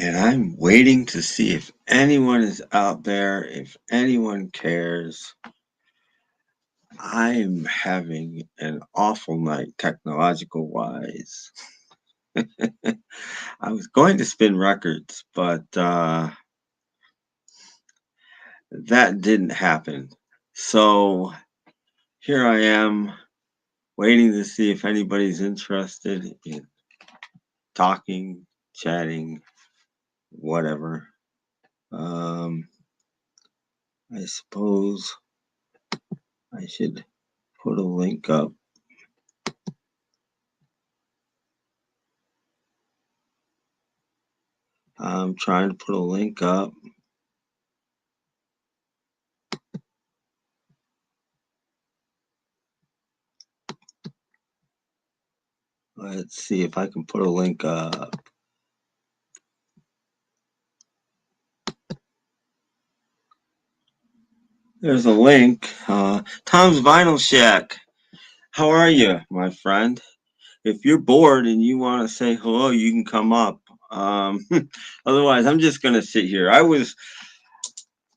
And I'm waiting to see if anyone is out there, if anyone cares. I'm having an awful night technological wise. I was going to spin records, but that didn't happen. So here I am waiting to see if anybody's interested in talking, chatting, whatever. Um, I suppose I should put a link up. I'm trying to put a link up. Let's see if I can put a link up. There's a link. Tom's Vinyl Shack. How are you, my friend? If you're bored and you want to say hello, you can come up. Um, Otherwise, I'm just gonna sit here.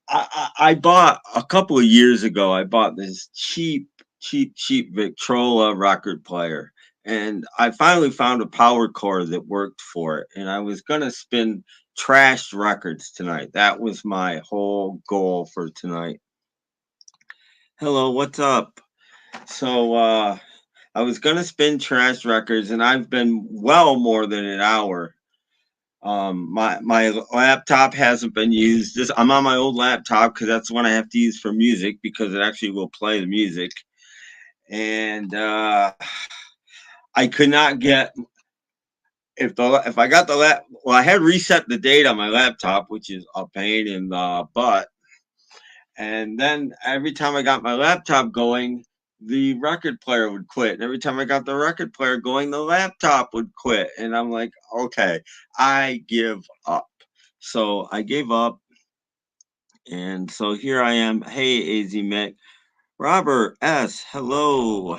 I bought a couple of years ago. I bought this cheap Victrola record player, and I finally found a power cord that worked for it. And I was gonna spin trashed records tonight. That was my whole goal for tonight. Hello, what's up? So I was gonna spin trash records, and I've been well more than an hour. My laptop hasn't been used. I'm on my old laptop because that's the one I have to use for music because it actually will play the music. And I could not get if I got the well, I had reset the date on my laptop, which is a pain in the butt. And then every time I got my laptop going, the record player would quit. And every time I got the record player going, the laptop would quit. And I'm like, okay, I give up. So I gave up. And so here I am. Hey, AZ Mick. Robert S. Hello.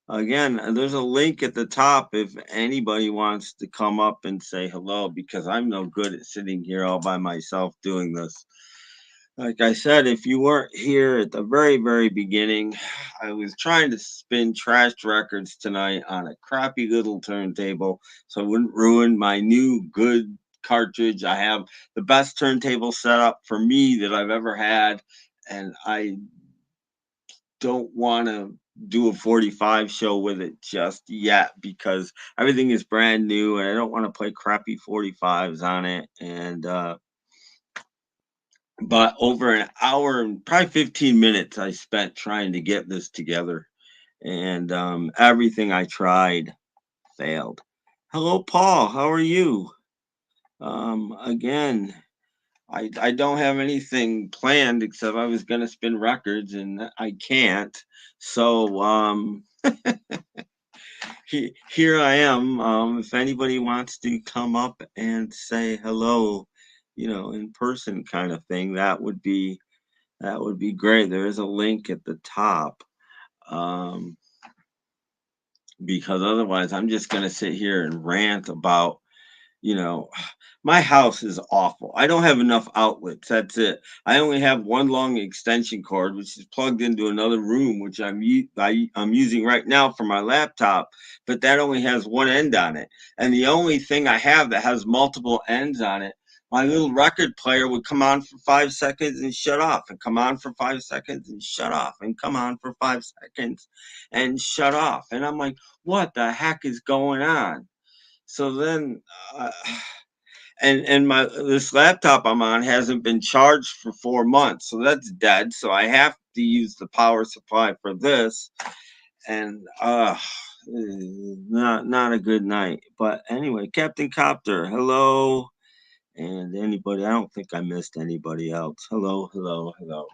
Again, there's a link at the top if anybody wants to come up and say hello because I'm no good at sitting here all by myself doing this. Like I said, if you weren't here at the very beginning, I was trying to spin trashed records tonight on a crappy little turntable so I wouldn't ruin my new good cartridge. I have the best turntable setup for me that I've ever had, and I don't want to do a 45 show with it just yet because everything is brand new and I don't want to play crappy 45s on it. And but over an hour and probably 15 minutes I spent trying to get this together. And everything I tried failed. Hello, Paul. How are you? Again, I don't have anything planned except I was going to spin records and I can't. So here I am. If anybody wants to come up and say hello, in person kind of thing, that would be great. There is a link at the top. Um, because otherwise I'm just going to sit here and rant about, you know, my house is awful. I don't have enough outlets. That's it. I only have one long extension cord, which is plugged into another room, which I'm using right now for my laptop, but that only has one end on it. And the only thing I have that has multiple ends on it, my little record player would come on for 5 seconds and shut off, and come on for 5 seconds and shut off, and come on for 5 seconds and shut off. And I'm like, what the heck is going on? So then, uh, and my this laptop I'm on hasn't been charged for 4 months, so that's dead. So I have to use the power supply for this, and not a good night. But anyway, Captain Copter, hello, and anybody. I don't think I missed anybody else. Hello, hello, hello.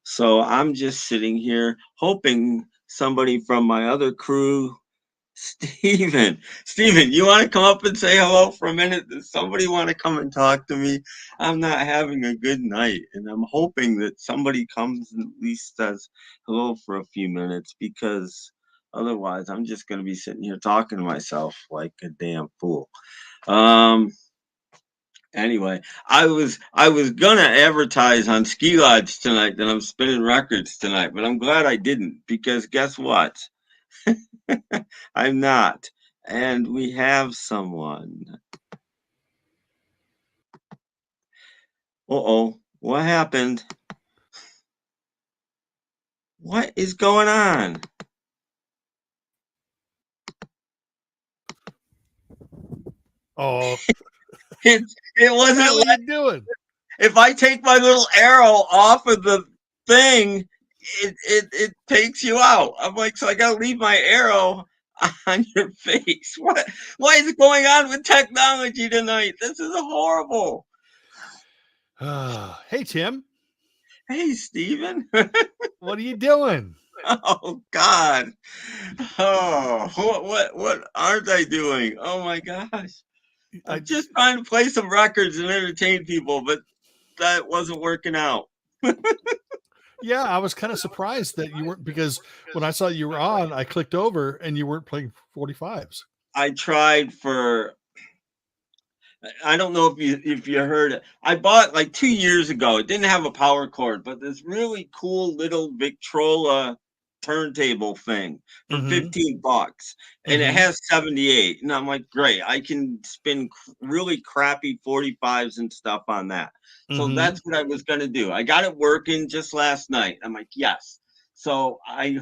So I'm just sitting here hoping somebody from my other crew. Steven, you want to come up and say hello for a minute? Does somebody want to come and talk to me? I'm not having a good night, and I'm hoping that somebody comes and at least says hello for a few minutes because otherwise I'm just going to be sitting here talking to myself like a damn fool. Um, Anyway, I was gonna advertise on Ski Lodge tonight that I'm spinning records tonight, but I'm glad I didn't because guess what? I'm not. And we have someone. Uh-oh. What happened? What is going on? Oh, It what the wasn't hell are like you doing? if I take my little arrow off of the thing, it takes you out. I'm like, so I gotta leave my arrow on your face. What is going on with technology tonight? This is horrible. Hey, Tim, Hey, Steven. what are you doing? Oh God. Oh, what aren't I doing? Oh my gosh. I I'm just trying to play some records and entertain people, but that wasn't working out. Yeah, I was kind of surprised that you weren't because when I saw you were on, I clicked over and you weren't playing 45s. I tried for I don't know if you heard it. I bought like 2 years ago. It didn't have a power cord, but this really cool little Victrola turntable thing for Mm-hmm. $15, and it Mm-hmm. has 78. And I'm like, great, I can spin really crappy 45s and stuff on that. So Mm-hmm. that's what I was gonna do. I got it working just last night. I'm like, yes. So I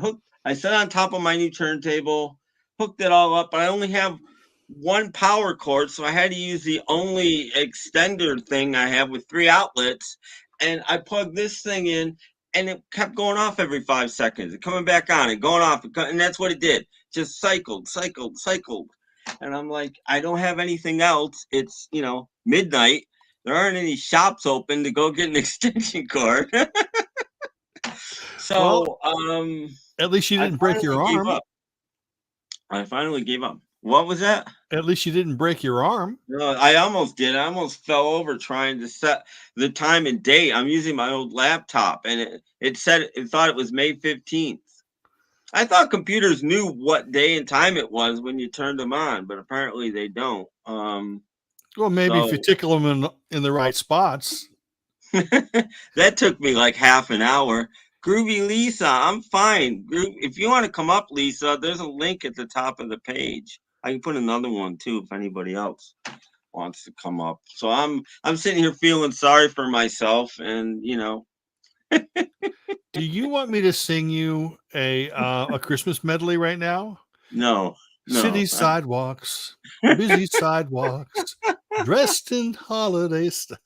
set on top of my new turntable, hooked it all up, but I only have one power cord, so I had to use the only extender thing I have with three outlets. And I plugged this thing in, and it kept going off every 5 seconds, and coming back on, and going off, and that's what it did. Just cycled, cycled, cycled. And I'm like, I don't have anything else. It's midnight. There aren't any shops open to go get an extension cord. Well, So at least you I didn't break finally your gave arm. up. I finally gave up. What was that? At least you didn't break your arm. No, I almost did. I almost fell over trying to set the time and date. I'm using my old laptop, and it said it thought it was May 15th. I thought computers knew what day and time it was when you turned them on, but apparently they don't. Well, maybe if you So tickle them in the right spots. that took me like half an hour. Groovy Lisa, I'm fine. If you want to come up, Lisa, there's a link at the top of the page. I can put another one too if anybody else wants to come up. So I'm sitting here feeling sorry for myself, and Do you want me to sing you a Christmas medley right now? no, City no, sidewalks, busy sidewalks, dressed in holiday stuff.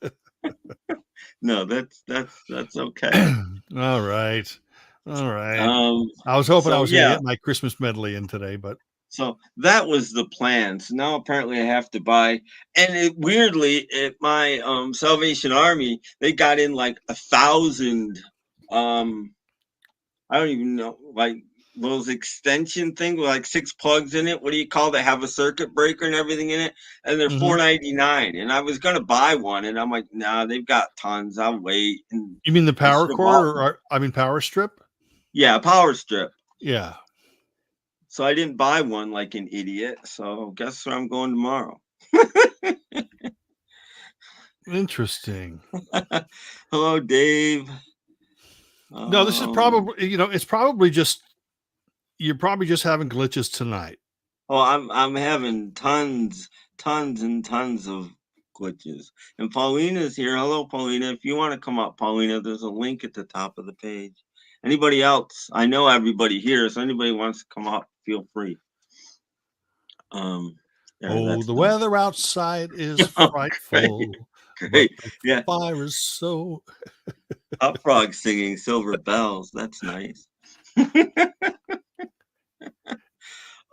no. That's okay. All right. All right. Um, I was hoping I so was going to yeah, get my Christmas medley in today, but so that was the plan. So now apparently I have to buy, and weirdly at my Salvation Army they got in like 1,000. Um, I don't even know, like those extension thing with like six plugs in it. What do you call that? Have a circuit breaker and everything in it, and they're mhm. 4.99. And I was gonna buy one, and I'm like, nah, they've got tons. I'll wait. And You mean the I power should have cord bought or one. I mean power strip? Yeah, power strip. Yeah. So I didn't buy one like an idiot. So guess where I'm going tomorrow? Interesting. Hello, Dave. No, this is Um, probably, it's probably just you're probably just having glitches tonight. oh, I'm having tons and tons of glitches. And Paulina's here. Hello, Paulina. If you want to come up, Paulina, there's a link at the top of the page. Anybody else? I know everybody here, so anybody wants to come up, feel free. Um, there, Oh, that's the done. weather outside is Oh, great, frightful, but great. the Yeah, fire is so. Hot Frog singing Silver Bells. That's nice.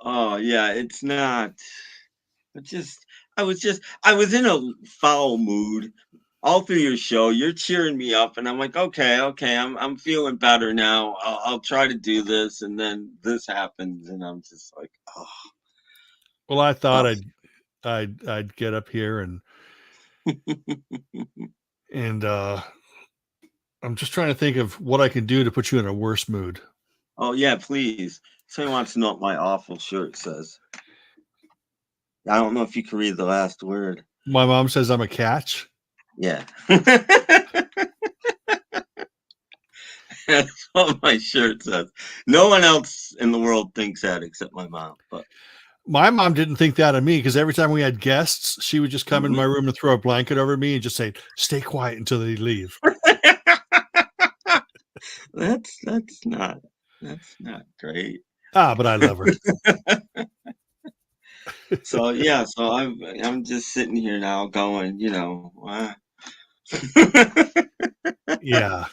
Oh yeah, it's not. It just I was in a foul mood all through your show. You're cheering me up, and I'm like, okay, okay, I'm feeling better now. I'll try to do this, and then this happens, and I'm just like, oh, Well, I thought oh. I'd get up here and I'm just trying to think of what I can do to put you in a worse mood. Oh yeah, please. Somebody wants to know what my awful shirt says. I don't know if you can read the last word. My mom says I'm a catch. Yeah. That's what my shirt says. No one else in the world thinks that except my mom. But My mom didn't think that of me because every time we had guests, she would just come in Mhm. my room and throw a blanket over me and just say, "Stay quiet until they leave." that's not great. But I love her. So yeah, so I'm just sitting here now going, Yeah. Yeah,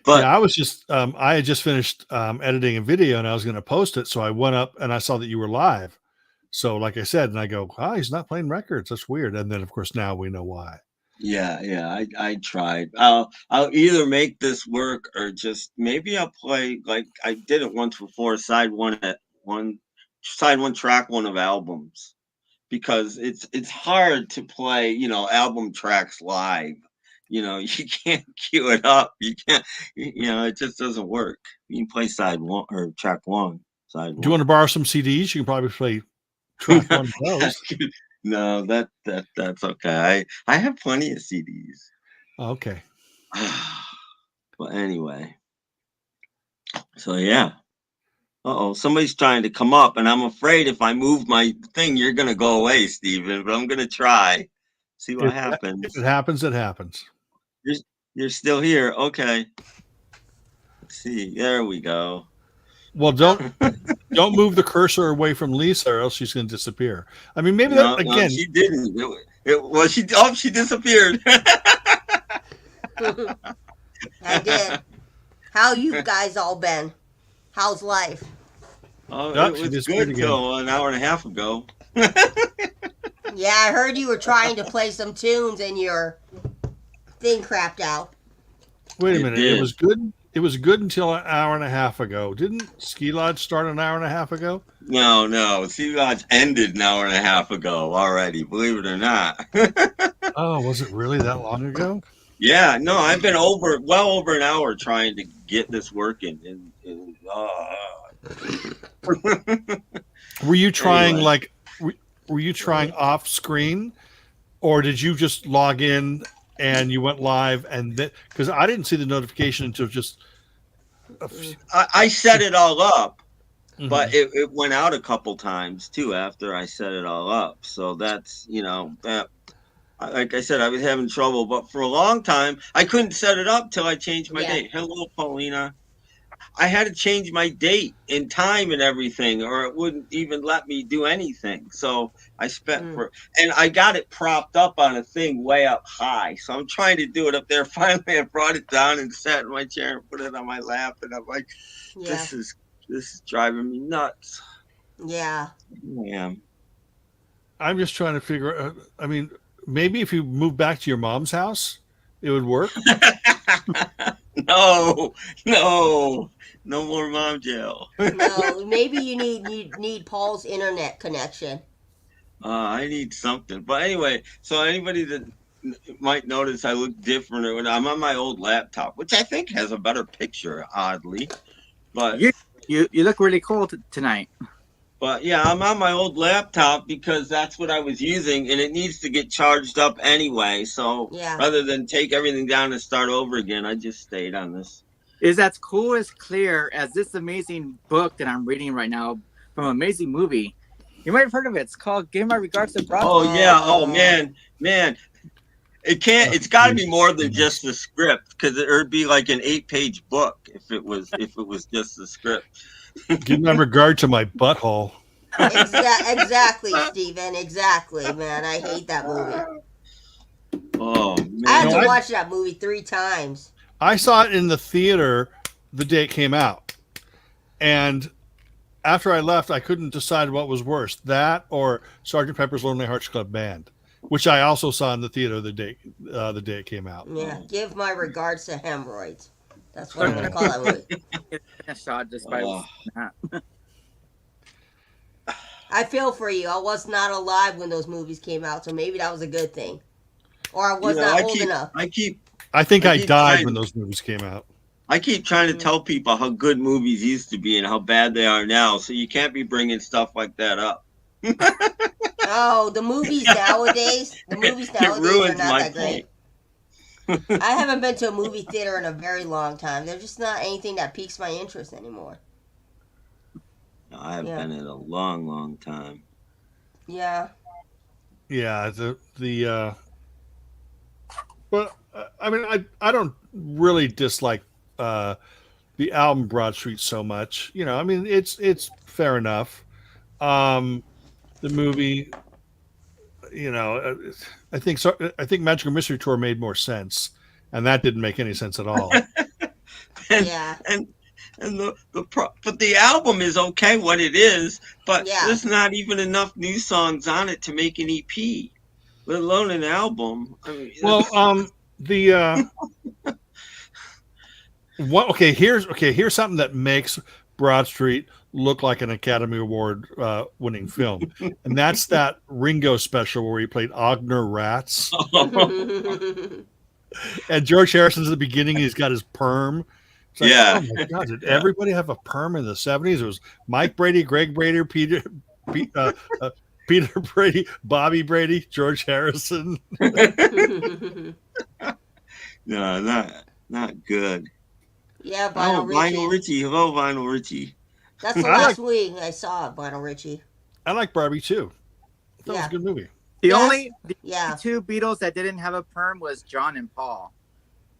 but I was just I had just finished editing a video and I was going to post it, so I went up and I saw that you were live. So, like I said, and I go, "Oh, he's not playing records. That's weird." And then, of course, now we know why. yeah, I tried. I'll either make this work or just maybe I'll play like I did it once before, side one track one of albums because it's hard to play, album tracks live. You can't cue it up. You can't, it just doesn't work. You can play side one or track one, side Do you want one. to borrow some CDs? You can probably play track one of those. No, that's okay. I have plenty of CDs. Okay. But anyway, so yeah. Uh-oh, somebody's trying to come up, and I'm afraid if I move my thing, you're gonna go away, Steven, but I'm gonna try. See what If it happens. happens, it happens. You're you're still here. Okay. Let's see. There we go. Well, don't move the cursor away from Lisa, or else she's going to disappear. I mean, maybe that No, no, again. she didn't. She disappeared. I did. How you guys all been? How's life? Oh, Oh, it she was disappeared good again. till an hour and a half ago. Yeah, I heard you were trying to play some tunes and your thing crapped out. Wait a It minute. did. It was good. It was good until an hour and a half ago. Didn't Ski Lodge start an hour and a half ago? No. Sea Lodge ended an hour and a half ago already, believe it or not. Oh, was it really that long ago? Yeah, no, I've been well over an hour trying to get this working. Were you trying Anyway. were you trying off screen, or did you just log in and you went live and then because I didn't see the notification until just a few, I set it all up, but Mhm. it went out a couple times too after I set it all up. So that's, that like I said, I was having trouble, but for a long time I couldn't set it up till I changed my Yeah. date. Hello, Paulina. I had to change my date and time and everything, or it wouldn't even let me do anything. So and I got it propped up on a thing way up high. So I'm trying to do it up there. Finally, I brought it down and sat in my chair and put it on my lap. And I'm like, Yeah. this is driving me nuts. Yeah. Yeah. I'm just trying to figure out. I mean, maybe if you move back to your mom's house, it would work. No, no more mom jail. No, maybe you need Paul's internet connection. I need something. But anyway, so anybody that might notice I look different or when I'm on my old laptop, which I think has a better picture, oddly. But You look really cool tonight. but yeah, I'm on my old laptop because that's what I was using, and it needs to get charged up anyway. So Yeah. rather than take everything down and start over again, I just stayed on this. Is as cool as clear as this amazing book that I'm reading right now from an amazing movie. You might have heard of it. It's called Give My Regards to Broadway. Oh yeah, oh man. It's got to be more than just the script because it'd be like an 8-page book if it was just the script. Give my regard to my butthole. Exactly, Steven. Exactly, man. I hate that movie. Oh I had man. to watch that movie 3 times. I saw it in the theater the day it came out, and after I left, I couldn't decide what was worse, that or Sgt. Pepper's Lonely Hearts Club Band, which I also saw in the theater the day it came out. Yeah. Give my regards to hemorrhoids. That's what I'm gonna call that movie. It's a shot just by that. I feel for you. I was not alive when those movies came out, so maybe that was a good thing. Or I was not old enough. I think I died trying- when those movies came out. I keep trying to tell people how good movies used to be and how bad they are now. So you can't be bringing stuff like that up. Oh, the movies nowadays. The movies It nowadays are ruins not my that great. I haven't been to a movie theater in a very long time. There's just not anything that piques my interest anymore. No, I have Yeah. been in a long, long time. Yeah. Yeah, but I mean, I don't really dislike uh, the album Broad Street so much. You know, I mean, it's fair enough. The movie, you know, I think so. I think Magical Mystery Tour made more sense, and that didn't make any sense at all. and Yeah. and and but the album is okay what it is, but Yeah. there's not even enough new songs on it to make an EP, let alone an album. I mean, Well, the what? Here's something that makes Broad Street look like an Academy Award winning film, and that's that Ringo special where he played Ogner Rats, and George Harrison's at the beginning. He's got his perm. It's like, yeah, oh my God, did yeah. everybody have a perm in the 70s? It was Mike Brady, Greg Brady, Peter Brady, Bobby Brady, George Harrison. No, not good. Yeah, Oh, Vinyl Vinyl Richie. Richie. Hello, Vinyl Richie. That's the I last like- week I saw Vinyl Richie. I like Barbie too. That was Yeah. a good movie. The Yes. only Yeah. two Beatles that didn't have a perm was John and Paul.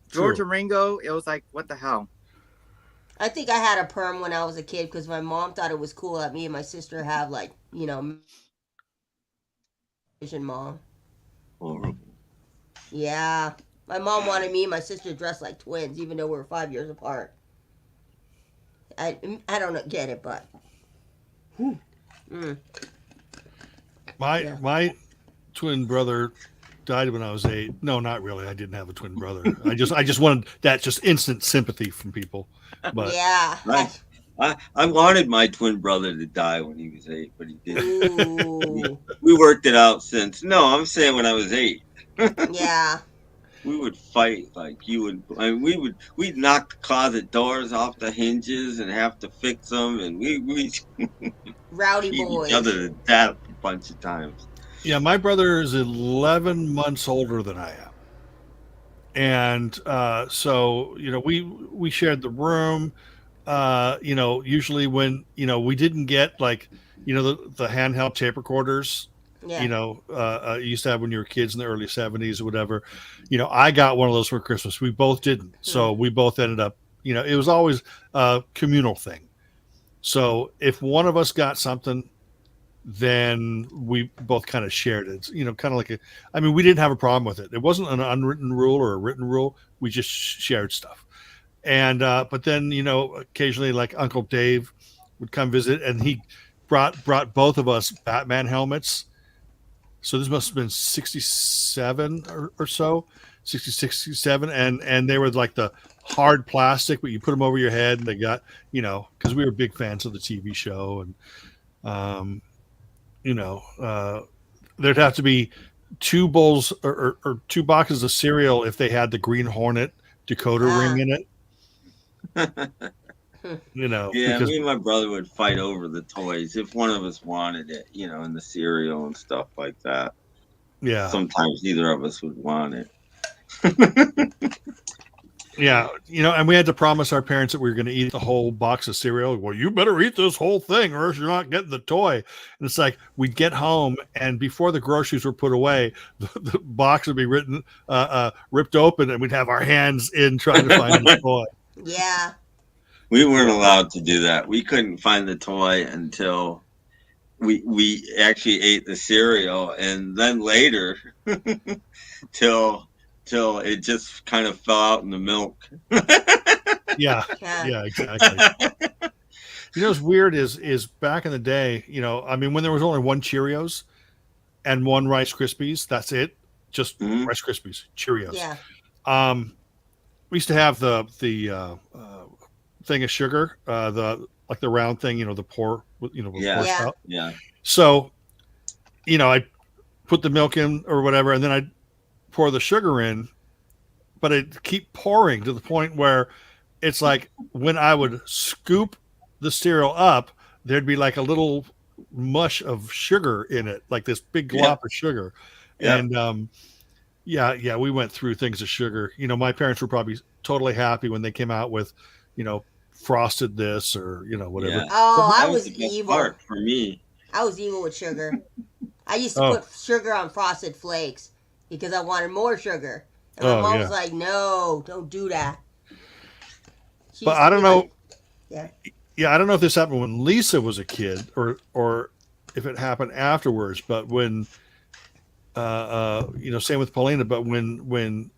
George True. and Ringo, it was like, what the hell? I think I had a perm when I was a kid because my mom thought it was cool that me and my sister have, like, you know, Asian mom. Horrible. Yeah. My mom wanted me and my sister dressed like twins, even though we were 5 years apart. I don't get it, but. Mm. Yeah. My twin brother died when I was 8. No, not really. I didn't have a twin brother. I just wanted that just instant sympathy from people. But Yeah. Right. I wanted my twin brother to die when he was 8, but he didn't. Ooh. We worked it out since. No, I'm saying when I was 8. Yeah. We would fight like you would. I mean, we'd knock the closet doors off the hinges and have to fix them, and we Rowdy beat boys. each other to death a bunch of times. yeah, my brother is 11 months older than I am. And so, you know, we shared the room. You know, usually when, you know, we didn't get like, you know, the handheld tape recorders, Yeah. you know, you used to have when you were kids in the early 70s or whatever. You know, I got one of those for Christmas. We both didn't. So we both ended up, you know, it was always a communal thing. So if one of us got something, then we both kind of shared it. You know, kind of like I mean, we didn't have a problem with it. It wasn't an unwritten rule or a written rule. We just shared stuff. And but then, you know, occasionally like Uncle Dave would come visit, and he brought both of us Batman helmets. So this must have been 67 or so, 66, 67. And they were like the hard plastic, but you put them over your head, and they got, you know, because we were big fans of the TV show. And, you know, there'd have to be 2 bowls or 2 boxes of cereal if they had the Green Hornet decoder ring in it. You know, Yeah, because me and my brother would fight over the toys if one of us wanted it, you know, and the cereal and stuff like that. yeah, Sometimes neither of us would want it. yeah, you know, and we had to promise our parents that we were going to eat the whole box of cereal. Well, you better eat this whole thing, or else you're not getting the toy. And it's like we'd get home, and before the groceries were put away, the box would be ripped open, and we'd have our hands in trying to find the toy. Yeah. We weren't allowed to do that. We couldn't find the toy until we actually ate the cereal, and then later till it just kind of fell out in the milk. Yeah, Yeah. exactly. You know what's weird is back in the day, you know, I mean, when there was only 1 Cheerios and 1 Rice Krispies, that's it. Just Rice Krispies, Cheerios. Yeah. We used to have the thing of sugar, the round thing, you know, the pour, you know, Yeah. pour Yeah. spout. Yeah. So, you know, I put the milk in or whatever, and then I'd pour the sugar in, but it'd keep pouring to the point where it's like when I would scoop the cereal up, there'd be like a little mush of sugar in it, like this big glop Yep. of sugar. Yep. And yeah, we went through things of sugar. You know, my parents were probably totally happy when they came out with, you know, frosted this or, you know, whatever. Yeah. Oh, I That was was the best evil. part for me. I was evil with sugar. I used to Oh. put sugar on Frosted Flakes because I wanted more sugar. And my Oh, mom yeah. was like, "No, don't do that." She But used to I don't be know. like- yeah. Yeah, I don't know if this happened when Lisa was a kid or if it happened afterwards. But when, you know, same with Paulina. But when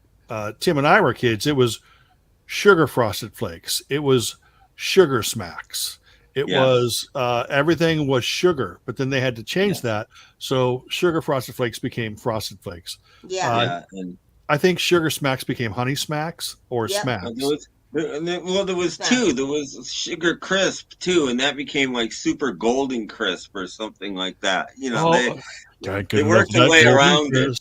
Tim and I were kids, it was sugar Frosted Flakes. It was sugar smacks. It Yeah. was everything was sugar. But then they had to change that, so sugar Frosted Flakes became Frosted Flakes. Yeah. Yeah. And I think sugar smacks became honey smacks or Yep. smacks. there was two. There was Sugar Crisp too, and that became like Super Golden Crisp or something like that. You know, they worked their way around it.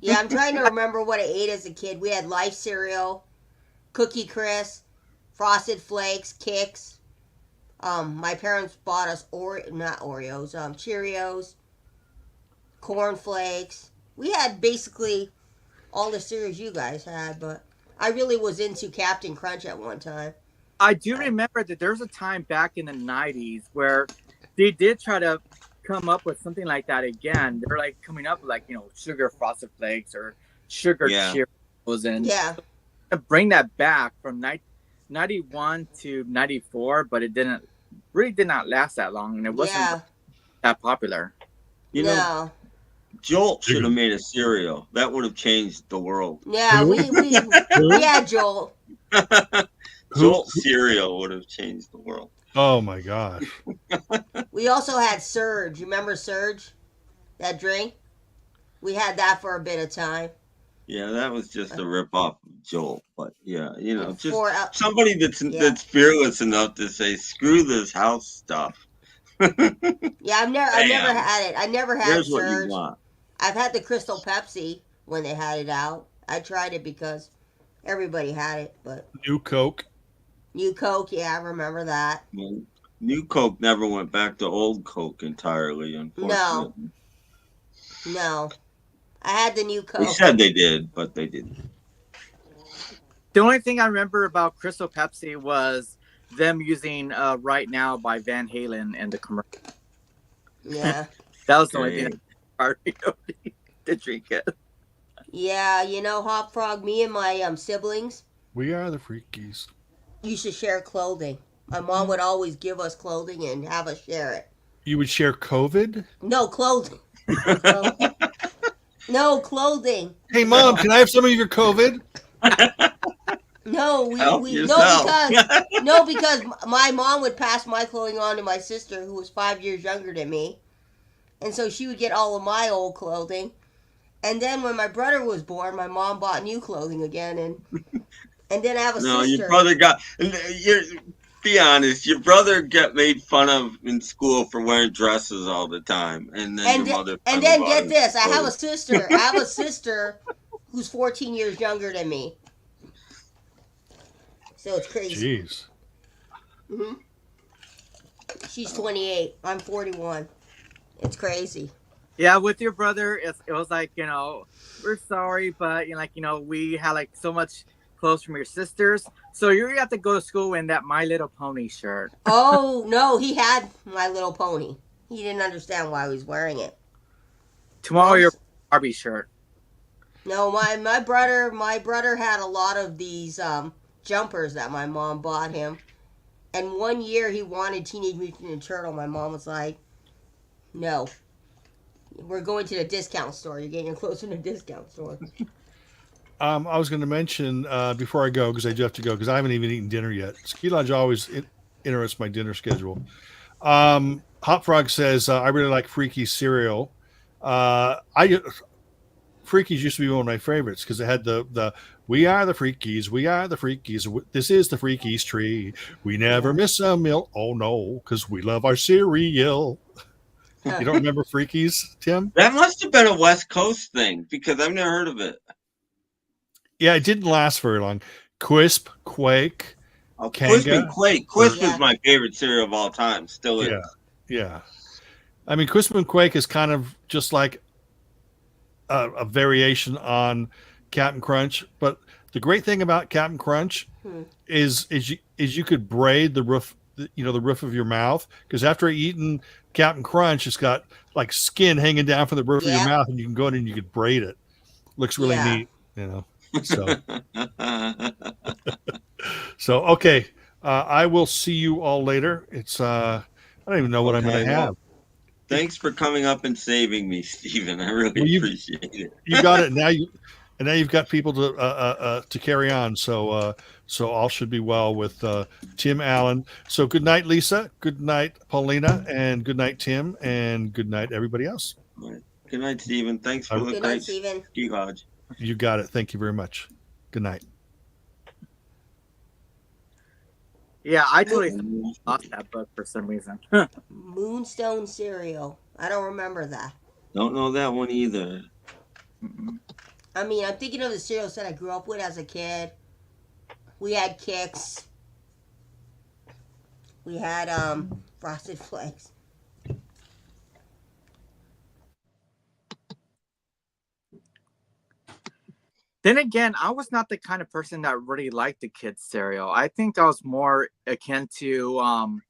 Yeah, I'm trying to remember what I ate as a kid. We had Life cereal, Cookie Crisp, Frosted Flakes, Kix. My parents bought us not Oreos, Cheerios, Corn Flakes. We had basically all the cereals you guys had, but I really was into Captain Crunch at one time. I do remember that there's a time back in the 90s where they did try to come up with something like that again. They're like coming up with like, you know, sugar Frosted Flakes or sugar Cheerios and Yeah. to bring that back from 91 to 94, but it really did not last that long and it wasn't that popular. You know, Jolt should have made a cereal. That would have changed the world. Yeah, we had Joel. Jolt cereal would have changed the world. Oh my gosh. We also had Surge. You remember Surge? That drink? We had that for a bit of time. Yeah, that was just a rip off of Jolt. But yeah, you know, just somebody that's fearless enough to say, screw this house stuff. Yeah, I never had it. I never had Here's Surge. what you want. I've had the Crystal Pepsi when they had it out. I tried it because everybody had it, but New Coke. New Coke, yeah, I remember that. New Coke never went back to old Coke entirely, unfortunately. No. I had the New Coke. They said they did, but they didn't. The only thing I remember about Crystal Pepsi was them using Right Now by Van Halen in the commercial. Yeah. That was the only thing that to drink it. Yeah, you know, Hop Frog, me and my siblings, we are the Freakies. Used to share clothing. My mom would always give us clothing and have us share it. You would share COVID? No, clothing. No, clothing. Hey, Mom, can I have some of your COVID? No, because my mom would pass my clothing on to my sister, who was 5 years younger than me, and so she would get all of my old clothing. And then when my brother was born, my mom bought new clothing again, and then I have a sister. No, your brother got. Be honest, your brother got made fun of in school for wearing dresses all the time, and then your mother. And then get this, I have a sister. I have a sister who's 14 years younger than me. So it's crazy. Jeez. Mm-hmm. She's 28. I'm 41. It's crazy. Yeah, with your brother, it was like, you know, we're sorry, but we had like so much clothes from your sisters, so you have to go to school in that My Little Pony shirt. Oh no, he had My Little Pony. He didn't understand why he was wearing it. Tomorrow, your Barbie shirt. No, my brother had a lot of these jumpers that my mom bought him, and one year he wanted Teenage Mutant Ninja Turtle. My mom was like, "No, we're going to the discount store. You're getting your clothes from the discount store." I was going to mention before I go, because I do have to go, because I haven't even eaten dinner yet. Ski Lodge always interests my dinner schedule. Hot Frog says, I really like Freaky cereal. Freakies used to be one of my favorites because it had the we are the Freakies, we are the Freakies. This is the Freakies tree. We never miss a meal. Oh no, because we love our cereal. You don't remember Freakies, Tim? That must have been a West Coast thing because I've never heard of it. Yeah, it didn't last very long. Quisp, Quake, Quisp and Quake. Quisp is my favorite cereal of all time. Still is. Yeah. I mean, Crisp and Quake is kind of just like a variation on Captain Crunch, but the great thing about Captain Crunch Hmm. is you could braid the roof, the roof of your mouth, because after eating Captain Crunch, it's got like skin hanging down from the roof of your Yep. mouth, and you can go in and you could braid it. Looks really Yeah. neat, you know. So okay, I will see you all later. It's I don't even know what I'm going Okay, to have. well, thanks for coming up and saving me, Stephen. I really Well, appreciate it. you got it now. Now you've got people to carry on. So all should be well with Tim Allen. So good night, Lisa. Good night, Paulina, and good night, Tim, and good night, everybody else. All right. Good night, Stephen. Thanks for the Good night, great Stephen. ski lodge. You got it. Thank you very much. Good night. Yeah, I totally lost that book for some reason. Moonstone cereal. I don't remember that. Don't know that one either. I mean, I'm thinking of the cereals that I grew up with as a kid. We had Kix. We had Frosted Flakes. Then again, I was not the kind of person that really liked the kids cereal. I think I was more akin to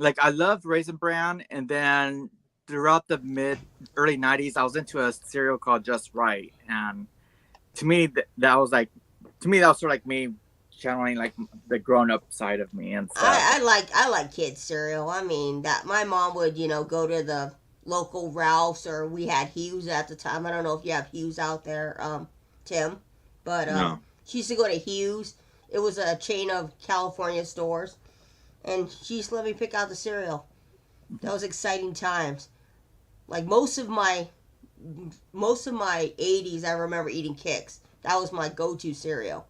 like I loved Raisin Bran, and then throughout the early 90s, I was into a cereal called Just Right, and to me that was sort of like me channeling like the grown up side of me and stuff. I like kids cereal. I mean, that my mom would go to the local Ralph's, or we had Hughes at the time. I don't know if you have Hughes out there, Tim, but No. she used to go to Hughes. It was a chain of California stores, and she used to let me pick out the cereal. That was exciting times. Like most of my 80s, I remember eating Kix. That was my go-to cereal.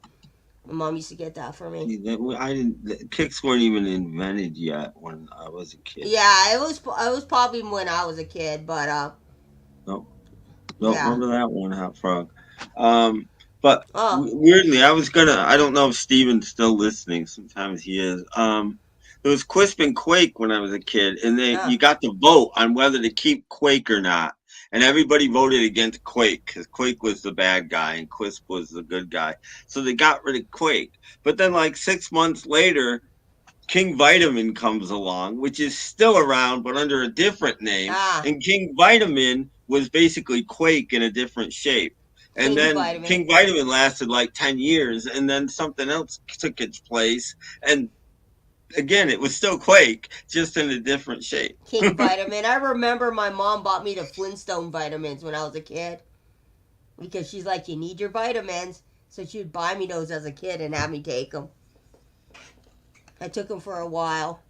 My mom used to get that for me. I didn't. The Kicks weren't even invented yet when I was a kid. Yeah, it was probably when I was a kid, but Don't yeah. remember that one, Hot Frog. But Oh. weirdly, I don't know if Steven's still listening. Sometimes he is. There was Quisp and Quake when I was a kid, and you got to vote on whether to keep Quake or not. And everybody voted against Quake because Quake was the bad guy and Quisp was the good guy. So they got rid of Quake. But then, like 6 months later, King Vitamin comes along, which is still around but under a different name. And King Vitamin was basically Quake in a different shape. And then King Vitamin lasted like 10 years, and then something else took its place. And again, it was still Quake, just in a different shape. King Vitamin. I remember my mom bought me the Flintstone vitamins when I was a kid. Because she's like, you need your vitamins. So she would buy me those as a kid and have me take them. I took them for a while.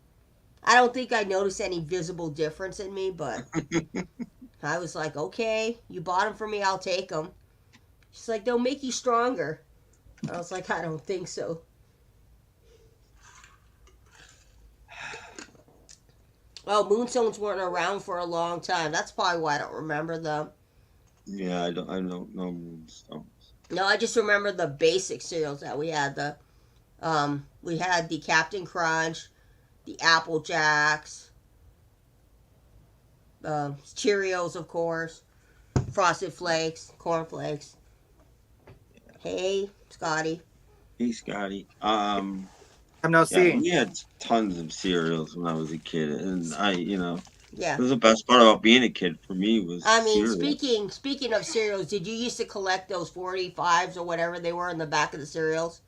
I don't think I noticed any visible difference in me, but I was like, okay, you bought them for me, I'll take them. She's like, they'll make you stronger. I was like, I don't think so. Oh, Moonstones weren't around for a long time. That's probably why I don't remember them. Yeah, I don't know Moonstones. No, I just remember the basic cereals that we had. We had the Captain Crunch, the Apple Jacks, Cheerios, of course, Frosted Flakes, Corn Flakes. Hey, Scotty. Hey, Scotty. I'm not seeing. We had tons of cereals when I was a kid, and Yeah. it was the best part about being a kid for me was. I mean, cereal. speaking of cereals, did you used to collect those 45s or whatever they were in the back of the cereals?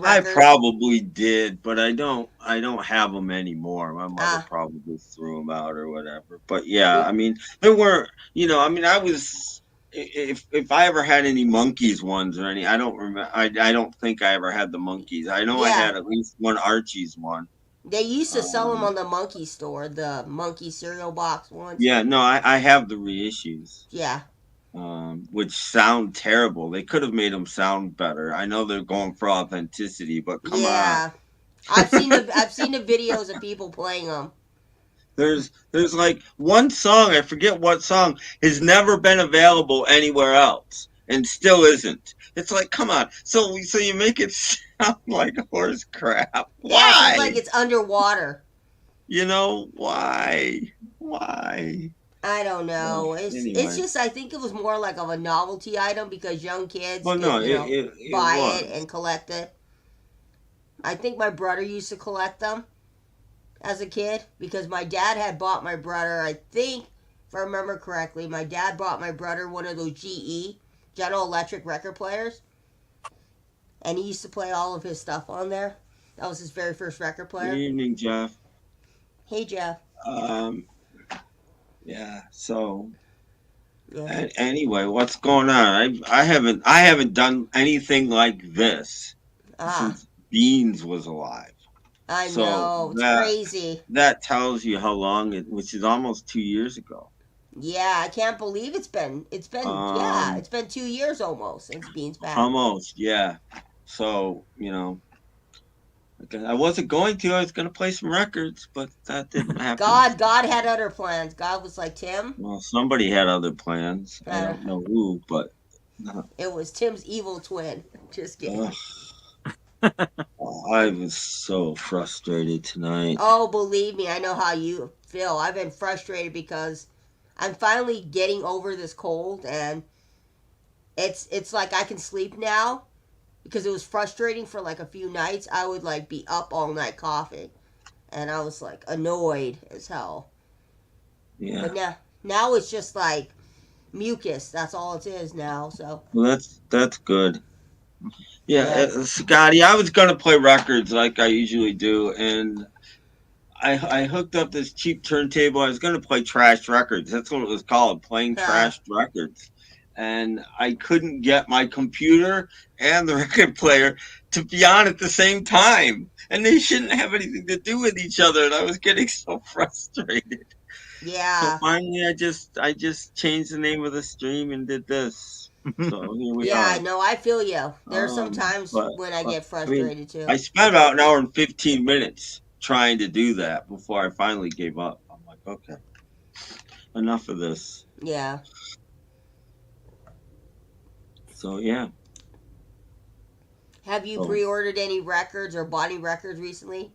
I probably did, but I don't have them anymore. My mother probably threw them out or whatever. But yeah, I mean, there were, I was, if I ever had any Monkeys ones or any, I don't remember. I don't think I ever had the Monkeys. I know I had at least one Archie's one. They used to sell them on the Monkey store, the Monkey cereal box ones. Yeah, no, I have the reissues. Yeah. Which sound terrible. They could have made them sound better. I know they're going for authenticity, but come on. I've seen the videos of people playing them. There's like one song, I forget what song, has never been available anywhere else and still isn't. It's like, come on. So you make it sound like horse crap. Why? Yeah, it's like it's underwater. You know, why? Why? I don't Well, know. It's anyway. just I think it was more like of a novelty item because young kids Well, get, no, it buy it was. and collect it. I think my brother used to collect them as a kid because my dad had bought my brother, I think, if I remember correctly, my dad bought my brother one of those GE, General Electric record players, and he used to play all of his stuff on there. That was his very first record Good player. evening, Jeff. Hey, Jeff. Um, yeah. So Yeah. anyway, what's going on? I haven't done anything like this Ah, since Beans was alive. I So know. It's that crazy. that tells you how long it, which is almost 2 years ago. Yeah, I can't believe yeah, Um, it's been 2 years almost since Bean's passed. almost, yeah. So okay, I wasn't going to. I was going to play some records, but that didn't happen. God had other plans. God was like, Tim, Well, somebody had other plans. I uh, don't know who, but it was Tim's evil twin. Just kidding. uh, I was so frustrated tonight. Oh, believe me, I know how you feel. I've been frustrated because I'm finally getting over this cold, and it's like I can sleep now because it was frustrating for like a few nights. I would like be up all night coughing, and I was like annoyed as hell. Yeah. But now it's just like mucus. That's all it is now. So Well, that's good. Yeah, yeah. Scotty, I was gonna play records like I usually do, and I hooked up this cheap turntable. I was gonna play trash records. That's what it was called, playing Huh. trash records. And I couldn't get my computer and the record player to be on at the same time, and they shouldn't have anything to do with each other. And I was getting so frustrated. So Yeah. finally, I just changed the name of the stream and did this. So here we Yeah, are. no, I feel you. There's some times But, when I but get I mean, frustrated too. I spent about an hour and 15 minutes trying to do that before I finally gave up. I'm like, okay, enough of this. Yeah. So yeah. Have you So pre-ordered any records or bought any records recently?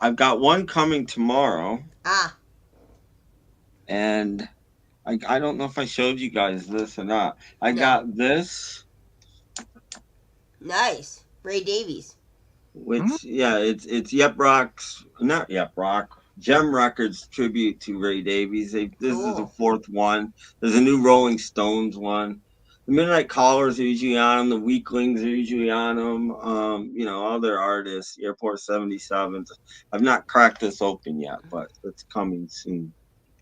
I've got one coming tomorrow, Ah, and I don't know if I showed you guys this or not. I no. got this, Nice. Ray Davies. which yeah, it's Yep Rock's, not Yep Rock, Gem Records tribute to Ray Davies. This is the Cool. fourth one. There's a new Rolling Stones one. The Midnight Callers are usually on them. The Weaklings are usually on them. All their artists. Airport 77s. I've not cracked this open yet, but it's coming soon.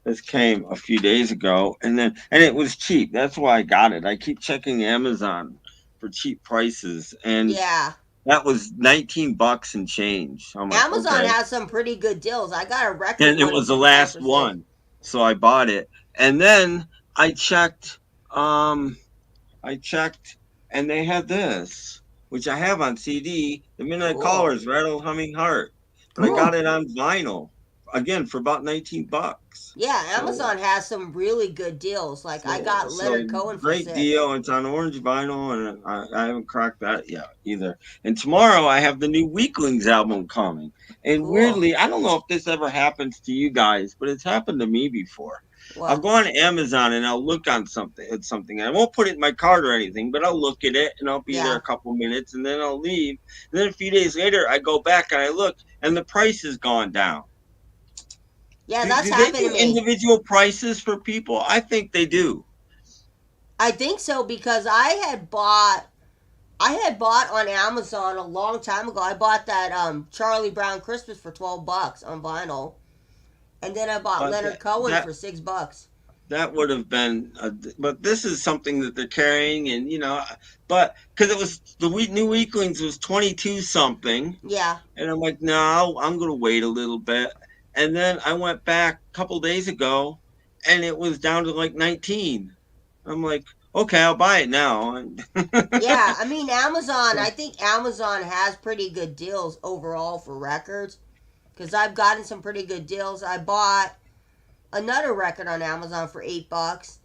This came a few days ago, and it was cheap. That's why I got it. I keep checking Amazon for cheap prices, and Yeah. that was $19 and change. I'm like, Amazon okay. has some pretty good deals. I got a record And it one was the from San last Francisco. one. So I bought it. And then um I checked and they had this, which I have on CD, The Midnight Cool. Callers, Rattle Humming Heart. But I Ooh. got it on vinyl. Again for about $19. Yeah, So Amazon has some really good deals. Like I got so Leonard Cohen for great 6. deal. It's on orange vinyl, and I haven't cracked that yet either. And tomorrow I have the new Weaklings album coming. And Cool. weirdly, I don't know if this ever happens to you guys, but it's happened to me before. I'll What? go on Amazon and I'll look on something at something. I won't put it in my cart or anything, but I'll look at it and I'll be there Yeah. a couple minutes and then I'll leave. And then a few days later, I go back and I look, and the price has gone down. Yeah, Do, that's do they happened to do me. individual prices for people? I think they do. I think so because I had bought on Amazon a long time ago. I bought that Charlie Brown Christmas for $12 on vinyl, and then I bought But Leonard Cohen that for $6. that would have been but this is something that they're carrying, and but because it was the new Weaklings was 22 something, Yeah, and I'm like, no, I'm gonna wait a little bit. And then I went back a couple days ago and it was down to like 19. I'm like, okay, I'll buy it now. yeah. I mean, Amazon. So, I think Amazon has pretty good deals overall for records because I've gotten some pretty good deals. I bought another record on Amazon for $8,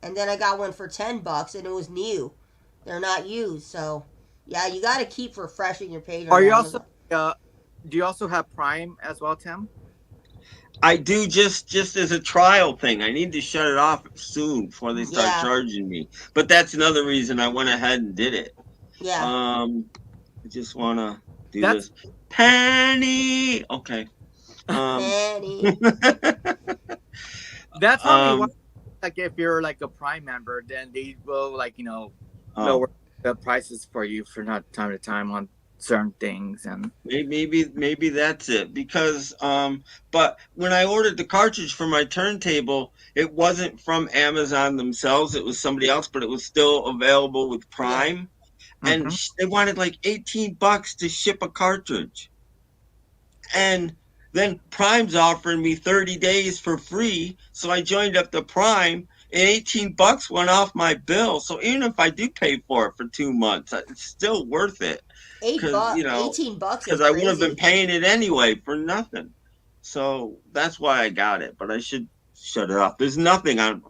and then I got one for $10, and it was new. They're not used, so yeah, you got to keep refreshing your page on Are you also Amazon. uh do you also have Prime as well, Tim? I do just as a trial thing. I need to shut it off soon before they start Yeah, charging me. But that's another reason I went ahead and did it. yeah. I just want to do That's this. Penny. Okay. Um, Penny. that's probably why. um, Like if you're like a Prime member, then they will like oh, lower the prices for you for not time to time on certain things and. maybe that's it because but when I ordered the cartridge for my turntable, it wasn't from Amazon themselves. It was somebody else, but it was still available with Yeah. Prime, and Mhm. they wanted like $18 to ship a cartridge. And then Prime's offering me 30 days for free. So I joined up the Prime and $18 went off my bill. So even if I do pay for it for 2 months, it's still worth it. Eight Cause bucks, you know, 18 bucks is because I would have been crazy. paying it anyway for nothing. So that's why I got it. But I should shut it off. There's nothing on.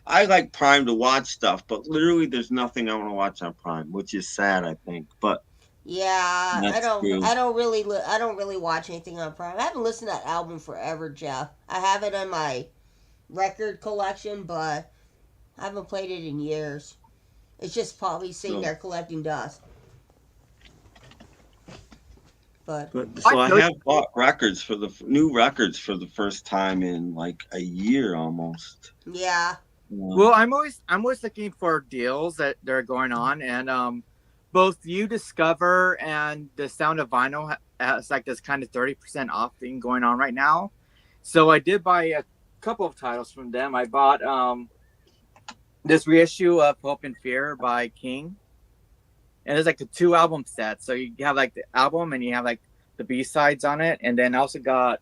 I like Prime to watch stuff, but literally there's nothing I want to watch on Prime, which is sad, I think. But Yeah, I that's don't. true. I don't really. I don't really watch anything on Prime. I haven't listened to that album forever, Jeff. I have it on my record collection, but I haven't played it in years. It's just probably sitting So there collecting dust. But But I so I feel have bought records for the new records for the first time in like a year almost. yeah, Well, Um, I'm always looking for deals that are going on, and both You Discover and the Sound of Vinyl has like this kind of 30% off thing going on right now. So I did buy a couple of titles from them. I bought this reissue of Hope and Fear by King, and it's like a 2 album set. So you have like the album and you have like the B sides on it, and then I also got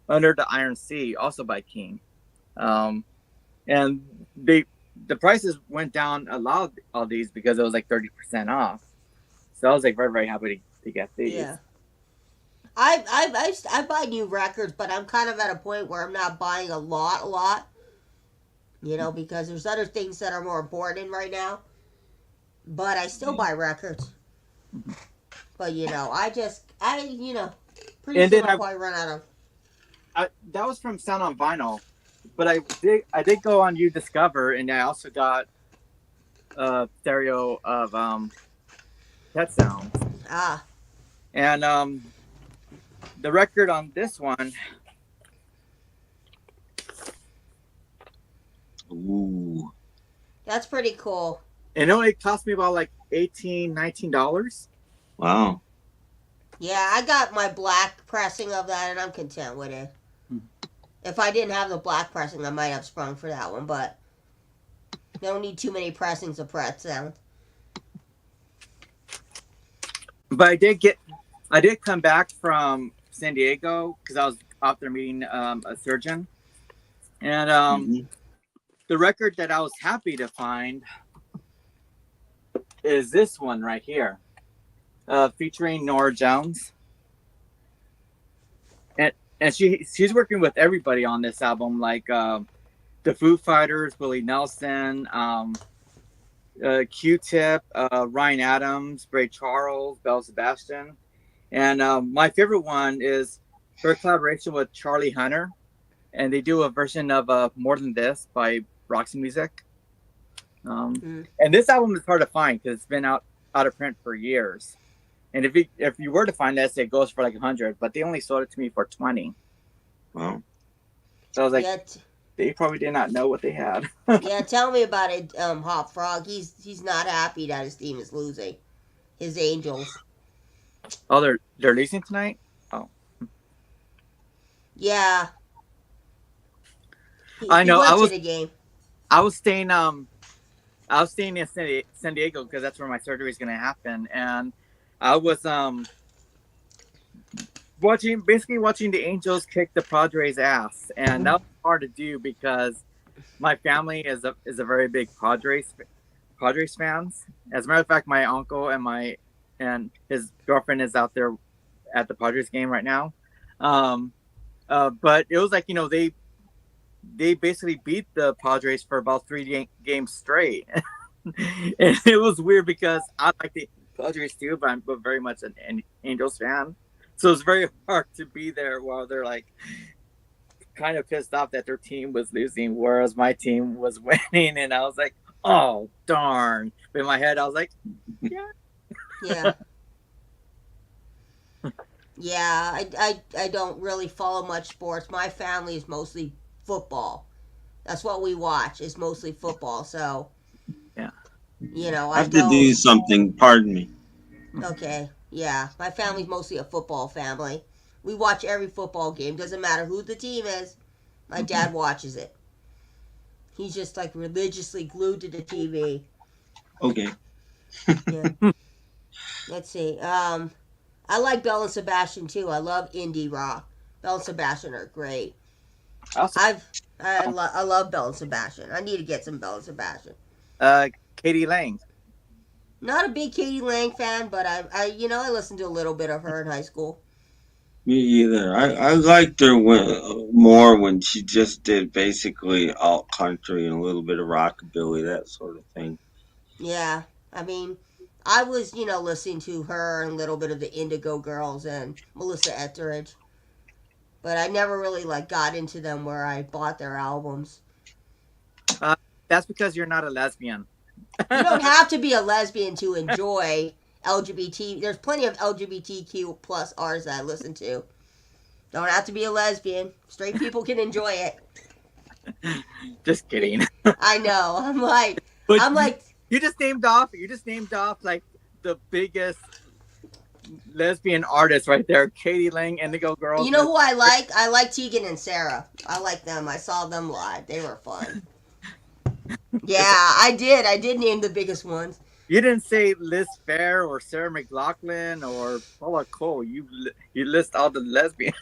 Under the Iron Sea, also by King. Um, and the prices went down a lot of these because it was like 30% off. So I was like very very happy to get yeah. these. I buy new records, but I'm kind of at a point where I'm not buying a lot. Because there's other things that are more important right now. But I still buy records. But pretty And soon then I'll probably run out of. that was from Sound on Vinyl, but I did go on You Discover, and I also got a stereo of Pet Sounds, Ah, and the record on this one. ooh, that's pretty cool. And it only cost me about like $18-19. wow. Yeah, I got my black pressing of that, and I'm content with it. If I didn't have the black pressing, I might have sprung for that one, but they don't need too many pressings of Pret sound. But I did come back from San Diego because I was out there meeting a surgeon, and Hmm. the record that I was happy to find is this one right here, featuring Nora Jones, and she's working with everybody on this album, like the Foo Fighters, Willie Nelson, Q-Tip, Ryan Adams, Ray Charles, Belle Sebastian, and my favorite one is her collaboration with Charlie Hunter, and they do a version of "More Than This" by Roxy Music. And this album is hard to find because it's been out of print for years. And if you were to find this, it goes for like 100, but they only sold it to me for 20. Wow. So I was like, Yeah, they probably did not know what they had. yeah. Tell me about it, Hop Frog. He's not happy that his team is losing. His Angels. Oh, they're losing tonight. Oh, Yeah, I he know. went to the game. I was staying I was staying in San Diego because that's where my surgery is going to happen, and I was basically watching the Angels kick the Padres' ass, and that was hard to do because my family is a very big Padres fans. As a matter of fact, my uncle and his girlfriend is out there at the Padres game right now. But it was like they basically beat the Padres for about 3 games straight. And it was weird because I like the Padres too, but I'm very much an Angels fan. So it's very hard to be there while they're like kind of pissed off that their team was losing, whereas my team was winning, and I was like, "Oh darn!" But in my head, I was like, "Yeah, Yeah. Yeah, I don't really follow much sports. My family is mostly football. That's what we watch. Is mostly football. So, yeah." I I have to do don't. something. Pardon me. Okay, yeah, my family's mostly a football family. We watch every football game. Doesn't matter who the team is. My dad watches it. He's just like religiously glued to the TV. Okay. Yeah. Let's see. I like Belle and Sebastian too. I love indie rock. Belle and Sebastian are great. Also, I love Belle and Sebastian. I need to get some Belle and Sebastian. Katie Lang. Not a big Katie Lang fan, but I listened to a little bit of her in high school. Me either. I liked her more when she just did basically alt country and a little bit of rockabilly, that sort of thing. Yeah, I mean, I was listening to her and a little bit of the Indigo Girls and Melissa Etheridge, but I never really like got into them where I bought their albums. That's because you're not a lesbian. You don't have to be a lesbian to enjoy LGBT. There's plenty of LGBTQ plus artists that I listen to. Don't have to be a lesbian. Straight people can enjoy it. Just kidding. I know. But I'm like. You just named off like the biggest lesbian artists right there. Katie Lang, Indigo Girls. You know who I like? I like Tegan and Sarah. I like them. I saw them live. They were fun. Yeah, I did. I did name the biggest ones. You didn't say Liz Phair or Sarah McLachlan or Paula Cole. You list all the lesbians.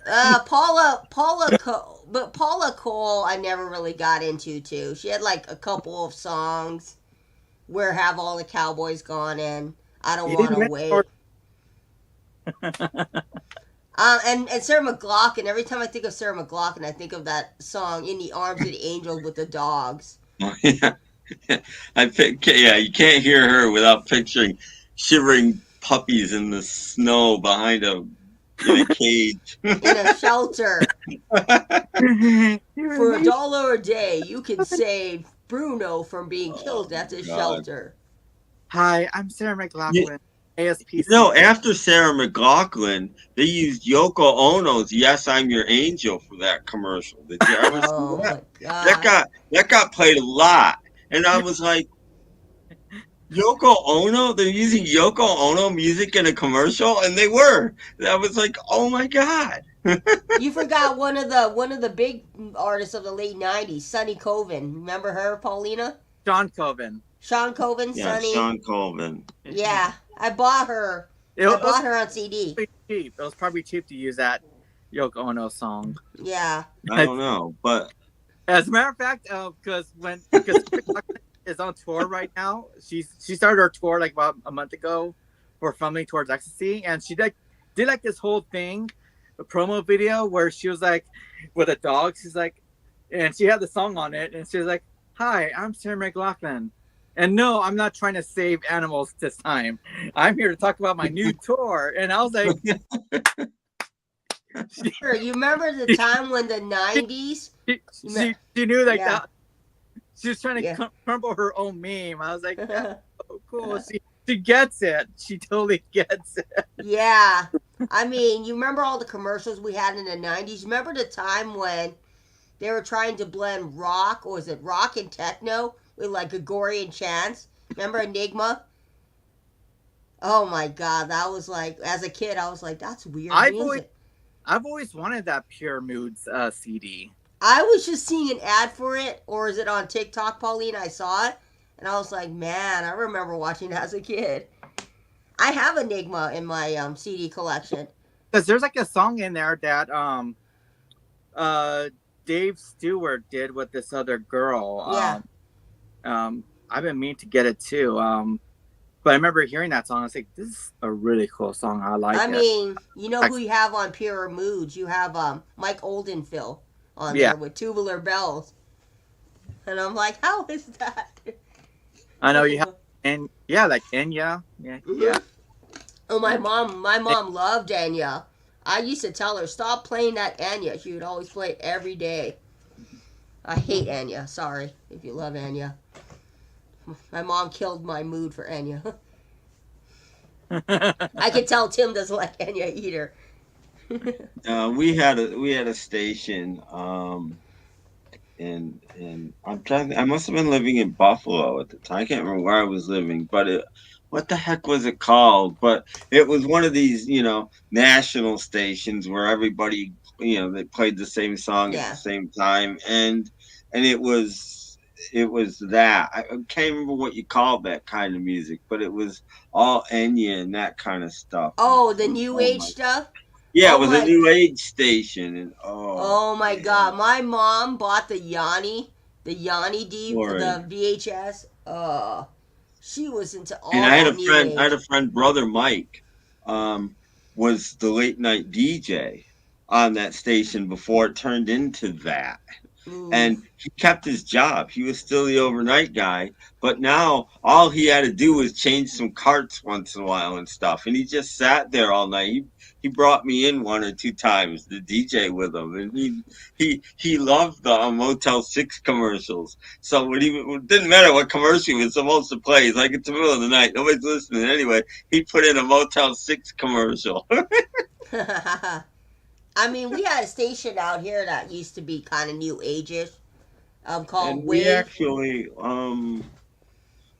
Paula Cole, but Paula Cole I never really got into too. She had like a couple of songs. Where have all the cowboys gone in? I don't want to wait. And Sarah McLachlan. Every time I think of Sarah McLachlan, I think of that song "In the Arms of the Angels" with the dogs. Yeah, yeah. You can't hear her without picturing shivering puppies in the snow behind in a cage. In a shelter. For $1 a day, you can save Bruno from being killed at the shelter. Hi, I'm Sarah McLachlan. ASPC. After Sarah McLachlan, they used Yoko Ono's "Yes, I'm Your Angel" for that commercial. Did you ever see that? My God. That got played a lot, and I was like, Yoko Ono? They're using Yoko Ono music in a commercial, and they were. I was like, oh my God. You forgot one of the big artists of the late '90s, Sonny Coven. Remember her, Paulina? Sean Coven. Sean Coven, yeah, Sonny. Sean Coven. Yeah, I bought her. I bought her on CD. Cheap. It was probably cheap to use that Yoko Ono song. Yeah. I don't know, but as a matter of fact, because is on tour right now. She started her tour like about a month ago for Fumbling Towards Ecstasy, and she did like this whole thing, a promo video where she was like with a dog. She's like, and she had the song on it, and she was like, "Hi, I'm Sarah McLachlan, and no, I'm not trying to save animals this time. I'm here to talk about my new tour." And I was like, you remember the time when the '90s? She knew like that. She was trying to crumble her own meme. I was like, oh, cool. She gets it. She totally gets it. Yeah. I mean, you remember all the commercials we had in the '90s? Remember the time when they were trying to blend rock, or was it rock and techno, with like Gregorian chants? Remember Enigma? Oh my God, that was like, as a kid, I was like, that's weird music. I've always wanted that Pure Moods CD. I was just seeing an ad for it, or is it on TikTok, Pauline? I saw it, and I was like, man, I remember watching it as a kid. I have Enigma in my CD collection. Because there's like a song in there that Dave Stewart did with this other girl. Yeah. I've been meaning to get it too. But I remember hearing that song. I was like, this is a really cool song. I like it. I mean, you know who you have on Pure Moods? You have Mike Oldenfield on there with Tubular Bells. And I'm like, how is that? I know you have, and like Enya. Yeah. Oh, my mom loved Enya. I used to tell her, stop playing that Enya. She would always play it every day. I hate Enya. Sorry if you love Enya. My mom killed my mood for Enya. I can tell Tim doesn't like Enya either. We had a station, and I must have been living in Buffalo at the time. I can't remember where I was living, but what the heck was it called? But it was one of these, national stations where everybody, they played the same song at the Yeah. same time, and it was that. I can't remember what you called that kind of music, but it was all Enya and that kind of stuff. Oh, the new Oh age my, stuff? yeah, it Oh was a my new age station, and Oh my man, god, my mom bought the Yanni glory. the VHS. She was into And all I had that a new friend, age. brother Mike, um, was the late night DJ on that station before it turned into that. Ooh. And he kept his job. He was still the overnight guy, but now all he had to do was change some carts once in a while and stuff. And he just sat there all night. He brought me in one or two times to DJ with him, and he loved the Motel 6 commercials. So it didn't matter what commercial he was supposed to play. It's like it's the middle of the night, nobody's listening anyway. He put in a Motel 6 commercial. I mean, we had a station out here that used to be kind of new ageish, called And we Wave. actually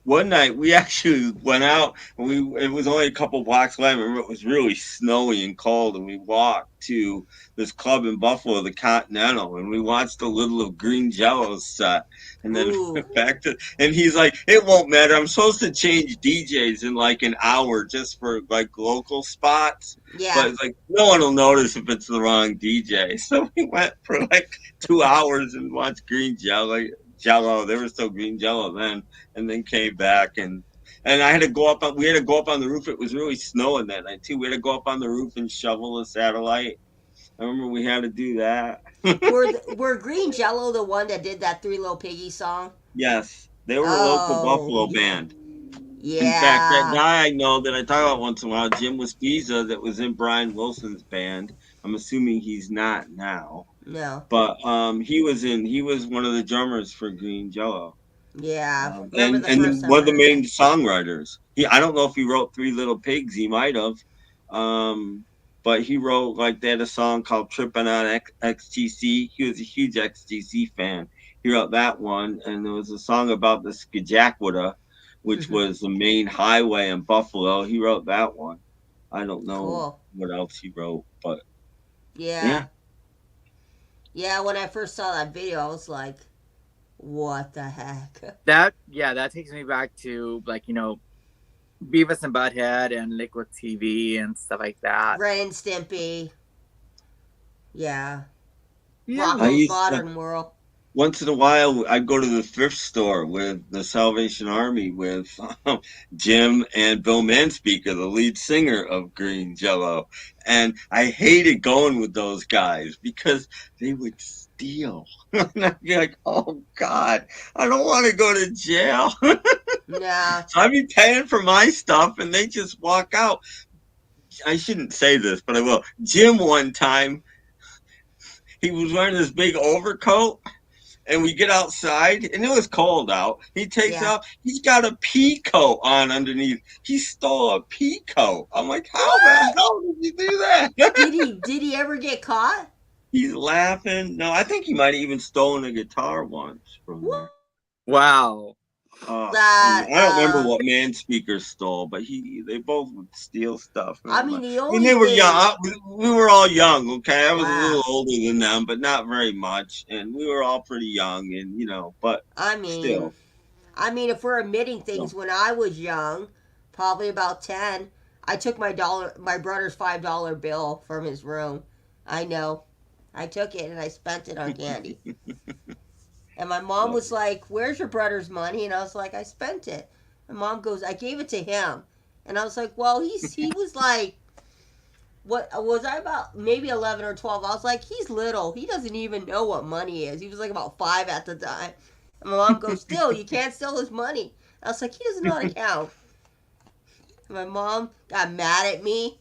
one night we actually went out, and it was only a couple blocks away. I remember it was really snowy and cold, and we walked to this club in Buffalo, the Continental, and we watched a little of Green Jello's set, and then Ooh, went back to. And he's like, "It won't matter. I'm supposed to change DJs in like an hour just for like local spots." yeah. But it's like no one will notice if it's the wrong DJ. So we went for like 2 hours and watched Green Jello. Jello, they were still Green Jello then, and then came back, and I had to go up on we had to go up on the roof. It was really snowing that night too. We had to go up on the roof and shovel the satellite. I remember we had to do that. Were Green Jello the one that did that Three Little Piggy song? Yes, they were a local Oh, Buffalo band. In fact, that yeah. guy I know that I talk about once in a while, Jim Wispiza, that was in Brian Wilson's band. I'm assuming he's not now, No. but he was one of the drummers for Green Jello. Yeah. Remember And the first time one I of the heard main that? songwriters. I don't know if he wrote Three Little Pigs. He might have, um, but he wrote like they had a song called "Tripping on XTC." He was a huge XTC fan. He wrote that one, and there was a song about the Skajakwada, which was the main highway in Buffalo. He wrote that one. I don't know Cool. what else he wrote, but Yeah. yeah. Yeah, when I first saw that video, I was like, what the heck? that takes me back to Beavis and Butthead and Liquid TV and stuff like that. Ren and Stimpy. Yeah. Yeah, I Rocco's used to Modern World. Once in a while, I'd go to the thrift store with the Salvation Army with Jim and Bill Manspeaker, the lead singer of Green Jello. And I hated going with those guys because they would steal. And I'd be like, oh, God, I don't want to go to jail. Nah. So I'd be paying for my stuff and they just walk out. I shouldn't say this, but I will. Jim, one time, he was wearing this big overcoat, and we get outside and it was cold out. He takes Yeah. off, he's got a pea coat on underneath. He stole a pea coat. I'm like, how the What? hell did you do that? Did he ever get caught? He's laughing. No, I think he might have even stolen a guitar once from What? there. wow. That I don't remember what man speaker stole, but they both would steal stuff. I mean, the I mean, only they were thing. young. We were all young. Okay, I was a little Wow. older than them, but not very much, and we were all pretty young, and but I mean, still. if we're admitting things, So. when I was young, probably about 10, I took my brother's $5 bill from his room. I know. I took it and I spent it on candy. And my mom was like, "Where's your brother's money?" And I was like, "I spent it." My mom goes, "I gave it to him." And I was like, "Well, he was like, what was I, about maybe 11 or 12?" I was like, "He's little. He doesn't even know what money is." He was like about 5 at the time. And my mom goes, "Still, you can't steal his money." I was like, "He doesn't know how to count." And my mom got mad at me.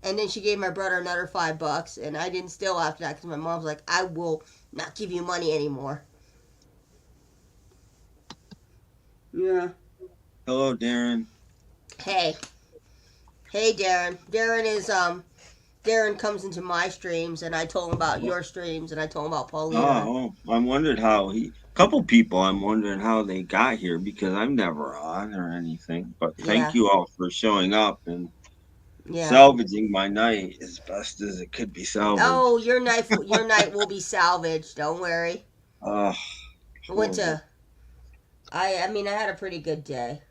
And then she gave my brother another $5, and I didn't steal after that because my mom's like, I will not give you money anymore. Yeah. Hello, Darren. Hey. Hey, Darren. Darren comes into my streams, and I told him about your streams, and I told him about Paulina. Oh, I wondered how couple people, I'm wondering how they got here because I'm never on or anything. But thank Yeah. you all for showing up and Yeah. salvaging my night as best as it could be salvaged. Oh, your night will be salvaged. Don't worry. Oh, I went to. I mean, I had a pretty good day.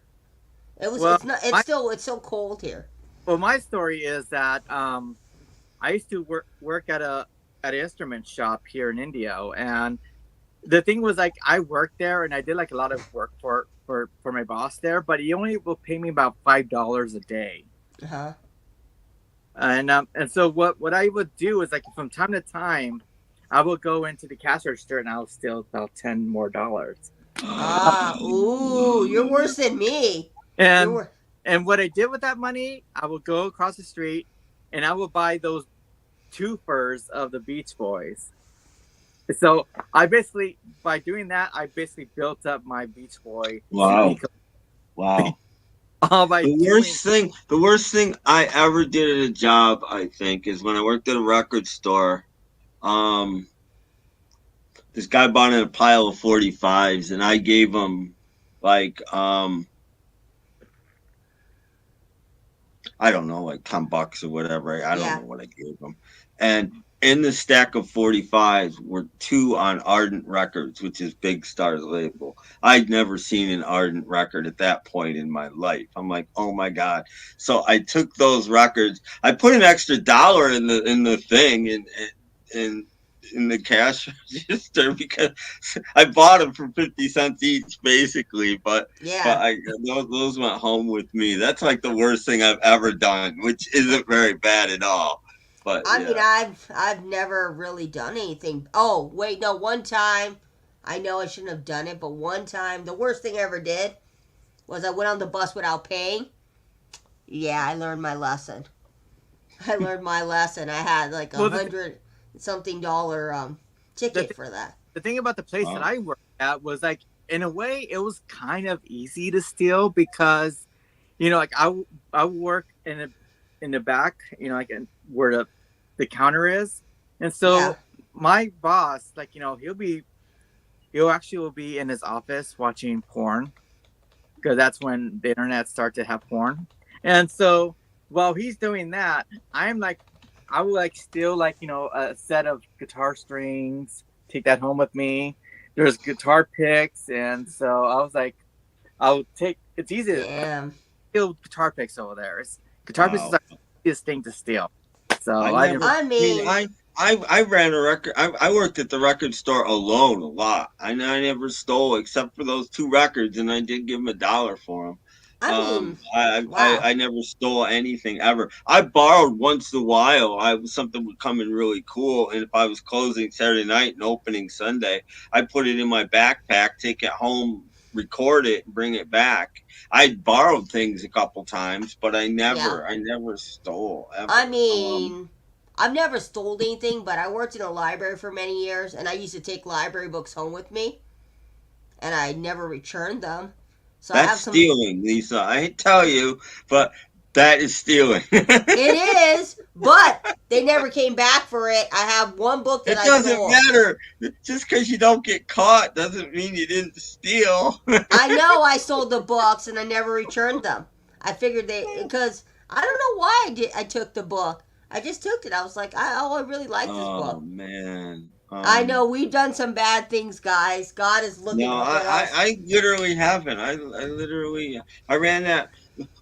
It was. Well, It's not. It's still. It's so cold here. Well, my story is that I used to work at an instrument shop here in Indio, and the thing was like I worked there and I did like a lot of work for my boss there, but he only will pay me about $5 a day. Uh-huh. And so what I would do is like from time to time, I will go into the cash register and I'll steal about $10 more. Ooh, you're worse than me. And what I did with that money, I would go across the street and I would buy those twofers of the Beach Boys. So I basically, by doing that, I basically built up my Beach Boy. Wow. Wow. The worst thing I ever did at a job, I think, is when I worked at a record store. This guy bought in a pile of 45s, and I gave him like I don't know, like $10 or whatever. I don't know what I gave him. And in the stack of 45s were 2 on Ardent Records, which is Big Star's label. I'd never seen an Ardent record at that point in my life. I'm like, oh my God. So I took those records. I put an extra $1 in the thing and in the cash register because I bought them for 50 cents each, basically. But those went home with me. That's like the worst thing I've ever done, which isn't very bad at all. But I mean, I've never really done anything. Oh wait, no. One time, I know I shouldn't have done it, but one time, the worst thing I ever did was I went on the bus without paying. Yeah, I learned my lesson. I had like $100-something ticket for that. The thing about the place that I worked at was like, in a way, it was kind of easy to steal because, like I work in the back, like where the counter is, and so my boss, like, he'll actually will be in his office watching porn because that's when the internet started to have porn, and so while he's doing that, I will like steal like a set of guitar strings, take that home with me. There's guitar picks, and so I was like, it's easy to steal guitar picks over there. Guitar picks is like the easiest thing to steal. So I ran a record. I worked at the record store alone a lot. I never stole except for those 2 records, and I did give him $1 for them. I never stole anything ever. I borrowed once in a while. Something would come in really cool, and if I was closing Saturday night and opening Sunday, I put it in my backpack, take it home, record it, and bring it back. I borrowed things a couple times, but I never stole ever. I mean, I've never stole anything, but I worked in a library for many years, and I used to take library books home with me, and I never returned them. So that's stealing, Lisa. I tell you, but that is stealing. It is, but they never came back for it. I have one book that I stole. It doesn't matter. Just because you don't get caught doesn't mean you didn't steal. I know I sold the books and I never returned them. I figured because I don't know why I took the book. I just took it. I was like, I really like this book. Oh, man. I know we've done some bad things, guys. God is looking at us. I literally haven't. I ran that.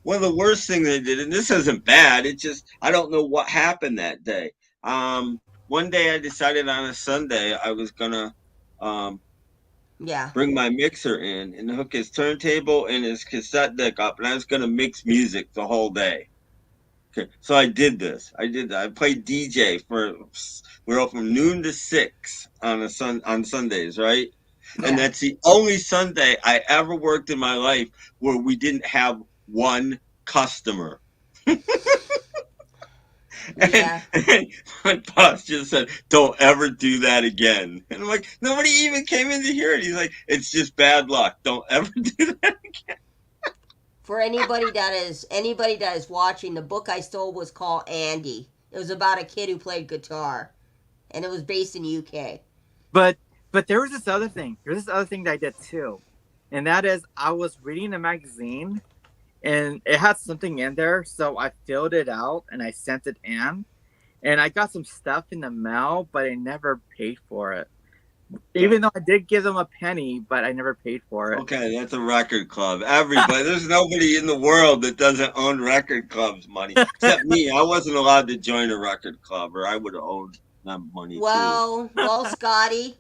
One of the worst things I did, and this isn't bad. It's just I don't know what happened that day. One day I decided on a Sunday I was gonna bring my mixer in and hook his turntable and his cassette deck up, and I was gonna mix music the whole day. Okay, so I did this. I played DJ we're open from noon to 6 on Sundays, right? Yeah. And that's the only Sunday I ever worked in my life where we didn't have one customer. Yeah. And my boss just said, "Don't ever do that again." And I'm like, nobody even came in to hear it. He's like, "It's just bad luck. Don't ever do that." For anybody that is watching, the book I stole was called Andy. It was about a kid who played guitar, and it was based in UK. But there was this other thing. There's this other thing that I did too, and that is I was reading a magazine, and it had something in there, so I filled it out and I sent it in, and I got some stuff in the mail, but I never paid for it. Even though I did give them a penny, but I never paid for it. Okay, that's a record club. Everybody, there's nobody in the world that doesn't own record clubs money except me. I wasn't allowed to join a record club, or I would have owed them money too. Well, Scotty,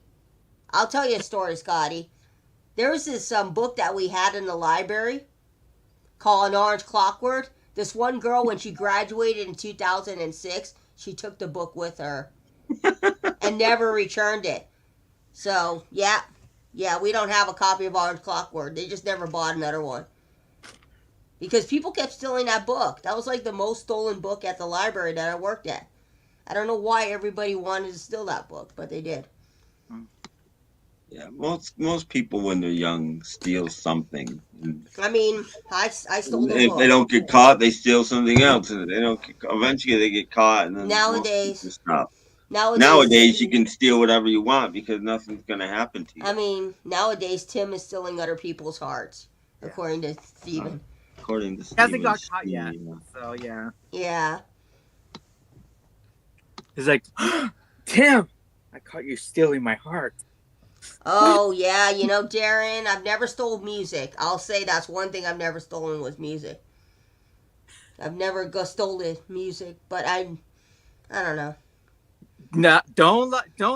I'll tell you a story, Scotty. There was this book that we had in the library called An Orange Clockwork. This one girl, when she graduated in 2006, she took the book with her and never returned it. So, yeah, we don't have a copy of Orange Clockwork. They just never bought another one. Because people kept stealing that book. That was like the most stolen book at the library that I worked at. I don't know why everybody wanted to steal that book, but they did. Yeah, most people when they're young steal something. I mean, I stole the If book. they don't get caught, they steal something else, and they don't. Eventually, they get caught, and then Nowadays, stop. Nowadays, Nowadays, you can steal whatever you want because nothing's going to happen to you. I mean, nowadays Tim is stealing other people's hearts, according to Steven. According to He Steven, hasn't got caught yet, so yeah. Yeah. He's like, Tim, I caught you stealing my heart. Oh, yeah, you know, Darren, I've never stolen music. I'll say that's one thing I've never stolen was music. I've never stolen music, but I don't know. No, don't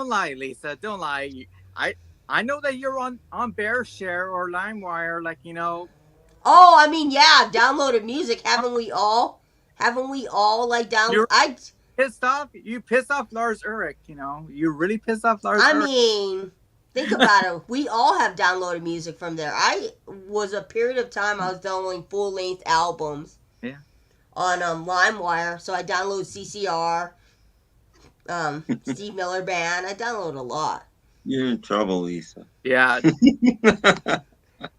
lie, Lisa. Don't lie. I know that you're on BearShare or LimeWire, like, you know. Oh, I mean, yeah, I've downloaded music. Haven't we all? Like download? Pissed off. You pissed off Lars Ulrich. You know, you really pissed off Lars. Ulrich. Mean, think about it. We all have downloaded music from there. I was a period of time I was downloading full length albums. Yeah. On LimeWire, so I download CCR, Steve Miller Band. I download a lot. You're in trouble, Lisa. Yeah.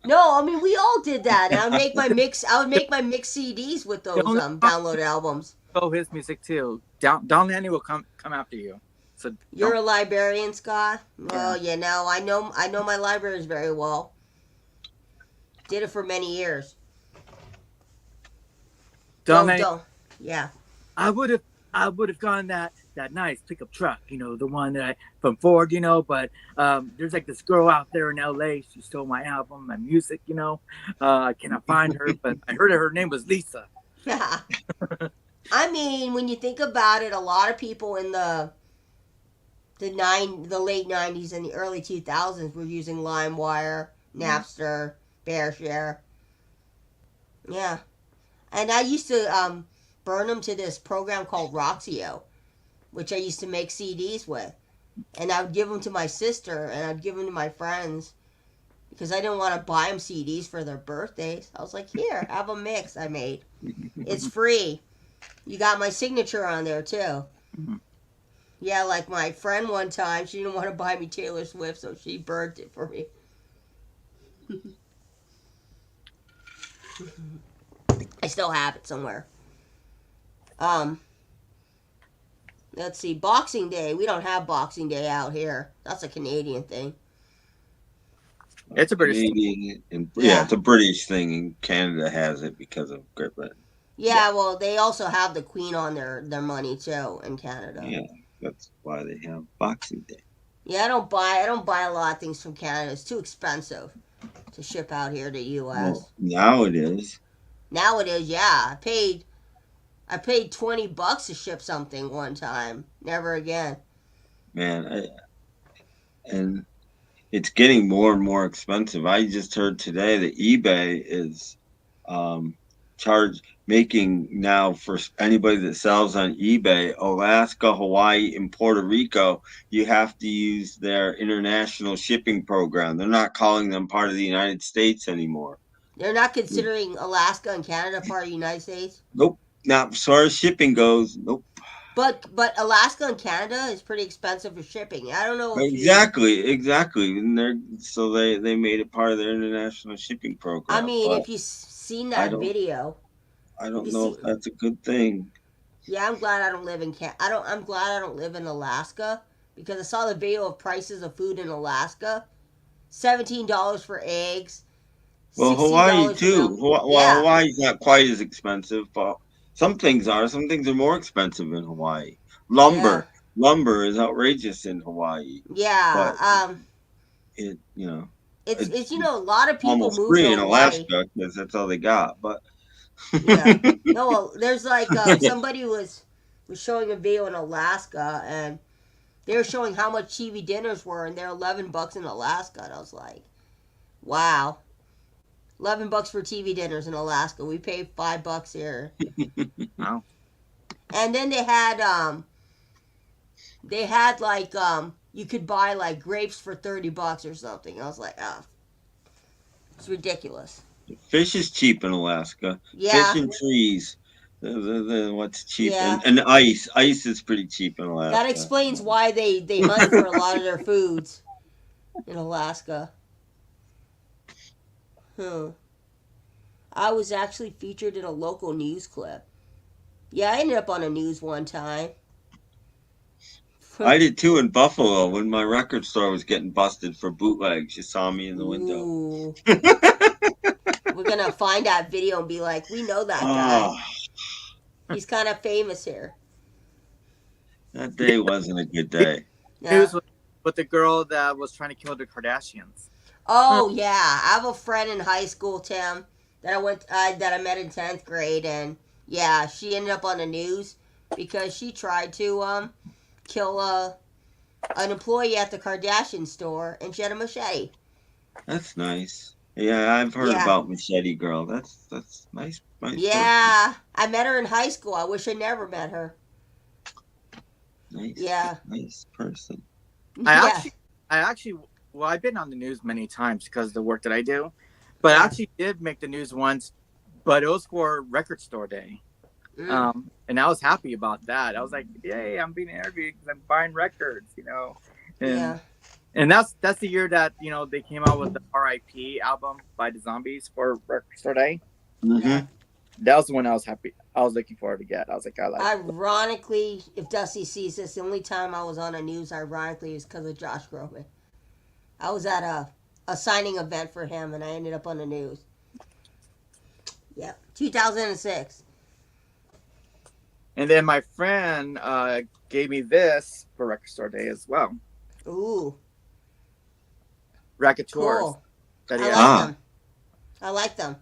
No, I mean we all did that, and I would make my mix CDs with those downloaded albums. Oh, his music too. Don Lanny will come after you. So you're a librarian, Scott. Well, yeah, no, I know my libraries very well. Did it for many years. Yeah. I would have gone that nice pickup truck, you know, the one that from Ford, you know, but there's like this girl out there in LA, she stole my album, my music, you know. I cannot find her, but I heard her name was Lisa. I mean, when you think about it, a lot of people in the late 90s and the early 2000s were using LimeWire, Napster, BearShare. Yeah. And I used to burn them to this program called Roxio, which I used to make CDs with. And I would give them to my sister, and I'd give them to my friends, because I didn't want to buy them CDs for their birthdays. I was like, here, have a mix I made. It's free. You got my signature on there, too. Mm-hmm. Yeah, like my friend one time, she didn't want to buy me Taylor Swift, so she burnt it for me. I still have it somewhere. Let's see, Boxing Day. We don't have Boxing Day out here. That's a Canadian thing. It's a British thing. Yeah, it's a British thing, and Canada has it because of Great Britain. Yeah, well, they also have the Queen on their money too in Canada. Yeah, that's why they have Boxing Day. Yeah, I don't buy a lot of things from Canada. It's too expensive to ship out here to U.S. Well, now it is. Now it is, yeah. I paid $20 to ship something one time. Never again. Man, and it's getting more and more expensive. I just heard today that eBay is making now for anybody that sells on eBay, Alaska, Hawaii, and Puerto Rico, you have to use their international shipping program. They're not calling them part of the United States anymore. They're not considering Alaska and Canada part of the United States? Nope. Not as far as shipping goes. Nope. But Alaska and Canada is pretty expensive for shipping. I don't know if Exactly. And they made it part of their international shipping I program. mean, But if you've seen I that don't video, I if don't you know see, if that's a good thing. yeah, I'm glad I don't live in I'm glad I don't live in Alaska because I saw the video of prices of food in Alaska. $17 for eggs, Well, Hawaii $16 for too. milk. Yeah, Hawaii's not quite as expensive, but some things are. Some things are more expensive in Hawaii. yeah, Lumber is outrageous in Hawaii, but yeah. it It's it's a lot of people almost move to free in Hawaii. Alaska because that's all they got. But Yeah. No, well, there's like somebody was showing a video in Alaska and they were showing how much TV dinners were and they're $11 in Alaska and I was like, wow. $11 for TV dinners in Alaska. We pay $5 here. Wow. And then they had like you could buy like grapes for $30 or something. I was like, oh, it's ridiculous. fish is cheap in Alaska. Fish Yeah, and trees. What's cheap yeah. and ice. Ice is pretty cheap in That Alaska. explains why they hunt for a lot of their foods in Alaska. Huh. I was actually featured in a local news clip. Yeah, I ended up on the news one time. I did too in Buffalo when my record store was getting busted for bootlegs. You saw me in the window. Ooh. We're gonna find that video and be like, we know that guy. Oh, He's kind of famous here. that day wasn't a good day. Yeah. News with the girl that was trying to kill the Kardashians. Oh yeah, I have a friend in high school, Tim, that I met in 10th grade, and yeah, she ended up on the news because she tried to kill an employee at the Kardashian store, and she had a machete. That's nice. Yeah, I've heard Yeah. about Machete Girl. That's nice person. Yeah, I met her in high school. I wish I never met her. Nice. Yeah. Nice person. I actually, well, I've been on the news many times because of the work that I do, but I actually did make the news once, but it was for Record Store Day. And I was happy about that. I was like, yay, I'm being interviewed because I'm buying records, And that's the year that, they came out with the R.I.P. album by the Zombies for Record Store Day. Mm-hmm. That was the one I was happy. I was looking forward to get. I was like, I like it. Ironically, if Dusty sees this, the only time I was on the news, ironically, is because of Josh Groban. I was at a signing event for him, and I ended up on the news. Yep, 2006. And then my friend gave me this for Record Store Day as well. Ooh, Racketeurs. cool. That I he like has. them. I like them.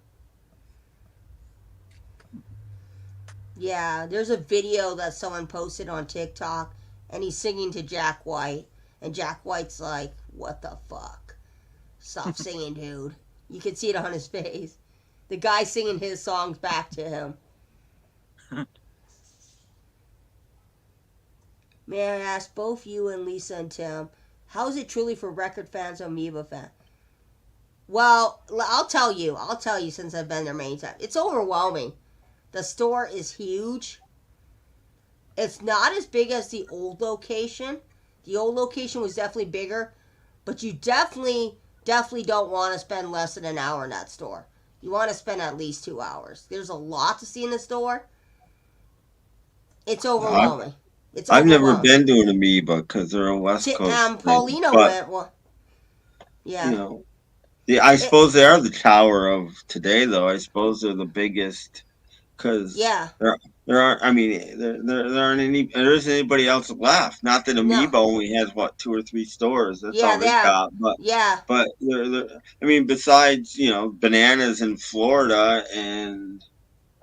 Yeah, there's a video that someone posted on TikTok, and he's singing to Jack White, and Jack White's like, "What the fuck? Stop singing, dude." You can see it on his face. The guy singing his songs back to him. May I ask both you and Lisa and Tim, how is it truly for record fans or Amoeba fans? Well, I'll tell you since I've been there many times. It's overwhelming. The store is huge. It's not as big as the old location. The old location was definitely bigger, but you definitely don't want to spend less than an hour in that store. You want to spend at least 2 hours. There's a lot to see in the store. It's overwhelming. I've never been to an Amoeba because they're a West Coast. Paulina went. Well, yeah. I suppose they are the tower of today, though. I suppose they're the biggest because there aren't. I mean, there isn't anybody else left. Not that Amoeba only has 2 or 3 stores. That's all they got. But I mean, besides bananas in Florida and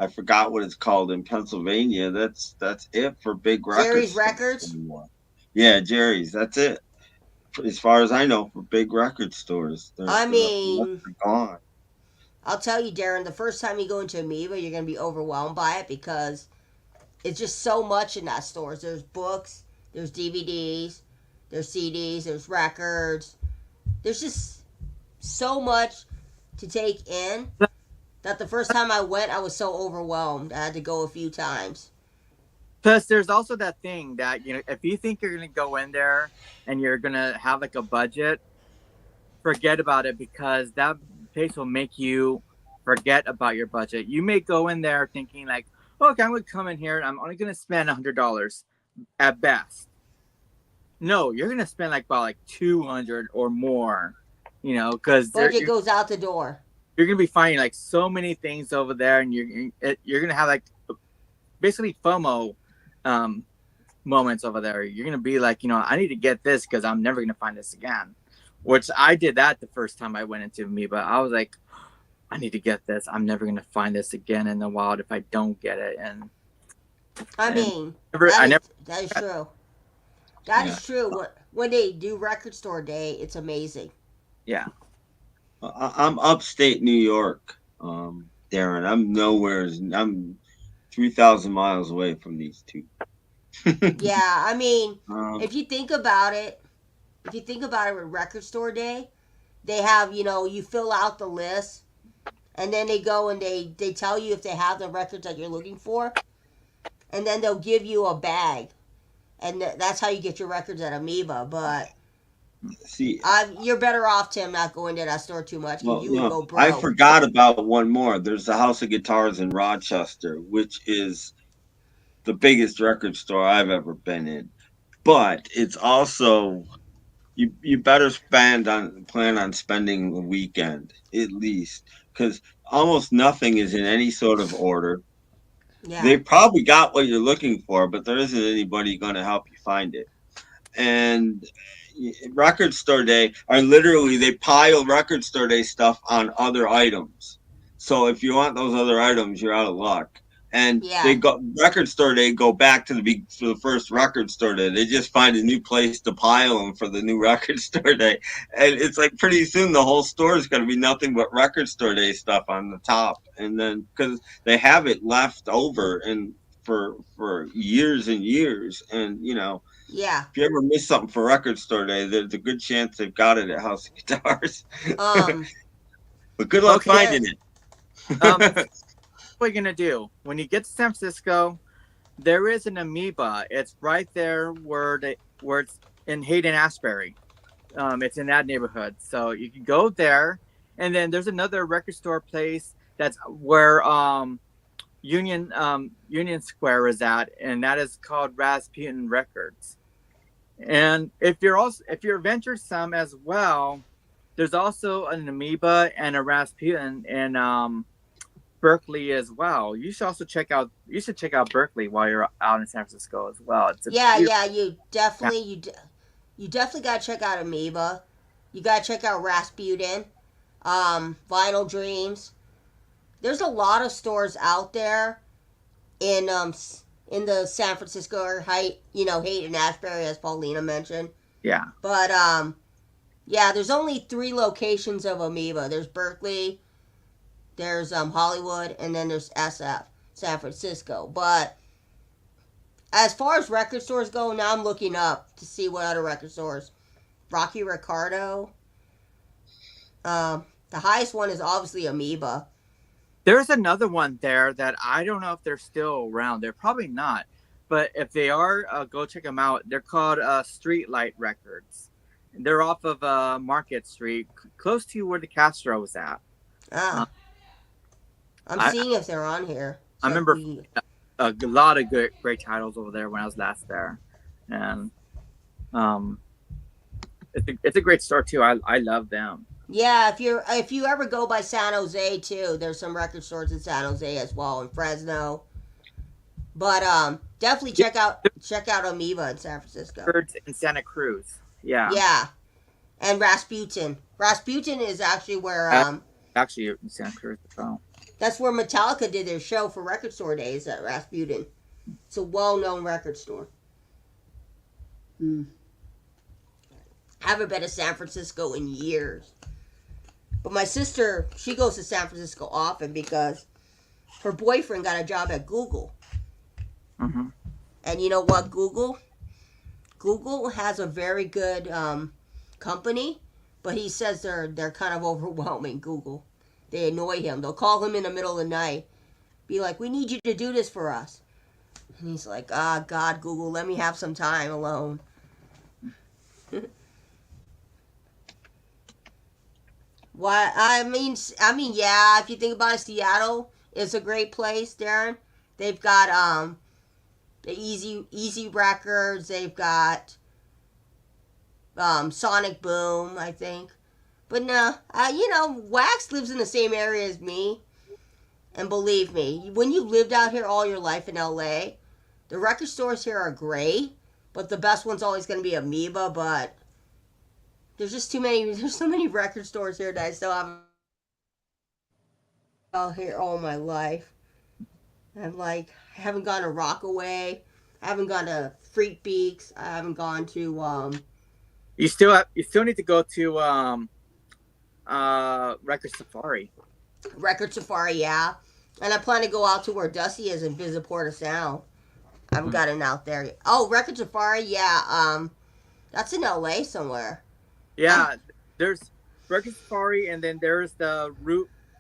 I forgot what it's called in Pennsylvania. That's it for big records. Jerry's Records. Yeah, Jerry's. That's it. As far as I know, for big record stores. They're gone. I'll tell you, Darren. The first time you go into Amoeba, you're gonna be overwhelmed by it because it's just so much in that store. There's books, there's DVDs, there's CDs, there's records. There's just so much to take in. That the first time I went, I was so overwhelmed. I had to go a few times. Plus, there's also that thing that, if you think you're gonna go in there and you're gonna have like a budget, forget about it, because that place will make you forget about your budget. You may go in there thinking like, okay, I'm gonna come in here and I'm only gonna spend $100 at best. No, you're gonna spend like about like 200 or more, because Budget goes out the door. you're gonna be finding like so many things over there, and you're gonna have like basically FOMO moments over there. You're gonna be like, I need to get this because I'm never gonna find this again. Which I did that the first time I went into Amoeba. I was like, I need to get this. I'm never gonna find this again in the wild if I don't get it. And I mean, that is true. That is true. When they do record store day, it's amazing. Yeah. I'm upstate New York, Darren. I'm 3,000 miles away from these two. Yeah, I mean, if you think about it with record store day, they have, you fill out the list, and then they go and they tell you if they have the records that you're looking for, and then they'll give you a bag, and that's how you get your records at Amoeba. But see, you're better off, Tim, not going to that store too much, because you would go broke. I forgot about one more. There's the House of Guitars in Rochester, which is the biggest record store I've ever been in. But it's also you better plan on spending the weekend at least, because almost nothing is in any sort of order. Yeah. They probably got what you're looking for, but there isn't anybody going to help you find it. And record store day are literally, they pile record store day stuff on other items. So if you want those other items, you're out of luck. And they go record store day, go back to the first record store day. They just find a new place to pile them for the new record store day, and it's like pretty soon the whole store is going to be nothing but record store day stuff on the top. And then because they have it left over and for years and years, and yeah, if you ever miss something for record store day, there's a good chance they've got it at House of Guitars. But good luck finding it. What are you gonna do when you get to San Francisco? There is an Amoeba. It's right there where it's in Hayden-Ashbury. It's in that neighborhood, so you can go there. And then there's another record store place that's where Union Square is at, and that is called Rasputin Records. And if you're venturesome as well, there's also an Amoeba and a Rasputin in Berkeley as well. You should also check out Berkeley while you're out in San Francisco as well. You definitely gotta check out Amoeba. You gotta check out Rasputin, Vinyl Dreams. There's a lot of stores out there in the San Francisco or Hayden-Ashbury, as Paulina mentioned. Yeah. But there's only 3 locations of Amoeba. There's Berkeley, there's Hollywood, and then there's SF, San Francisco. But as far as record stores go, now I'm looking up to see what other record stores. Rocky Ricardo. The highest one is obviously Amoeba. There's another one there that I don't know if they're still around. They're probably not. But if they are, go check them out. They're called Streetlight Records. They're off of Market Street, close to where the Castro was at. I'm seeing if they're on here. I remember a lot of great titles over there when I was last there. And it's a great store, too. I love them. Yeah, if you ever go by San Jose too, there's some record stores in San Jose as well, in Fresno. But definitely check out Amoeba in San Francisco. In Santa Cruz. Yeah. Yeah. And Rasputin. Rasputin is actually where actually in Santa Cruz as well. That's where Metallica did their show for record store days at Rasputin. It's a well-known record store. Haven't been to San Francisco in years. But my sister, she goes to San Francisco often because her boyfriend got a job at Google. Mm-hmm. And you know what, Google has a very good company, but he says they're kind of overwhelming, Google. They annoy him. They'll call him in the middle of the night, be like, "We need you to do this for us." And he's like, ah, God, Google, let me have some time alone. What I mean, yeah. If you think about it, Seattle is a great place, Darren. They've got the Easy Records. They've got Sonic Boom, I think. But no, Wax lives in the same area as me, and believe me, when you lived out here all your life in LA, the record stores here are great, but the best one's always going to be Amoeba. But there's just too many. There's so many record stores here that I still haven't out here all my life. I'm like, I haven't gone to Rockaway. I haven't gone to Freak Beaks. I haven't gone to You still need to go to Record Safari. Record Safari, yeah. And I plan to go out to where Dusty is and visit Porta Sound. I haven't gotten out there yet. Oh, Record Safari, yeah. That's in LA somewhere. Yeah, there's Record Safari, and then there's the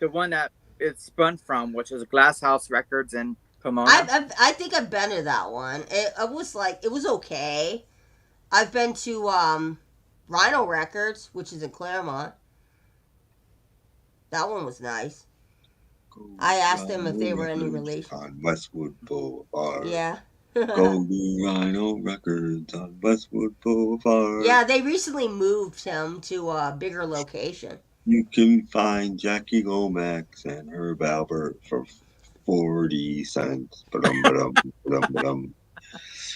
one that it's spun from, which is Glass House Records in Pomona. I think I've been to that one. It was okay. I've been to Rhino Records, which is in Claremont. That one was nice. I asked them if they were any relation. On Westwood Boulevard. Yeah. Go to Rhino Records on Westwood Boulevard. Yeah, they recently moved him to a bigger location. You can find Jackie Lomax and Herb Albert for 40 cents. Ba-dum.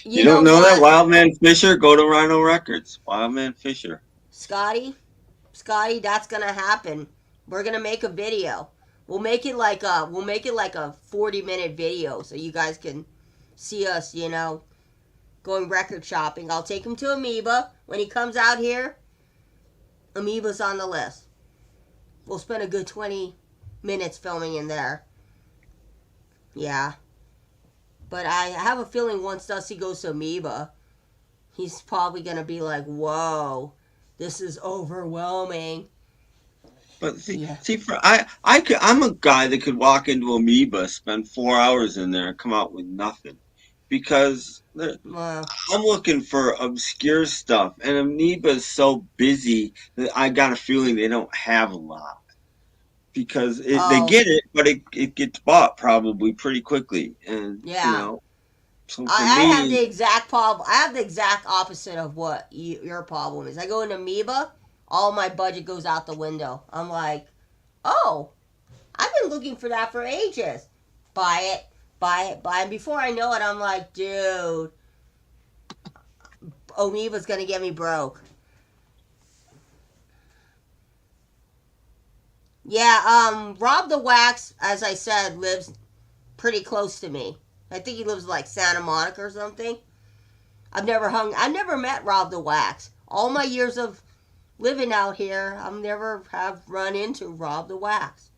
You don't know that? Wildman Fisher? Go to Rhino Records. Wildman Fisher. Scotty, that's gonna happen. We're gonna make a video. We'll make it like a 40-minute video so you guys can see us, going record shopping. I'll take him to Amoeba. When he comes out here, Amoeba's on the list. We'll spend a good 20 minutes filming in there. Yeah. But I have a feeling once Dusty goes to Amoeba, he's probably going to be like, whoa, this is overwhelming. But I'm a guy that could walk into Amoeba, spend 4 hours in there, and come out with nothing. Because I'm looking for obscure stuff, and Amoeba is so busy that I got a feeling they don't have a lot. Because they get it, but it gets bought probably pretty quickly, and So I have the exact problem. I have the exact opposite of what your problem is. I go into Amoeba, all my budget goes out the window. I'm like, oh, I've been looking for that for ages. Buy it. And before I know it, I'm like, dude, Amoeba's gonna get me broke. Yeah, Rob the Wax, as I said, lives pretty close to me. I think he lives like Santa Monica or something. I've never met Rob the Wax. All my years of living out here, I've never have run into Rob the Wax.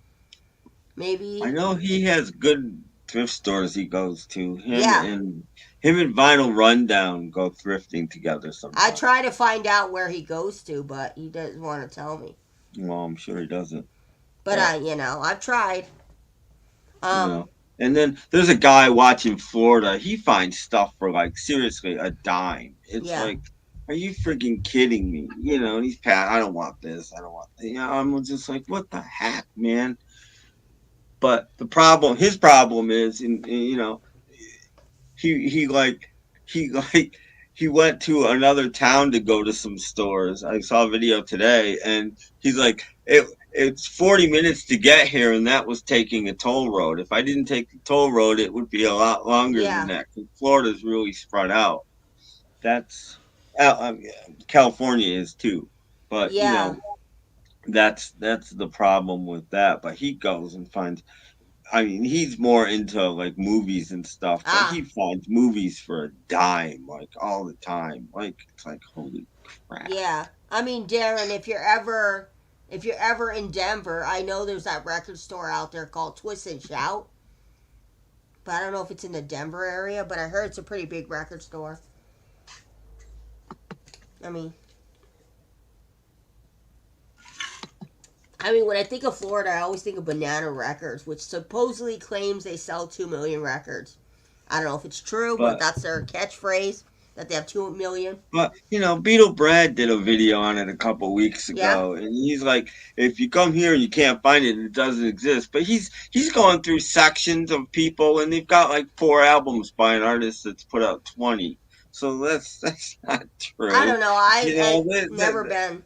Maybe I know he has good thrift stores he goes to. Him and Vinyl Rundown go thrifting together sometimes. I try to find out where he goes to, but he doesn't want to tell me. Well, I'm sure he doesn't. But I've tried. And then there's a guy watching Florida. He finds stuff for like seriously a dime. It's like, are you freaking kidding me? And he's I don't want this. I don't want that. I'm just like, what the heck, man? But his problem is, he went to another town to go to some stores. I saw a video today, and he's like, it's 40 minutes to get here, and that was taking a toll road. If I didn't take the toll road, it would be a lot longer than that. Because Florida's really spread out. That's California is too, but that's the problem with that. But he goes and finds. I mean, he's more into like movies and stuff, but he finds movies for a dime, like all the time. Like it's like holy crap. Yeah, I mean, Darren, if you're ever in Denver, I know there's that record store out there called Twist and Shout, but I don't know if it's in the Denver area. But I heard it's a pretty big record store. I mean, when I think of Florida, I always think of Banana Records, which supposedly claims they sell 2 million records. I don't know if it's true, but But that's their catchphrase that they have 2 million. Beetle Brad did a video on it a couple weeks Yeah. ago, and he's like, if you come here and you can't find it, it doesn't exist. But he's going through sections of people, and they've got like 4 albums by an artist that's put out 20. So that's not I true. don't know. You I know, never been.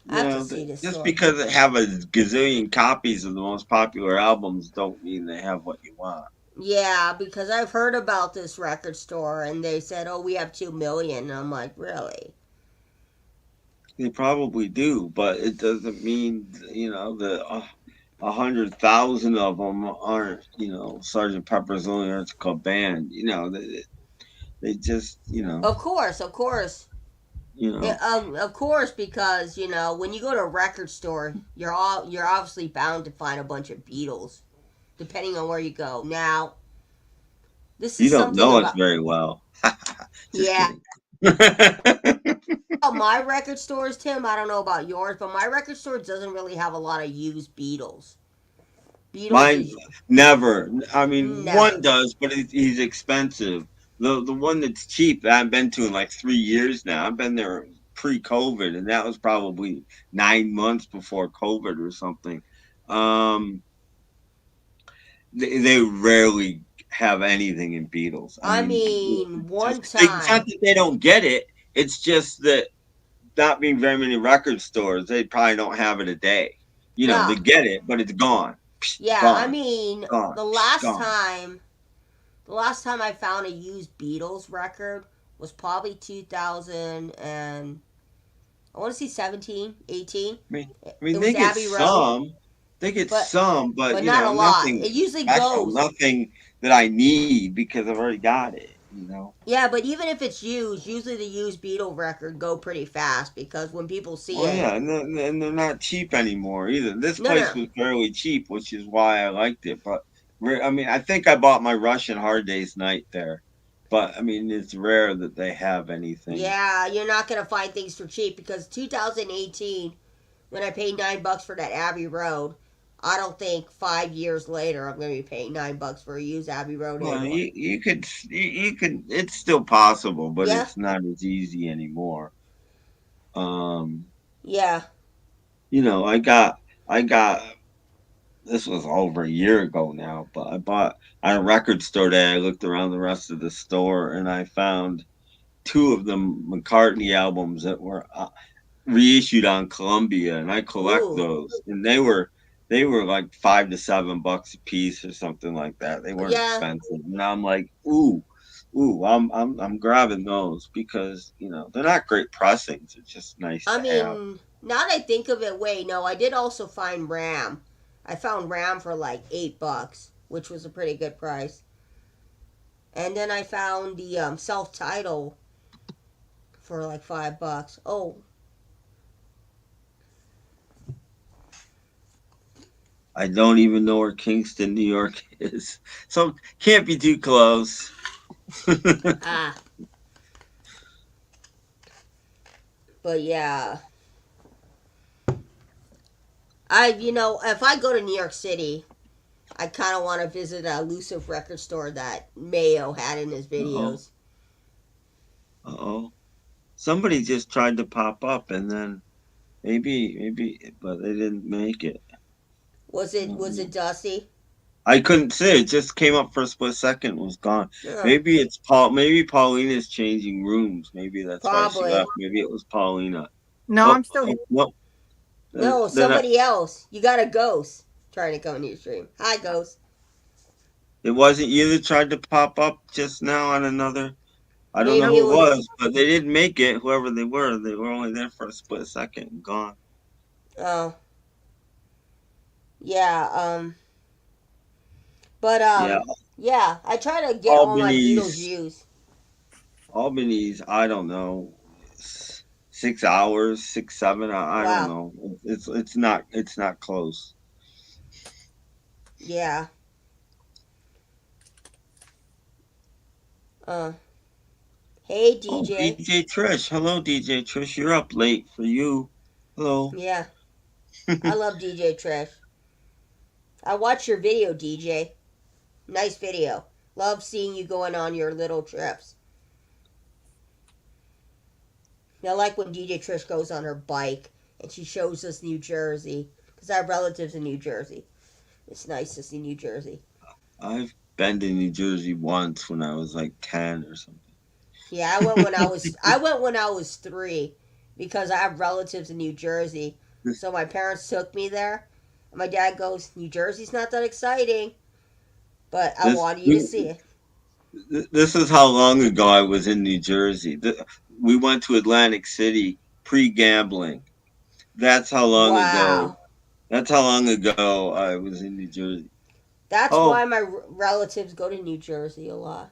I have to see this just store. because they have a gazillion copies of the most popular albums, don't mean they have what you want. Yeah, because I've heard about this record store, and they said, "Oh, we have 2 million." And I'm like, really? They probably do, but it doesn't mean that 100,000 of them aren't Sergeant Pepper's Lonely Hearts Club Band. They just Of course, of course. you know Of course, because when you go to a record store, you're obviously bound to find a bunch of Beatles, depending on where you go. Now, this you is don't something know us about very well. Just yeah. kidding. About my record stores, Tim. I don't know about yours, but my record store doesn't really have a lot of used Beatles. Beatles Mine is never. I mean, one never. does, but he's expensive. The one that's cheap that I've been to in like 3 years now. I've been there pre-COVID, and that was probably 9 months before COVID or something. Um, they rarely have anything in Beatles. I I mean, mean, one it's not time, that they don't get it. It's just that not being very many record stores, they probably don't have it a day. They nah, get it, but it's gone, yeah. I gone, mean, gone, gone. the last time I found a used Beatles record was probably 2000 and I want to see 17, 18. I mean, It they was get Abbey Road, some, but but not a lot. nothing It usually special, goes. nothing that I need because I've already got it. Yeah, but even if it's used, usually the used Beatle record go pretty fast because when people see Well, it, yeah, and they're not cheap anymore either. This no, place no, was fairly cheap, which is why I liked it. But I mean, I think I bought my Russian Hard Days Night there. But I mean, it's rare that they have anything. yeah, you're not gonna find things for cheap because 2018, when I paid $9 for that Abbey Road, I don't think 5 years later I'm gonna be paying $9 for a used Abbey Road Well, anymore. you could. It's still possible, but Yeah, it's not as easy anymore. Um, yeah, I got this was over a year ago now, but I bought at a record store day. I looked around the rest of the store and I found two of the McCartney albums that were reissued on Columbia, and I collect ooh, those. And they were like $5 to $7 a piece or something like that. They weren't yeah. expensive, and I'm like, ooh, I'm grabbing those because they're not great pressings. It's just nice I to have. mean, now that I think of it, wait, no, I did also find Ram. I found Ram for like $8, which was a pretty good price. And then I found the self title for like $5. Oh, I don't even know where Kingston, New York is, so can't be too close. ah, but yeah, if I go to New York City, I kind of want to visit a elusive record store that Mayo had in his Uh-oh. videos. Uh-oh. Somebody just tried to pop up and then maybe, but they didn't make it. Was I it don't was know. it Dusty? I couldn't say. It just came up for a split second, was gone. Yeah, Maybe it's Paul. Maybe Paulina's changing rooms. Maybe that's why she probably. left. Maybe it was Paulina. No, Oh, I'm still here. oh no. No, Then somebody else. You got a ghost trying to come into your stream. Hi, ghost. it wasn't you that tried to pop up just now on another. I don't know Maybe who it it was. was, but they didn't make it. Whoever they were only there for a split second and gone. Oh, yeah. But Yeah, yeah. I try to get all my Beatles Albany's views. Albany's. I don't know. 6 hours, 6, 7. I don't Wow. know. It's not close. Yeah. Uh. Hey, Oh, DJ. DJ Trish. Hello, DJ Trish. You're up late for you. Hello. Yeah. I love DJ Trash. I watched your video, DJ. Nice video. Love seeing you going on your little trips. I like when DJ Trish goes on her bike and she shows us New Jersey because I have relatives in New Jersey. It's nice to see New Jersey. I've been to New Jersey once when I was like 10 or something. Yeah, I went when I was 3 because I have relatives in New Jersey. So my parents took me there. And my dad goes, New Jersey's not that exciting, but I This wanted you to see it. this is how long ago I was in New Jersey. We went to Atlantic City pre-gambling. That's how long ago. Wow. That's how long ago I was in New Jersey. That's Oh, why my relatives go to New Jersey a lot.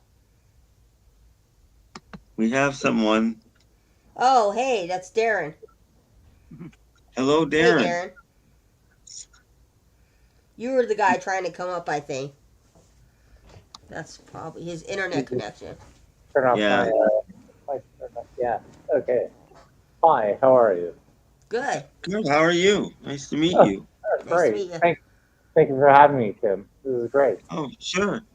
we have someone. Oh, hey, that's Darren. Hello, Hey, Darren. Darren. You were the guy trying to come up, I think. That's probably his internet connection. Turn off Yeah. yeah. Okay. Hi, how are you? Good. Good. How are you? Nice to meet Oh, you. Nice to great. meet you. Thank you for having me, Tim. This is great. Oh, sure.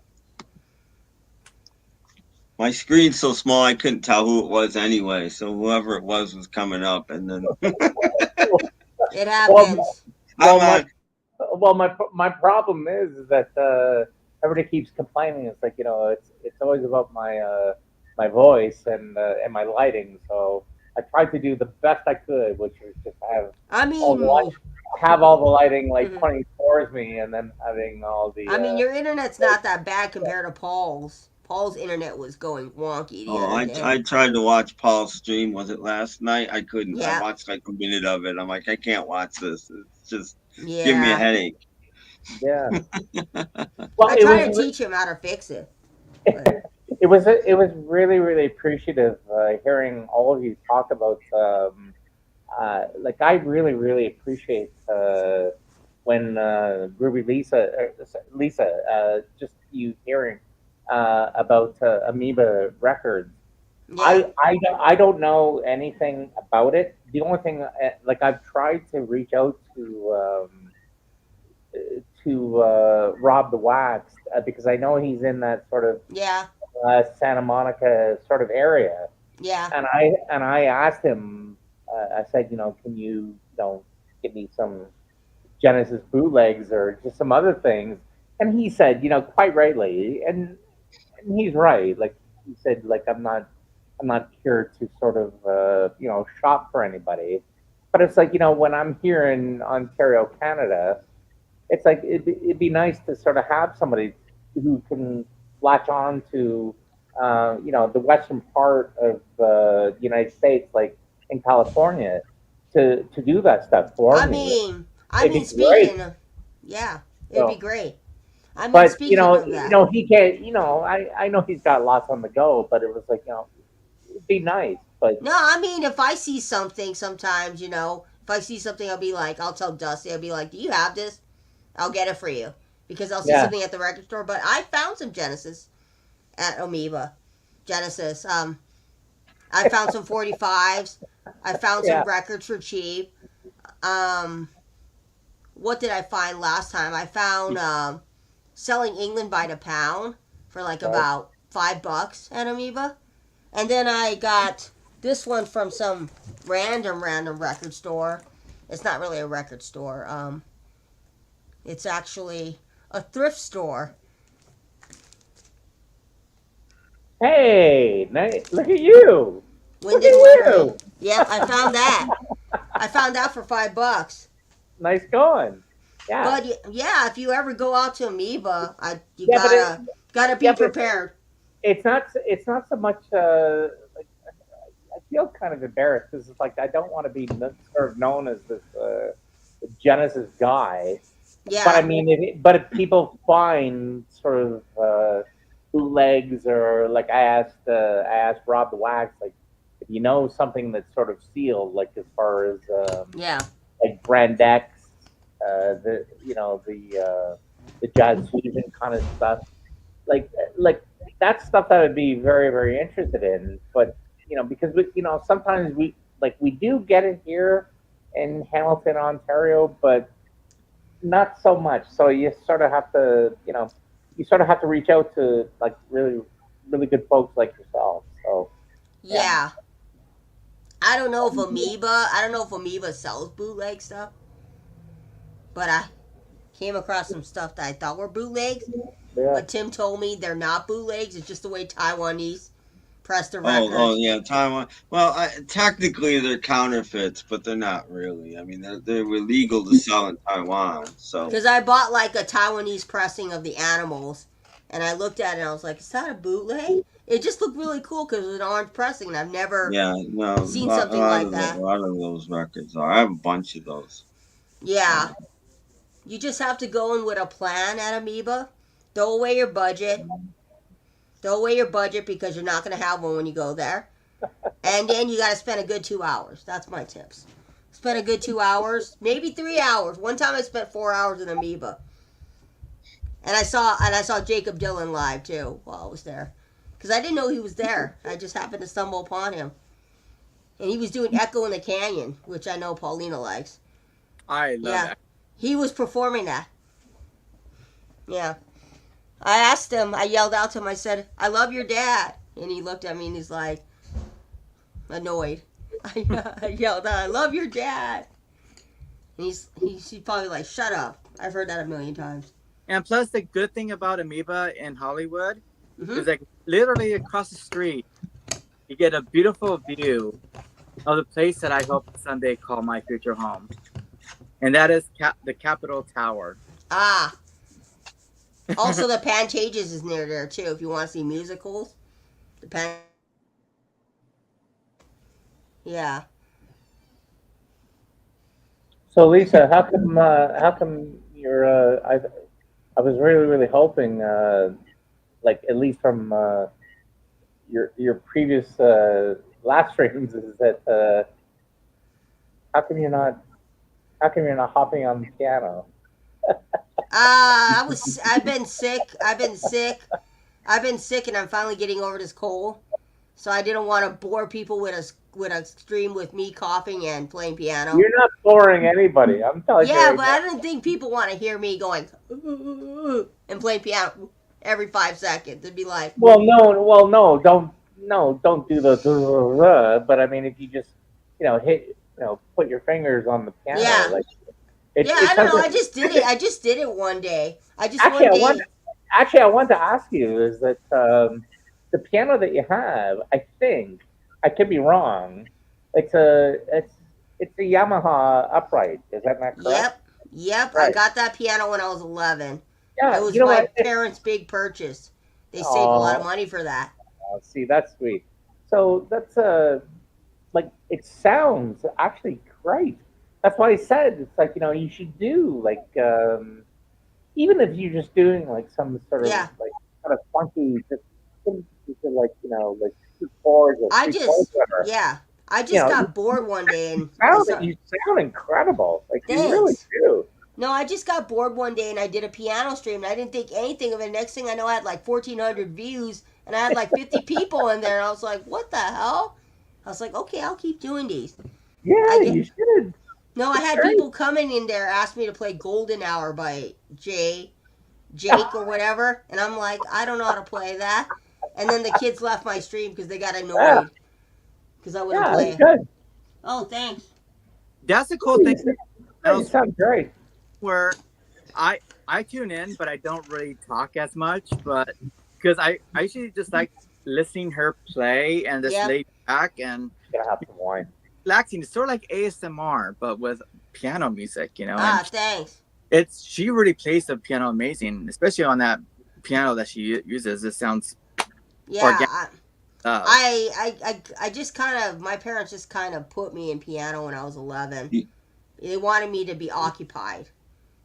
My screen's so small I couldn't tell who it was anyway. So whoever it was coming up, and then It Well, happens. well, I'm my on. my problem is that everybody keeps complaining. It's like it's always about my voice and my lighting. So I tried to do the best I could, which was just I all the mean, light, have all the lighting like mhm. pointing towards me, and then having all the Your internet's not that bad compared to Paul's. Paul's internet was going wonky the Oh, other day. I tried to watch Paul's stream. Was it last night? I couldn't. I Yeah, watched like a minute of it. I'm like, I can't watch this. It's just give me a yeah. headache. yeah. Well, I it try was to teach him how to fix it, but it was really really appreciative hearing all of you talk about like I really really appreciate when Ruby Lisa just you hearing about Amoeba Records. yeah, I don't know anything about it. The only thing like I've tried to reach out to Rob the Wax because I know he's in that sort of yeah, Santa Monica sort of area, yeah. and I asked him. I said, can you give me some Genesis bootlegs or just some other things? And he said, quite rightly, and he's right. Like he said, like I'm not here to sort of shop for anybody, but it's like when I'm here in Ontario, Canada, it's like it'd be nice to sort of have somebody who can latch on to the western part of the United States, like in California, to do that stuff for I me. mean, I It'd mean, be great. speaking of, yeah, it'd be So, great. I mean, but speaking of that, he can't. I know he's got lots on the go, but it was like it'd be nice. But no, I mean, if I see something, sometimes if I see something, I'll tell Dusty, I'll be like, "Do you have this? I'll get it for you," because I'll see yeah, something at the record store. But I found some Genesis at Amoeba Genesis. I found some 45s. I found some yeah, records for cheap. Um, what did I find last time? I found selling England by the pound for like right. about $5 at Amoeba, and then I got this one from some random record store. It's not really a record store. It's actually a thrift store. Hey, look at you! Look Winded at Windley. you! Yep, I found that. I found that for $5. Nice going. Yeah, But yeah, if you ever go out to Amoeba, you yeah, gotta be yeah, but prepared. it's not so much. Like, I feel kind of embarrassed because it's like I don't want to be sort of known as this Genesis guy. But I Yeah, mean, if people find sort of bootlegs or like I asked Rob the Wax, like if you know something that's sort of sealed, like as far as yeah. like Brand X, the jazz fusion kind of stuff, like that's stuff that I'd be very very interested in. But because sometimes we do get it here in Hamilton, Ontario, but not so much. So you sort of have to you sort of have to reach out to like really really good folks like yourself. So yeah. Yeah. I don't know if Amoeba sells bootleg stuff, but I came across some stuff that I thought were bootlegs. Yeah. But Tim told me they're not bootlegs. It's just the way Taiwanese press the Oh, records. yeah, Taiwan. Well, technically they're counterfeits, but they're not really. I mean, they're illegal to sell in Taiwan. So Because I bought like a Taiwanese pressing of the Animals, and I looked at it and I was like, "Is that a bootleg?" It just looked really cool because it was an orange pressing, and I've never yeah, no, seen something like a that. lot of those records are. I have a bunch of those. Yeah, you just have to go in with a plan at Amoeba. Throw away your budget. Throw away your budget because you're not going to have one when you go there. And then you got to spend a good 2 hours. That's my tips. Spend a good 2 hours, maybe 3 hours. One time I spent 4 hours in Amoeba, and I saw Jacob Dylan live too while I was there, because I didn't know he was there. I just happened to stumble upon him, and he was doing Echo in the Canyon, which I know Paulina likes. I love that. He was performing that. Yeah. I asked him, I yelled out to him, I said, "I love your dad." And he looked at me and he's like, annoyed. I yelled out, "I love your dad." And he's probably like, "Shut up." I've heard that a million times. And plus, the good thing about Amoeba in Hollywood Mm-hmm. is like literally across the street, you get a beautiful view of the place that I hope someday call my future home, and that is the Capitol Tower. Ah. Also, the Pantages is near there too. If you want to see musicals, the yeah. So Lisa, how come you're I was really really hoping like at least from your previous last streams is that how come you're not hopping on the piano? I've been sick. And I'm finally getting over this cold. So I didn't want to bore people with a stream with me coughing and playing piano. You're not boring anybody. I'm telling you. Yeah, right but now. I don't think people want to hear me going and playing piano every 5 seconds. It'd be like, Well, no, don't do the. But I mean, if you just put your fingers on the piano, Yeah. like yeah, I don't know. I just did it. I just did it one day. Actually, I wanted to ask you is that the piano that you have, I think I could be wrong. It's a Yamaha upright. Is that not correct? Yep. Right. I got that piano when I was 11. Yeah, It was you know my what? parents' big purchase. They saved a lot of money for that. See, that's sweet. So that's like it sounds actually great. That's why I said it's like you should do like even if you're just doing like some sort of Yeah. like kind of funky just like like 2 chords or 3 chords whatever. Yeah. I just got bored one day and You sound incredible. Like you really Thanks. do. No, I just got bored one day and I did a piano stream and I didn't think anything of it. Next thing I know, I had like 1,400 views and I had like 50 people in there. And I was like, what the hell? I was like, okay, I'll keep doing these. Yeah, you should. No, I had people coming in there ask me to play Golden Hour by Jake or whatever. And I'm like, I don't know how to play that. And then the kids left my stream because they got annoyed because I wouldn't play it. Good. Oh, thanks. That's the cool thing. You sound great. Where I tune in, but I don't really talk as much. But because I usually just like listening her play and just lay back and Gotta have some wine. relaxing. It's sort of like ASMR, but with piano music, Thanks. She really plays the piano amazing, especially on that piano that she uses. It sounds organic. I just kind of, my parents just kind of put me in piano when I was 11. They wanted me to be occupied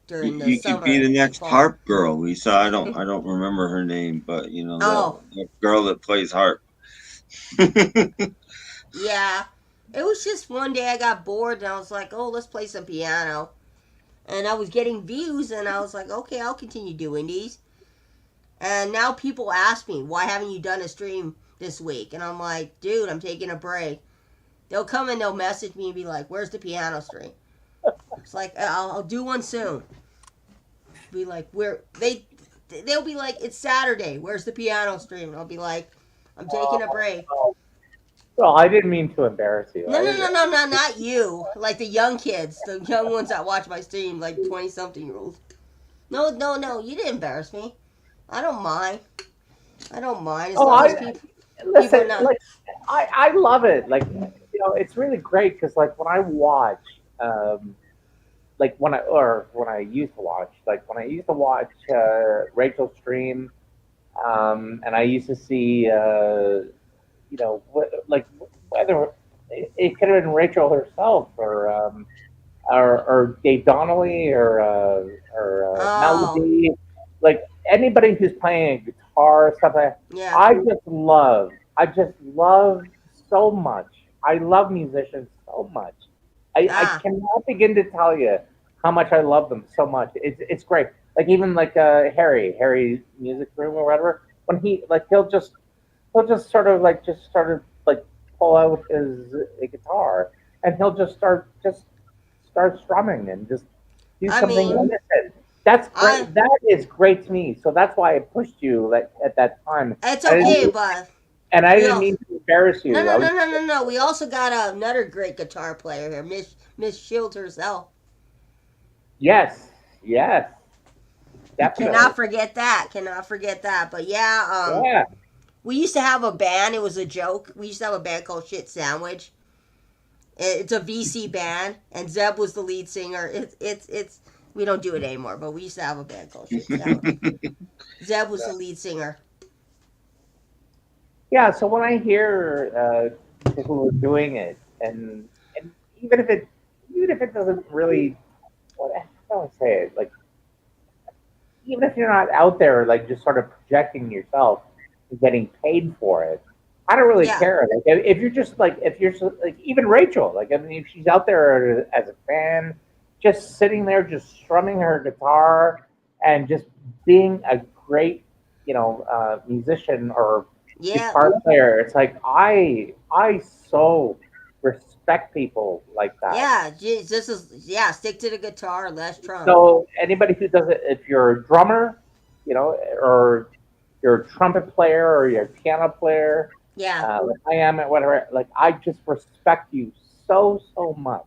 during the summer. You could be the next harp girl, Lisa. I don't remember her name, but the girl that plays harp. Yeah. It was just one day I got bored and I was like, oh, let's play some piano. And I was getting views and I was like, okay, I'll continue doing these. And now people ask me, why haven't you done a stream this week? And I'm like, dude, I'm taking a break. They'll come and they'll message me and be like, where's the piano stream? It's like, I'll do one soon. Be like, they'll be like, it's Saturday. Where's the piano stream? And I'll be like, I'm taking a break. Well, I didn't mean to embarrass you. No, no, no, no, no, not you. Like the young kids, the young ones that watch my stream, like 20-something-year-olds. No, no, no, you didn't embarrass me. I don't mind. I don't mind as Oh, long as people are listen, not. like I love it. Like it's really great because like when I watch, like when I used to watch, Rachel stream, and I used to see, like whether it could have been Rachel herself or Dave Donnelly or Oh, Melody, like anybody who's playing a guitar stuff. yeah. I just love so much. I love musicians so much. I Ah, cannot begin to tell you how much I love them so much. It's great. Like even like Harry Music Room or whatever. When he like he'll just sort of like just started like pull out his guitar and he'll just start strumming and just do I something mean, innocent. That's I. great. That is great to me. So that's why I pushed you like at that time. It's And I okay, didn't, but and I we didn't all. mean to embarrass No, you. no, I no, was no, no, no. We also got another great guitar player here, Miss Shields herself. yes, yes, definitely. Cannot forget that. Cannot forget that. But yeah, Yeah. we used to have a band. It was a joke. We used to have a band called Shit Sandwich. It's a VC band, and Zeb was the lead singer. It's. We don't do it anymore, but we used to have a band called Shit Sandwich. Zeb was the lead singer. Yeah, so when I hear people who are doing it, and even if it doesn't really, how do I say it? Like even if you're not out there like just sort of projecting yourself and getting paid for it, I don't really Yeah, care. Like if you're just like if you're like even Rachel, like I mean if she's out there as a fan, just sitting there just strumming her guitar and just being a great musician or yeah, guitar player. It's like I so respect people like that. yeah. This is yeah. Stick to the guitar, less Trump. So anybody who does it, if you're a drummer, or you're a trumpet player or you're a piano player, Yeah, like I am at whatever, like I just respect you so much.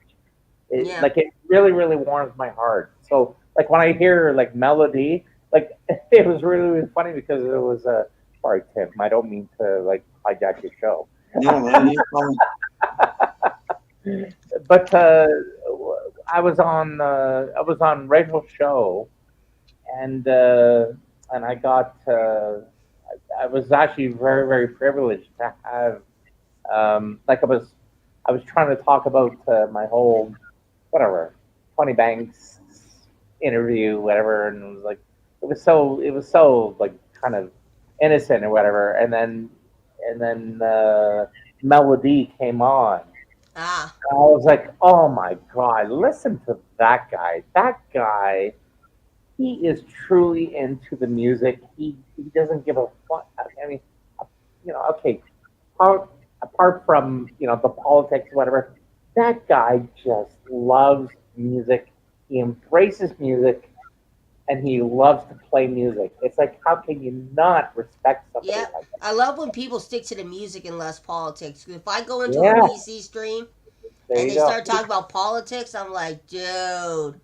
yeah. Like it really really warms my heart. So like when I hear like melody, like it was really really funny because it was sorry Tim, I don't mean to like hijack your show, No, man, you're fine. but I was on Rachel's show and I got I was actually very very privileged to have like I was trying to talk about my whole whatever Tony Banks interview whatever and it was like it was so like kind of innocent or whatever and then Melody came on. Ah, I was like, oh my god, listen to that guy. That guy, he is truly into the music. He doesn't give a fuck. I mean, okay, apart from the politics, whatever, that guy just loves music. He embraces music, and he loves to play music. It's like, how can you not respect somebody yeah. like that? I love when people stick to the music and less politics. If I go into a Yeah, VC stream there and you they go. start talking about politics, I'm like, dude,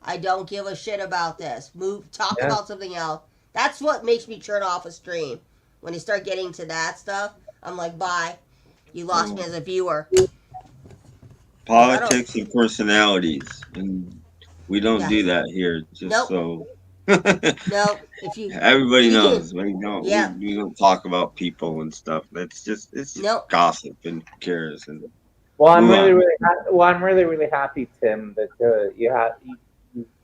I don't give a shit about this. Move, talk Yeah, about something else. That's what makes me turn off a stream. When they start getting to that stuff, I'm like, bye. You lost me No. as a viewer. Cause I don't. Politics and personalities, and we don't Yeah. do that here. Just Nope. so Nope. If you, everybody we can. knows, Yeah. we don't talk about people and stuff. It's just Nope. gossip and who cares and well, move on. I'm really, really happy, Tim, that yeah,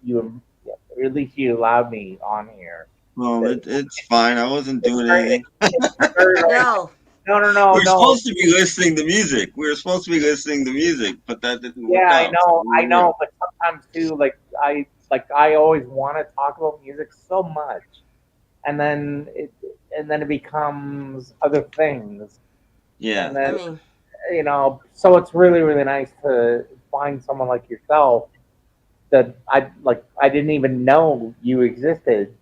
or at least you allowed me on here. Well, That- it's fine. I wasn't It's doing very, anything. it's very, very. No. No, no, no, We're no. supposed to be listening to music. We were supposed to be listening to music, but that didn't Yeah, work out. So here I we are. know, but sometimes too, I always want to talk about music so much, and then it becomes other things, and Yeah. I then mean, so it's really, really nice to find someone like yourself that I didn't even know you existed,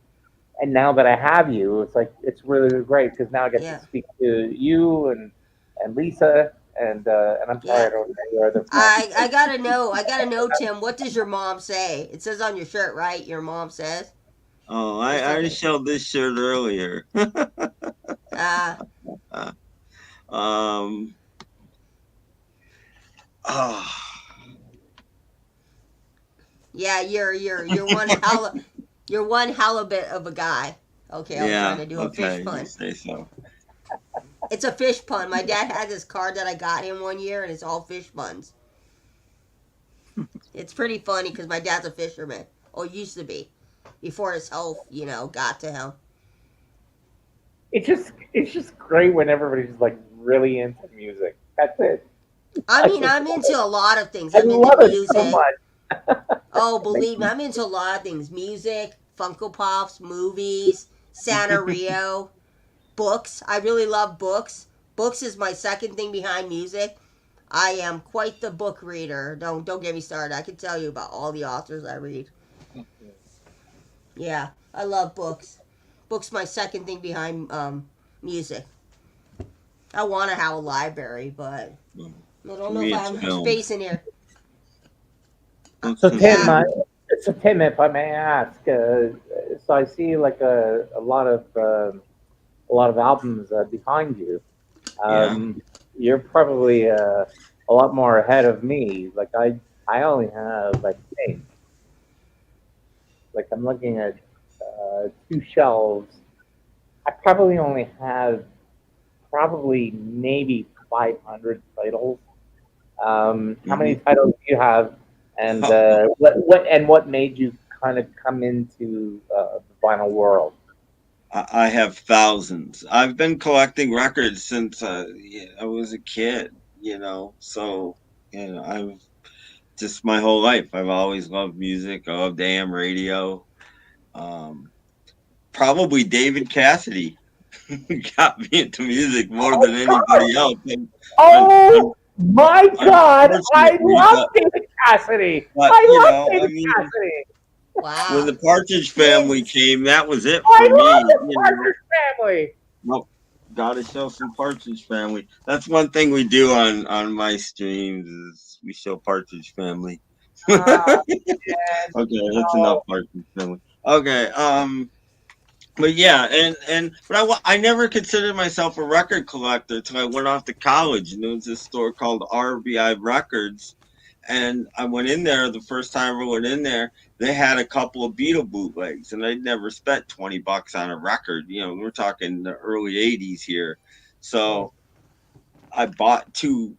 And now that I have you, it's like it's really great because now I get to Yeah. speak to you and Lisa and I'm sorry Yeah. I don't know your other friends. I gotta know, Tim. What does your mom say? It says on your shirt, right? Your mom says. Oh, Just I okay. showed this shirt earlier. Uh, um. Oh, yeah. You're one halibut of a guy. Okay, I was trying yeah. to do a fish Okay, you pun. say so. It's a fish pun. My dad had this card that I got him one year, and it's all fish puns. It's pretty funny because my dad's a fisherman, or used to be, before his health, got to him. It's just great when everybody's like really into music. That's it. I I mean, just I'm into a lot of things. I I'm into love it so music. much. Oh, Makes believe me, me I'm into a lot of things: music, Funko Pops, movies, Santa Rio, books. I really love books. Books is my second thing behind music. I am quite the book reader. Don't get me started. I can tell you about all the authors I read. Yeah, I love books. Books my second thing behind music. I want to have a library, but I don't For know if me, I it's have enough film. space in here. Books So and Tim, Yeah. film. If I may ask, so I see like a lot of albums behind you. Yeah. You're probably a lot more ahead of me. Like I only have I think like I'm looking at two shelves. I probably only have probably maybe 500 titles. How many Mhm. titles do you have? And what made you kind of come into the vinyl world? I have thousands. I've been collecting records since yeah, I was a kid. So I've just my whole life. I've always loved music. I loved AM radio. Um, Probably David Cassidy got me into music more Oh than God! anybody else. And Oh my God! I unfortunately, love David Cassidy. but I love I David mean, Cassidy. when Wow. the Partridge Family Twins. came, that was it I for love me. the Partridge Family. Well, gotta show some Partridge Family. That's one thing we do on my streams is we show Partridge Family. Ah, Okay, man. that's enough No. Partridge Family. Okay, but yeah, but I never considered myself a record collector until I went off to college, and there was this store called RBI Records, and I went in there the first time I went in there. They had a couple of Beatle bootlegs, and I'd never spent $20 on a record. We're talking the early '80s here, so I bought two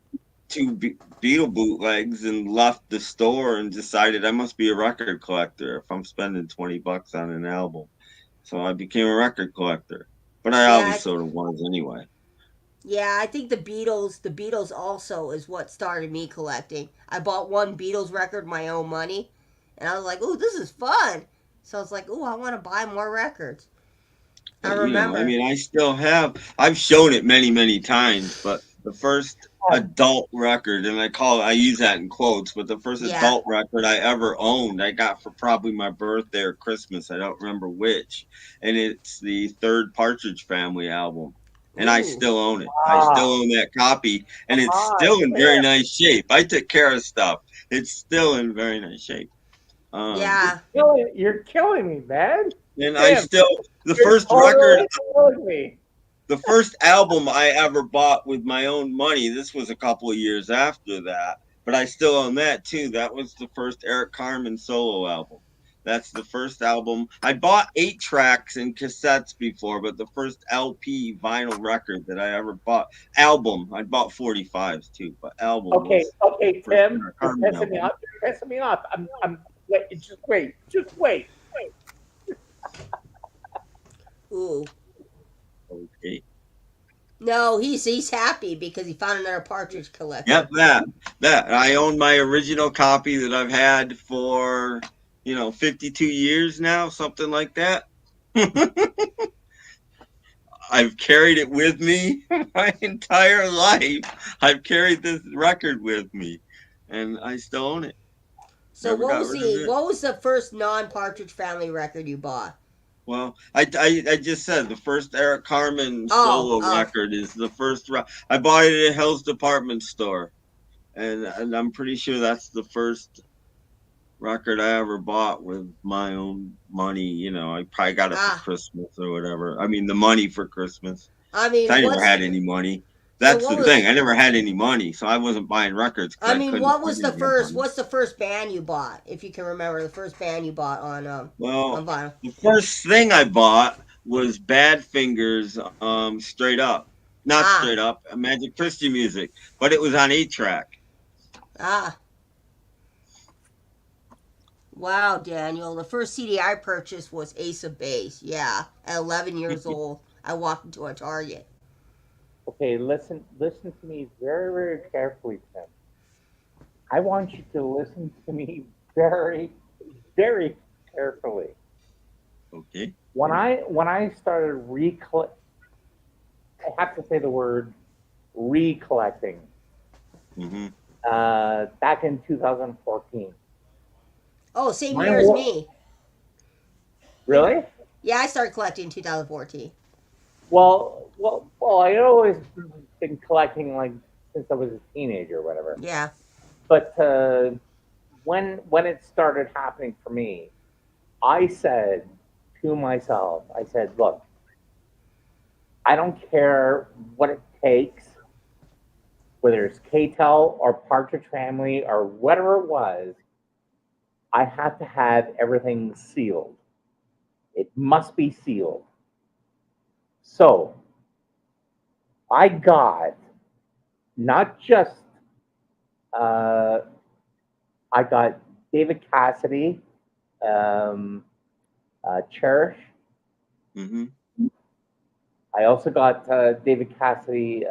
Beatle bootlegs and left the store and decided I must be a record collector if I'm spending $20 on an album. So I became a record collector, but I Yeah, always sort of was anyway. yeah. I think the Beatles also is what started me collecting. I bought one Beatles record my own money, and I was like, "Ooh, this is fun." So I was like, "Ooh, I want to buy more records." I But I remember. mean, I still have. I've shown it many, many times. But the first adult record, and I use that in quotes, but the first Yeah. adult record I ever owned, I got for probably my birthday or Christmas. I don't remember which, and it's the third Partridge Family album. And I Ooh. still own it. I still Wow. own that copy, and Come it's on, still in very Tim. nice shape. I took care of stuff. It's still in very nice shape. Yeah. You're killing me, man. And I Tim, still the you're first record totally killing me. the first album I ever bought with my own money, this was a couple of years after that, but I still own that too. That was the first Eric Carmen solo album. That's the first album. I bought 8 tracks and cassettes before, but the first LP vinyl record that I ever bought, album, I bought 45s too, but album Okay, was the okay, first Tim, Eric you're Carmen pissing me album. off. You're pissing me off. Wait, just wait. Ooh. Okay. No, he's happy because he found another Partridge Yep, collector. that. I own my original copy that I've had for 52 years now, something like that. I've carried it with me my entire life. I've carried this record with me, and I still own it. So Never what got was rid of the it. what was the first non Partridge Family record you bought? Well, I just said the first Eric Carmen Oh, solo oh. record is the first. I bought it at Hell's department store, and I'm pretty sure that's the first record I ever bought with my own money. I probably got it for Ah. Christmas or whatever. I mean, the money for Christmas. I 'Cause mean, I never what's had any money. so? That's What the thing. was? I never had any money, so I wasn't buying records because I I mean, couldn't what afford was the to get first? money. What's the first band you bought? If you can remember, the first band you bought on Well, vinyl. the first thing I bought was Bad Fingers, straight up. Not Ah, straight up, Magic Christie music, but it was on 8-track. ah. Wow, Daniel. The first CD I purchased was Ace of Base. Yeah, at 11 years old, I walked into a Target. Okay, listen to me very, very carefully, Tim. I want you to listen to me very, very carefully. Okay. When I started I have to say the word recollecting Hmm. back in 2014. Oh, same My year as whole, me. really? Yeah, I started collecting in 2014. Well. I always been collecting like since I was a teenager or whatever. Yeah. But when it started happening for me, I said to myself, I said, look, I don't care what it takes, whether it's KTEL or Partridge Family or whatever it was, I have to have everything sealed. It must be sealed. So I got not just uh, I got David Cassidy, um, Cherish. Hmm. I also got David Cassidy.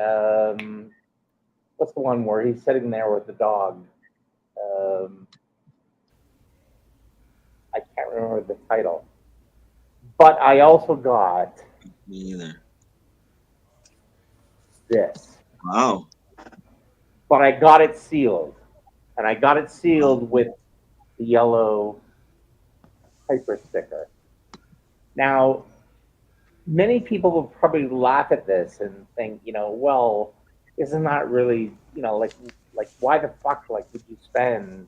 What's the one where he's sitting there with the dog? Um, I can't remember the title. But I also got Me either. this. Wow. But I got it sealed. And I got it Wow. sealed with the yellow hyper sticker. Now, many people will probably laugh at this and think, well, this is not really, like why the fuck like would you spend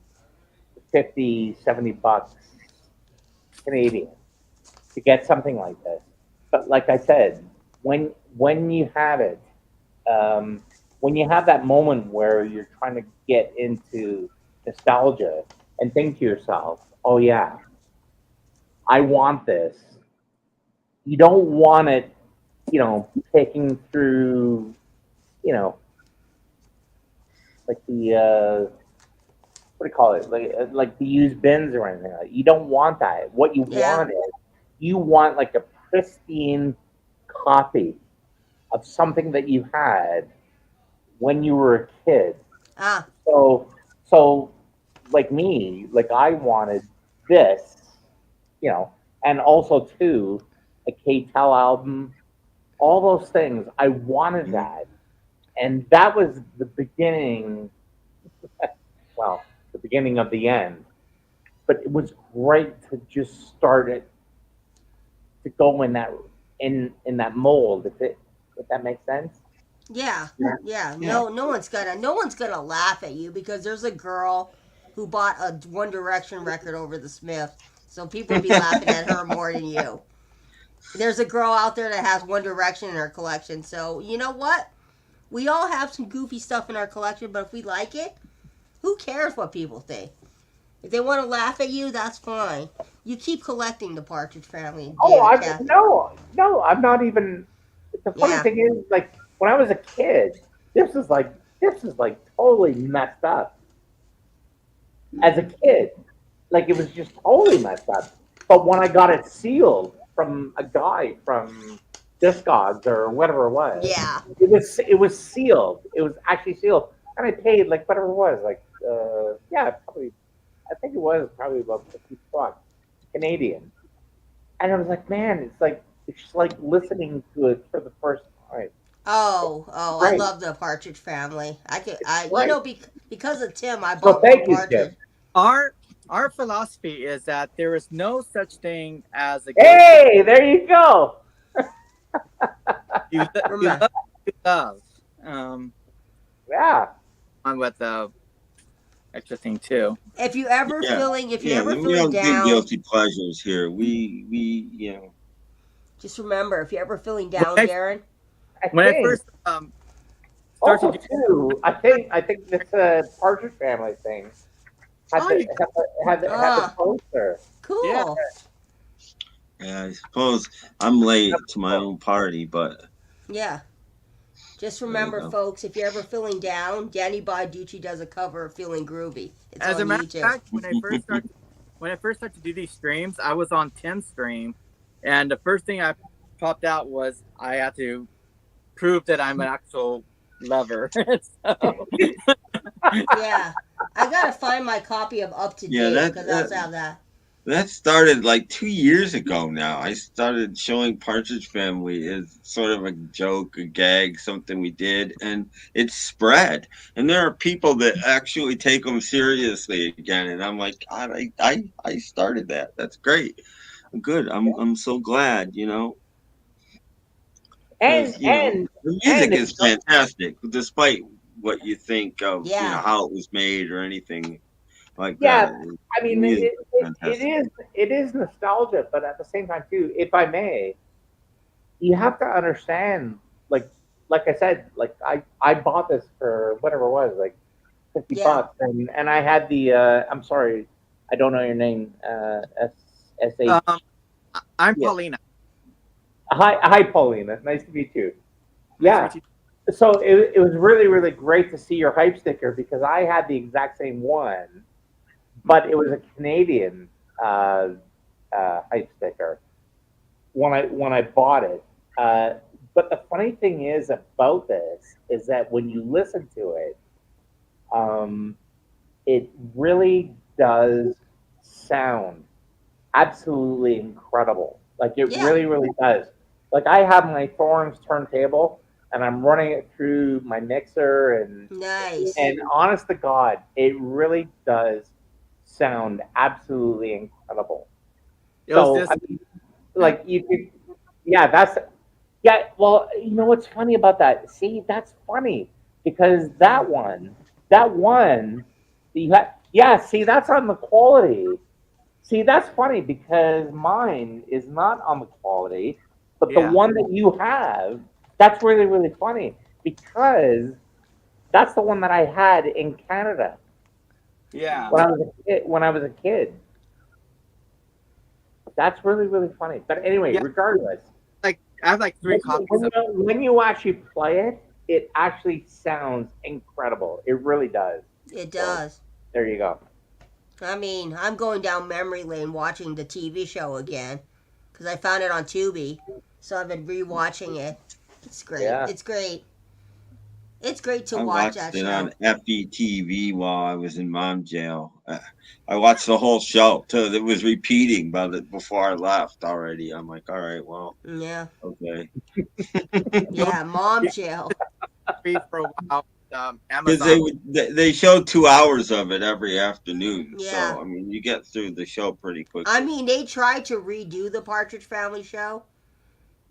50, 70 bucks Canadian to get something like this? But like I said, when you have it, um, when you have that moment where you're trying to get into nostalgia and think to yourself, oh yeah, I want this. You don't want it, picking through, you know, like the what do you call it, like the used bins or anything. Like you don't want that. What you Yeah. want is you want like a pristine copy of something that you had when you were a kid. Ah. So like me, like I wanted this, you know, and also too a KTEL album, all those things. I wanted Hmm. that, and that was the beginning. Well, the beginning of the end. But it was great to just start it to go in that mold. If that makes sense. Yeah. Yeah. Yeah. Yeah. No one's gonna laugh at you because there's a girl who bought a One Direction record over the Smiths. So people would be laughing at her more than you. There's a girl out there that has One Direction in her collection. So you know what? We all have some goofy stuff in our collection, but if we like it, who cares what people think? If they want to laugh at you, that's fine. You keep collecting the Partridge Family and Oh, David Cat. no, I'm not even. The funny Yeah. thing is, like when I was a kid, this is like totally messed up. As a kid, like it was just totally messed up. But when I got it sealed from a guy from Discogs or whatever it was, Yeah. it was sealed. It was actually sealed, and I paid like whatever it was, like yeah, probably I think it was probably about 50 bucks Canadian. And I was like, man, it's just like listening to it for the first time. Oh, I Right. love the Partridge Family. I could, Right. because of Tim, I So bought more thank you, Tim. Partridge. Our our philosophy is that there is no such thing as a guilty. Hey, there you go. You Remember, love what you love. Um, Yeah. on with the extra thing too. if you ever Yeah, feeling, if you're yeah. ever We feeling don't do down, guilty pleasures here. We, just remember, if you're ever feeling When down, I Darren. I when I think first also started doing, too. I think it's a Partridge Family thing. Had oh, the you had the Ah, poster. yeah. cool. yeah. I suppose I'm late to my own party, but Yeah. Just there you remember, go. folks, if you're ever feeling down, Danny Boducci does a cover of Feeling Groovy. It's As a on matter of YouTube. fact, when I first started to do these streams, I was on 10 stream, and the first thing I popped out was I had to prove that I'm an actual lover. So, Yeah. I gotta find my copy of Up to Yeah, Date that, because I that also have that. that started like 2 years ago now. I started showing Partridge Family as sort of a joke, a gag, something we did, and it's spread. And there are people that actually take them seriously again. And I'm like, God, I started that. That's great. Good. I'm so glad, And because and the and music it's is fantastic, despite what you think of, Yeah. how it was made or anything like yeah. that. I The mean, music is fantastic. it is nostalgia, but at the same time too, if I may, you have to understand, like like I said, like I bought this for whatever it was, like 50 Yeah. bucks, and I had the I'm sorry, I don't know your name, S um, H. I'm Yeah. Paulina. Hi, Paulina. Nice to meet you. Nice to Yeah. meet you. So it was really, really great to see your hype sticker because I had the exact same one, but it was a Canadian uh, hype sticker when I bought it. Uh, but the funny thing is about this is that when you listen to it, um, it really does sound absolutely incredible. Like it Yeah. really, really does. Like I have my Thorns turntable and I'm running it through my mixer Nice. and honest to God, it really does sound absolutely incredible. It was So just I mean, like you could, yeah, that's yeah. Well, you know what's funny about that? See, that's funny because that one, yeah. See, that's on the quality. See, that's funny because mine is not on the quality, but the yeah, one that you have, that's really, really funny because that's the one that I had in Canada yeah. when I was a kid. That's really, really funny. But anyway, Yeah. regardless, Like I have like three when copies when of. you, when you actually play it, it actually sounds incredible. It really does. It So does. there you go. I mean, I'm going down memory lane watching the TV show again because I found it on Tubi. So I've been rewatching it. It's great. Yeah. It's great. It's great to I watch watched that it show. on FETV while I was in mom jail. I watched the whole show till it was repeating before I left already. I'm like, all right, well, Yeah. okay. It was Yeah. Mom jail. free for a while. Because Amazon. they showed 2 hours of it every afternoon, Yeah. so I mean, you get through the show pretty I quickly. mean, they tried to redo the Partridge Family show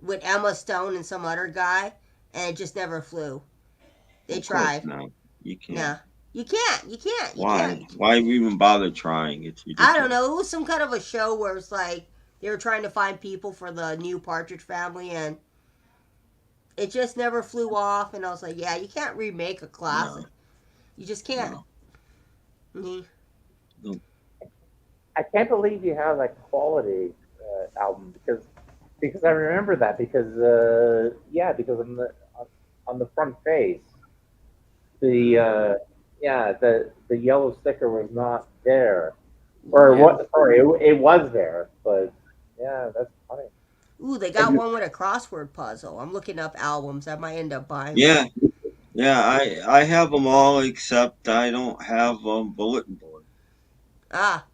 with Emma Stone and some other guy, and it just never flew. They Of course tried. not. You can't. Nah. You can't. You can't. You can't. Why? Why even bother trying? It's I don't ridiculous. know. It was some kind of a show where it's like they were trying to find people for the new Partridge Family, and it just never flew off. And I was like, yeah, you can't remake a No, classic. You just can't. no, Mhm. no. I can't believe you have that quality album because I remember that because yeah, because on the front face the yeah, the yellow sticker was not there, or Yeah. what? Sorry, it was there, but yeah, that's funny. Ooh, they Have got you, one with a crossword puzzle. I'm looking up albums. I might end up buying Yeah, one. yeah. I have them all except I don't have bulletin board. Ah,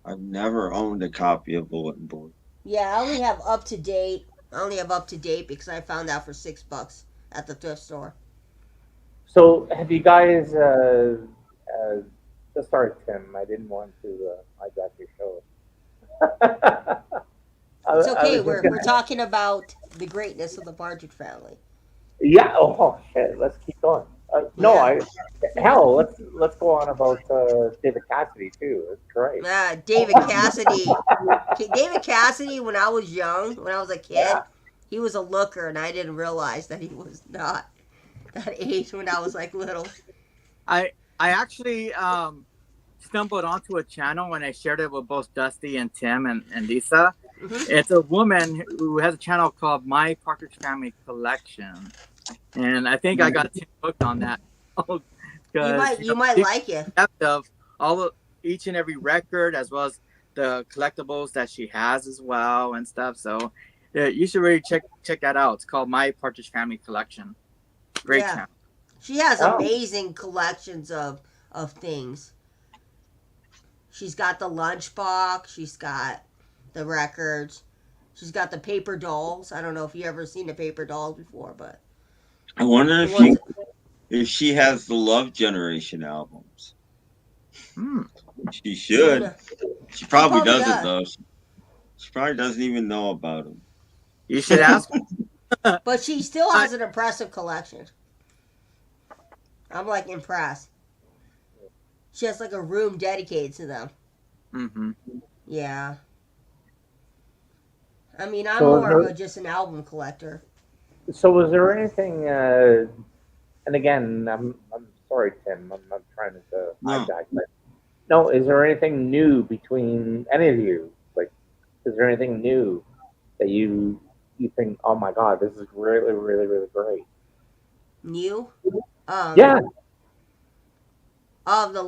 I've never owned a copy of bulletin board. yeah. I only have up to date. I only have up to date because I found out for $6 at the thrift store. so have you guys sorry, Tim. I didn't want to hijack your show. It's I okay. was just We're gonna. talking about the greatness of the Partridge Family. Yeah. Oh shit. Let's keep going. No, Yeah. I. Hell, let's go on about David Cassidy too. It's great. David Cassidy. David Cassidy, when I was young, when I was a kid, Yeah. he was a looker, and I didn't realize that he was not that age when I was like little. I actually stumbled onto a channel when I shared it with both Dusty and Tim and Lisa. Hmm. It's a woman who has a channel called My Partridge Family Collection, and I think I got Tim hooked on that because You might she like it. depth of all of each and every record as well as the collectibles that she has as well and stuff. So yeah, you should really check that out. It's called My Partridge Family Collection. Great Yeah, channel. she has Oh. amazing collections of things. She's got the lunchbox. She's got the records. She's got the paper dolls. I don't know if you ever seen the paper dolls before, but I wonder the ones. if she has the Love Generation albums. Hmm. She should. She She probably probably doesn't does, though. She probably doesn't even know about them. You should ask. but she still has an impressive collection. I'm like impressed. She has like a room dedicated to them. Mm-hmm. Yeah. I mean, I'm So, is more of a just an album collector. was there anything? And again, I'm sorry, Tim. I'm not trying to No. hijack, but no. Is there anything new between any of you? Like, is there anything new that you think? Oh my God, this is really, really, really great. New. Um. Yeah. The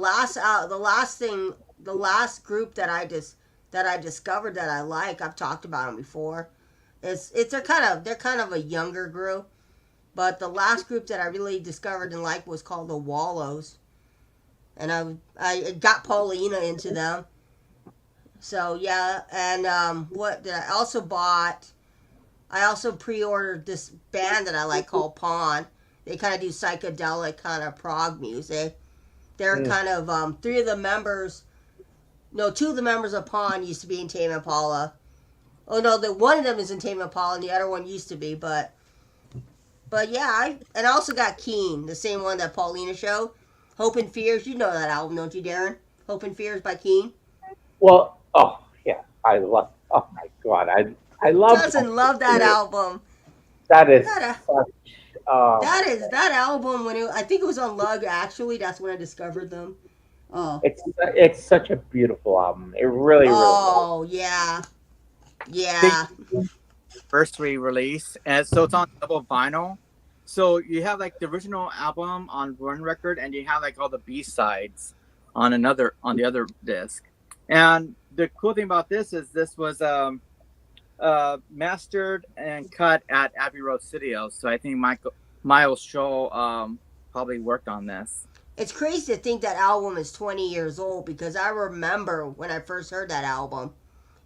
last group that I discovered that I like. I've talked about them before. It's they're kind of a younger group, but the last group that I really discovered and liked was called the Wallows, and I got Paulina into them. So yeah, and what did I also bought? I also pre-ordered this band that I like called Pawn. They kind of do psychedelic kind of prog music. They're Mm. kind of three of the members. No, two of the members of Pawn used to be in Tame Impala. Oh no, the one of them is in Tame Impala, and the other one used to be. But yeah, I also got Keane, the same one that Paulina showed. Hope and Fears, you know that album, don't you, Darren? Hope and Fears by Keane. Well, oh yeah, I love. Oh my God, I Who love doesn't love that album? that. Is That such. Oh my that album I think it was on Lug actually. That's when I discovered them. Oh, It's such a beautiful album. It really, really is. oh yeah, They yeah. first re-release, and so it's on double vinyl. So you have like the original album on one record, and you have like all the B sides on the other disc. And the cool thing about this is this was mastered and cut at Abbey Road Studios. So I think Miles Shaw probably worked on this. It's crazy to think that album is 20 years old because I remember when I first heard that album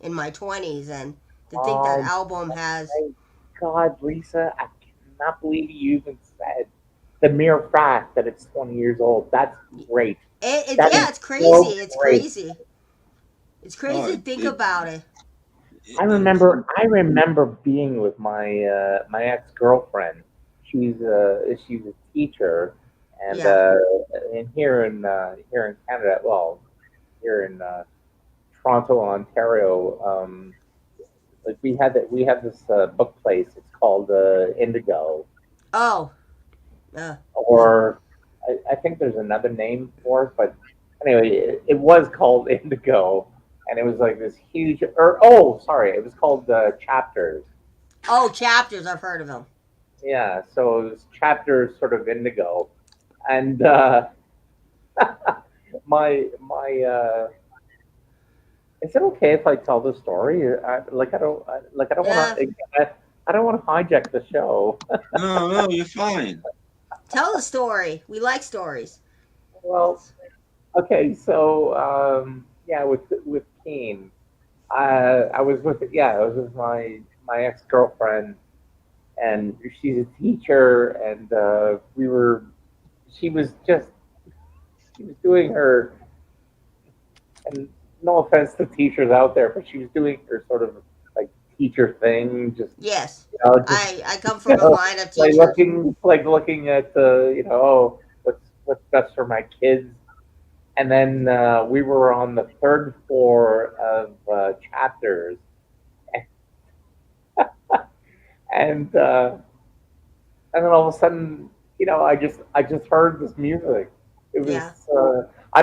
in my 20s, and to think that Oh album has. my God, Lisa, I cannot believe you even said the mere fact that it's 20 years old. That's great. That Yeah, is it's crazy. so It's great. crazy. It's Oh, crazy to think about it. I remember being with my ex girlfriend. She's a teacher, and Yeah. here in Canada, well, here in Toronto, Ontario, like we have this book place. It's called Indigo, Oh. Yeah. or I think there's another name for it, but anyway, it was called Indigo, and it was like this huge. Or oh, sorry, it was called Chapters. Oh, Chapters. I've heard of them. Yeah, so it was Chapters, sort of Indigo, and my. Is it okay if I tell the story? I don't Yeah. want to. I don't want to hijack the show. no, you're fine. Tell the story. We like stories. Well, okay, so yeah, with Keane, I was with my ex girlfriend, and she's a teacher, and we were she was just she was doing her and no offense to teachers out there, but she was doing her sort of like teacher thing, just Yes. just I come you from a know, line of teachers. looking at the oh what's best for my kids. And then we were on the third floor of chapters, and and then all of a sudden, I just heard this music. It was Yeah. I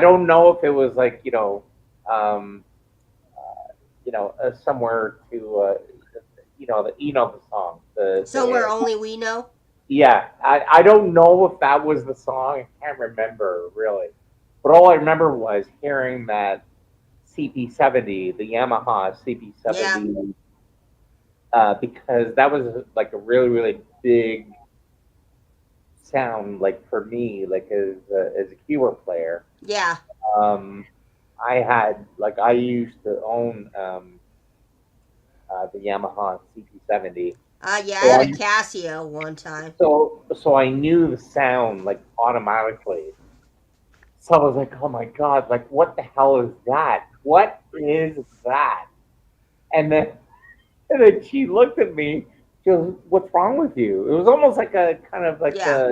don't know if it was like um, somewhere to the song Somewhere only we know. yeah, I don't know if that was the song. I can't remember really, but all I remember was hearing that CP70, the Yamaha Yeah. CP70, because that was like a really really big sound, like for me, like as a keyboard player. Yeah. Um, I used to own the Yamaha CP70, Yeah, I so had I a Casio one time. so I knew the sound like automatically. So I was like, oh my god, like what the hell is that? What is that? And then And then she looked at me. She goes, "What's wrong with you?" It was almost like a kind of like Yeah.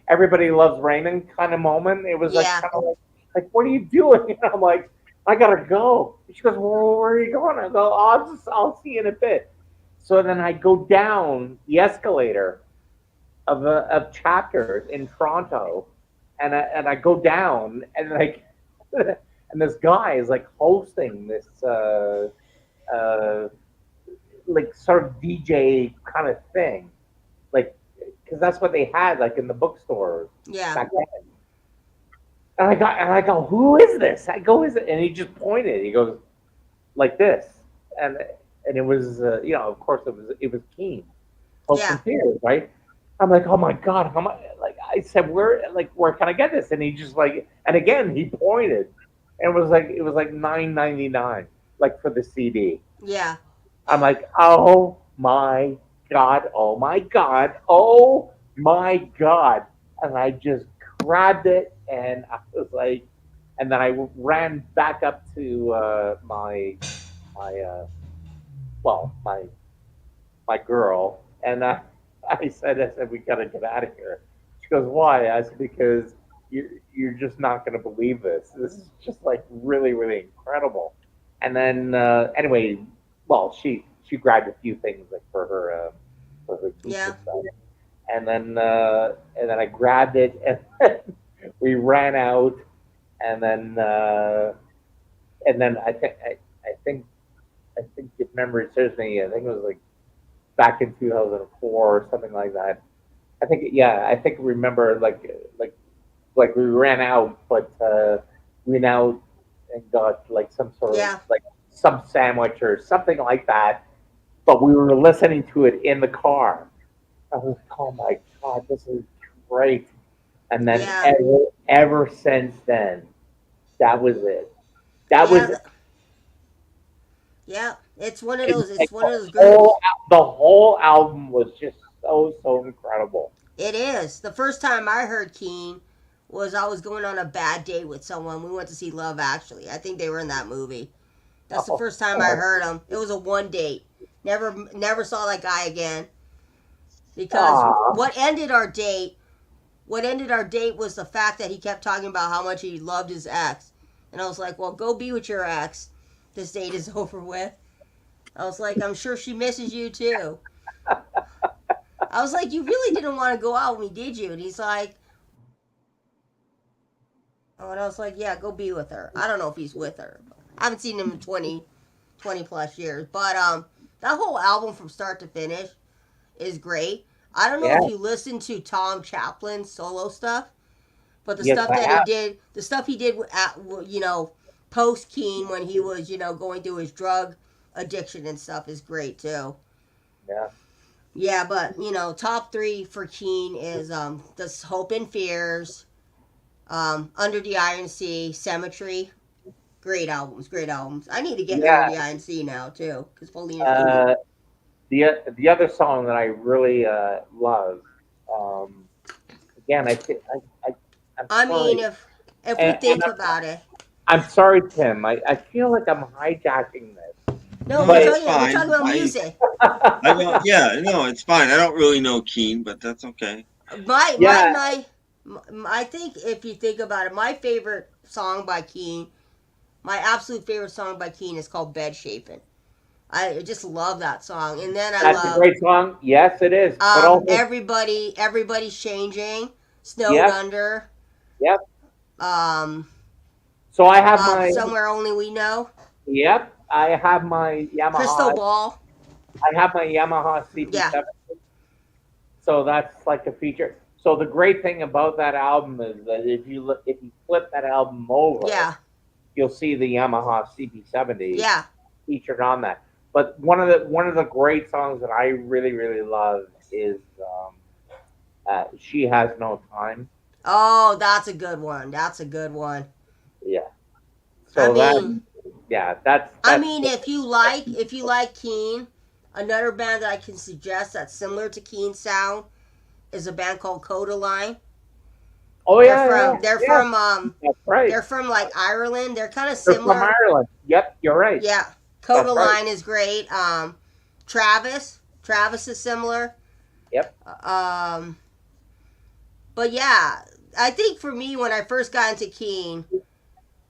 everybody loves Raymond kind of moment. It was like Yeah. kind of like what are you doing? And I'm like, I gotta go. She goes, well, where are you going? I go, I'll see you in a bit. So then I go down the escalator of chapters in Toronto, and I go down and like, and this guy is like hosting this uh, like sort of DJ kind of thing, like because that's what they had like in the bookstores Yeah. back then. And I go, who is this? I go, is it? And he just pointed. He goes like this, and and it was of course it was Keane, Hopes Yeah. and Fears, right? I'm like, oh my god, how much? Like I said, where can I get this? And he just like, and again he pointed, and it was like $9.99 like for the CD. Yeah. I'm like, oh my god, oh my god, oh my god, and I just grabbed it, and I was like, and then I ran back up to my my my girl, and I said we gotta get out of here. She goes, why? I said because you're just not gonna believe this. This is just like really really incredible. And then anyway, well she grabbed a few things like for her teacher Yeah. stuff, and then I grabbed it and we ran out, and then I think I think if memory serves me, I think it was like back in 2004 or something like that. I think yeah, I think remember like we ran out, but we went out and got like some sort of Yeah. like some sandwich or something like that. But we were listening to it in the car. I was like, oh my god, this is great. And then Yeah. ever since then, that was it. That was Yeah. Yeah. It's one of it, those. It's like one of those groups. the whole album was just so incredible. It is. The first time I heard Keane was I was going on a bad date with someone. We went to see Love Actually. I think they were in that movie. That's the Oh, first time I heard him. It was a one date. Never saw that guy again because ah, what ended our date was the fact that he kept talking about how much he loved his ex. And I was like, "Well, go be with your ex. This date is over with." I was like, "I'm sure she misses you too." I was like, "You really didn't want to go out with me, did you?" And he's like, "Oh," and I was like, "Yeah, go be with her." I don't know if he's with her. I haven't seen him in 20 plus years. But that whole album from start to finish is great. I don't know yeah, if you listen to Tom Chaplin's solo stuff, but yes, I have. the stuff he did at post Keane when he was going through his drug addiction and stuff is great too. Yeah, Yeah, but top three for Keane is the Hope and Fears, Under the Iron Sea, Cemetery. Great albums, great albums. I need to get Under yeah. the Iron Sea now too, because Paulina showed me. Uh, the other song that I really love, again, I think I'm I mean, sorry, if we and think about it, I'm sorry, Tim. I feel like I'm hijacking this. No, No, it's we're fine. talking about music. I don't. Yeah, no, it's fine. I don't really know Keane, but that's okay. My Yeah. I think if you think about it, my favorite song by Keane, my absolute favorite song by Keane is called Bed Shaping. I just love that song. And then I That's a love great song. Yes, it is. But also, everybody's changing, Snowed yep, Under, yep. um, So I have my, Somewhere Only We Know, yep, I have my Crystal Yamaha. Ball. I have my Yamaha Yeah, CB7. So that's like a feature. So the great thing about that album is that if you flip that album over, yeah, you'll see the Yamaha CB70 yeah. featured on that. But one of the great songs that I really really love is "She Has No Time." Oh, that's a good one. That's a good one. Yeah. I So that, mean, yeah, I that's mean, if you like Keane, another band that I can suggest that's similar to Keane's sound is a band called Codaline. oh yeah yeah yeah that's right. They're from like Ireland. They're kind of They're from similar. Ireland. Yep, you're right. Yeah, That's right. Codaline is great. Travis is similar. Yep. Um, but yeah, I think for me when I first got into Keane,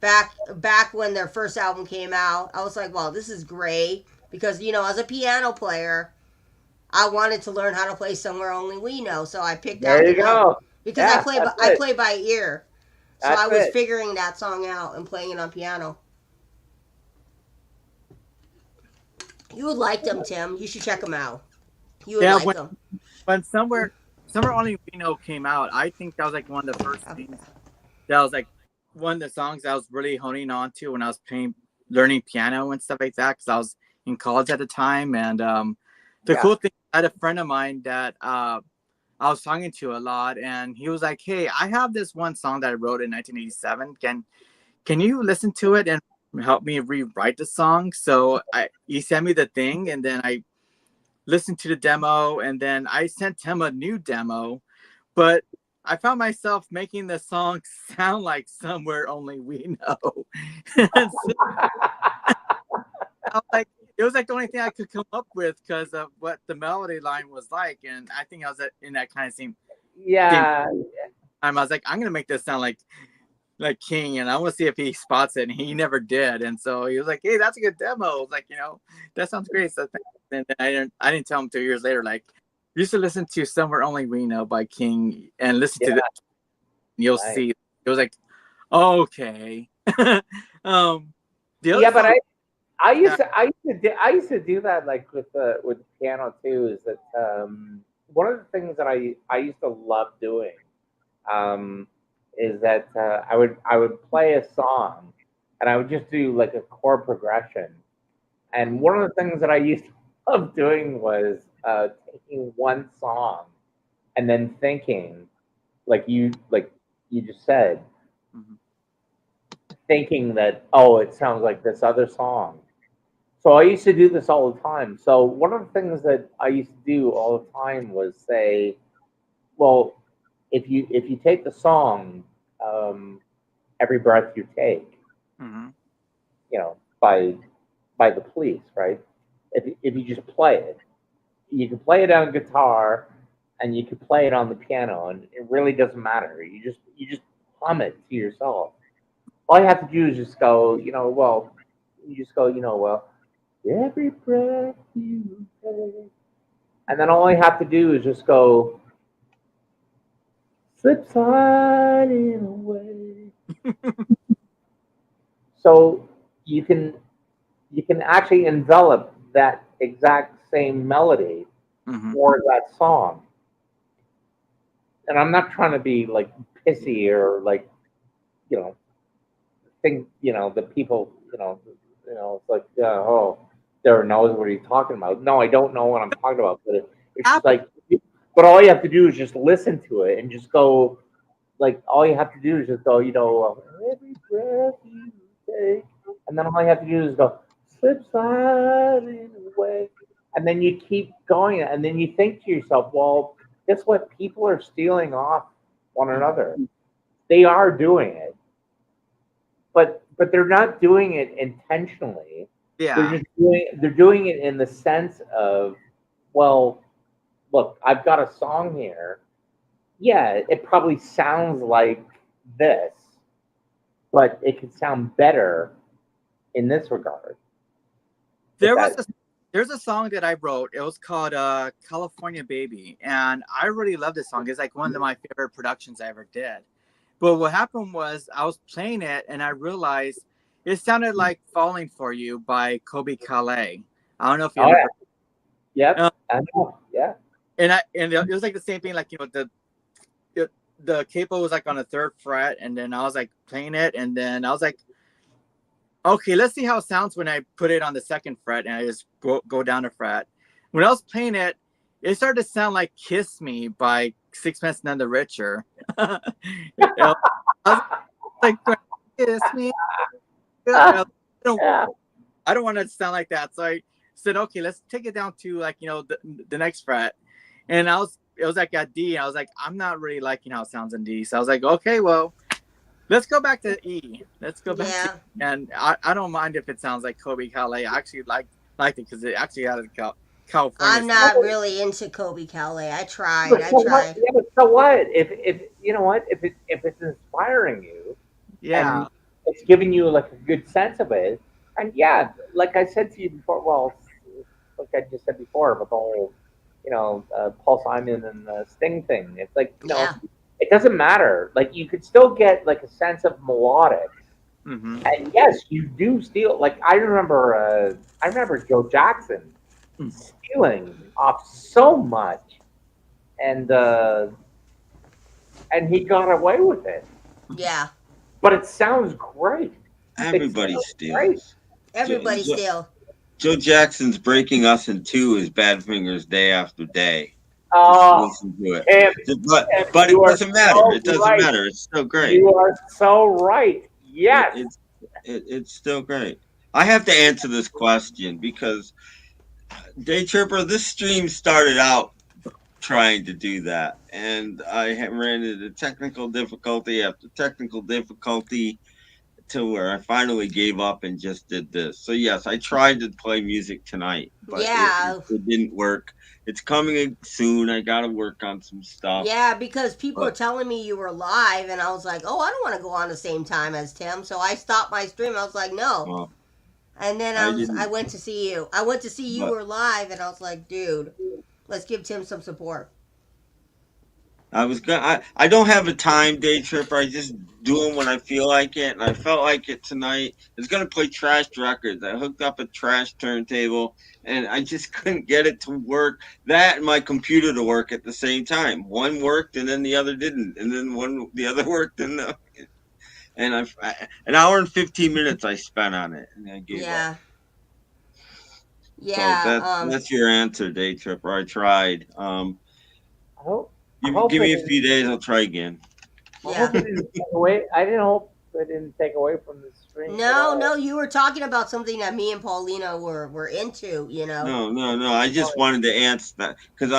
back when their first album came out, I was like, well, this is great because as a piano player, I wanted to learn how to play Somewhere Only We Know, so I picked There out the you note go. because Yeah, that's I it. play by ear, so I That's was it. figuring that song out and playing it on piano. You would like them, Tim. You should check them out. You would Yeah, like them. when somewhere only we know came out, I think that was like one of the first things that was like one of the songs I was really honing on to when I was learning piano and stuff like that because I was in college at the time. And the Yeah. cool thing, I had a friend of mine that I was talking to a lot, and he was like, "Hey, I have this one song that I wrote in 1987. Can you listen to it and help me rewrite the song?" So he sent me the thing, and then I listened to the demo, and then I sent him a new demo, but I found myself making the song sound like Somewhere Only We Know. And so I was like, it was like the only thing I could come up with because of what the melody line was like. And I think I was in that kind of same Yeah. time. I was like, I'm gonna make this sound like King, and I want to see if he spots it. And he never did. And so he was like, "Hey, that's a good demo." I was like, that sounds great. So and then I didn't tell him 2 years later, like, you should listen to Somewhere Only We Know by King and listen to Yeah. this. You'll Nice. see. It was like, okay. The other Yeah, but song, I used to do that like with piano too. Is that one of the things that I used to love doing um, is that I would play a song and I would just do like a chord progression. And one of the things that I used to love doing was taking one song and then thinking like you just said, Mhm. thinking that, oh, it sounds like this other song. So I used to do this all the time. So one of the things that I used to do all the time was say, well, if you take the song, "Every Breath You Take," Mhm. by the Police, right? If you just play it, you can play it on guitar, and you can play it on the piano, and it really doesn't matter. You just hum it to yourself. All you have to do is just go, you just go, well, every breath you take. And then all you have to do is just go, slip sliding away. So you can you can actually envelop that exact same melody Mhm. for that song. And I'm not trying to be like pissy or like, you know, think, that people, it's like, oh, Darren knows what he's talking about. No, I don't know what I'm talking about. But it's just Happened. like, but all you have to do is just listen to it and just go, like, all you have to do is just go, every breath you take. And then all you have to do is go, slip sliding away. And then you keep going. And then you think to yourself, well, guess what? People are stealing off one Mhm. another. They are doing it. But but they're not doing it intentionally. Yeah. They're doing it in the sense of, well, look, I've got a song here. Yeah, it probably sounds like this, but it could sound better in this regard. There's a song that I wrote. It was called California Baby, and I really love this song. It's like one of my favorite productions I ever did. But what happened was I was playing it and I realized it sounded like Falling for You by Kobe Calais. I don't know if you ever heard. Yep. I know. Yeah. And it was like the same thing, like, you know, the capo was like on the 3rd fret, and then I was like playing it, and then I was like, okay, let's see how it sounds when I put it on the 2nd fret, and I just go down a fret. When I was playing it, it started to sound like "Kiss Me" by Sixpence None the Richer. I was like, "Kiss me." I don't want to sound like that, so I said, okay, let's take it down to, like, you know, the next fret. And it was like at D. I was like, I'm not really liking how it sounds in D. So I was like, okay, well, let's go back to E. Let's go back to, and I don't mind if it sounds like Kobe Calais. I actually liked it because it actually had a California. I'm not really into Kobe Calais. I tried. Yeah, but so what? If you know what? If it's inspiring you, yeah, it's giving you like a good sense of it, and yeah, like I said to you before. Well, like I just said before about the whole, you know, Paul Simon and the Sting thing. It's like, you know, it doesn't matter. Like, you could still get like a sense of melodic. Mm-hmm. And yes, you do steal. Like, I remember Joe Jackson stealing off so much, and he got away with it. Yeah. But it sounds great. Everybody steals. Great. Everybody steals. Joe Jackson's "Breaking Us in Two" is Badfinger's "Day After Day." Oh, listen to it. But it doesn't matter. It doesn't matter. It's still great. You are so right. Yes. It's still great. I have to answer this question because, Day Tripper, this stream started out trying to do that, and I ran into technical difficulty after technical difficulty to where I finally gave up and just did this. So yes, I tried to play music tonight, but it didn't work. It's coming soon. I got to work on some stuff. Yeah, because people were telling me you were live, and I was like, oh, I don't want to go on the same time as Tim. So I stopped my stream. I was like, no. Well, and then I went to see you. I went to see you were live, and I was like, dude, let's give Tim some support. I don't have a time, Day Tripper. I just do them when I feel like it, and I felt like it tonight. I was gonna play trashed records. I hooked up a trash turntable, and I just couldn't get it to work. That and my computer to work at the same time. One worked, and then the other didn't, and then the other worked, and an hour and 15 minutes I spent on it, and I gave up. Yeah. So that's your answer, Day Tripper. I tried. Give me a few days. I'll try again. Yeah. I didn't hope it didn't take away from the stream. No, you were talking about something that me and Paulina were into, you know. No. I just wanted to answer that because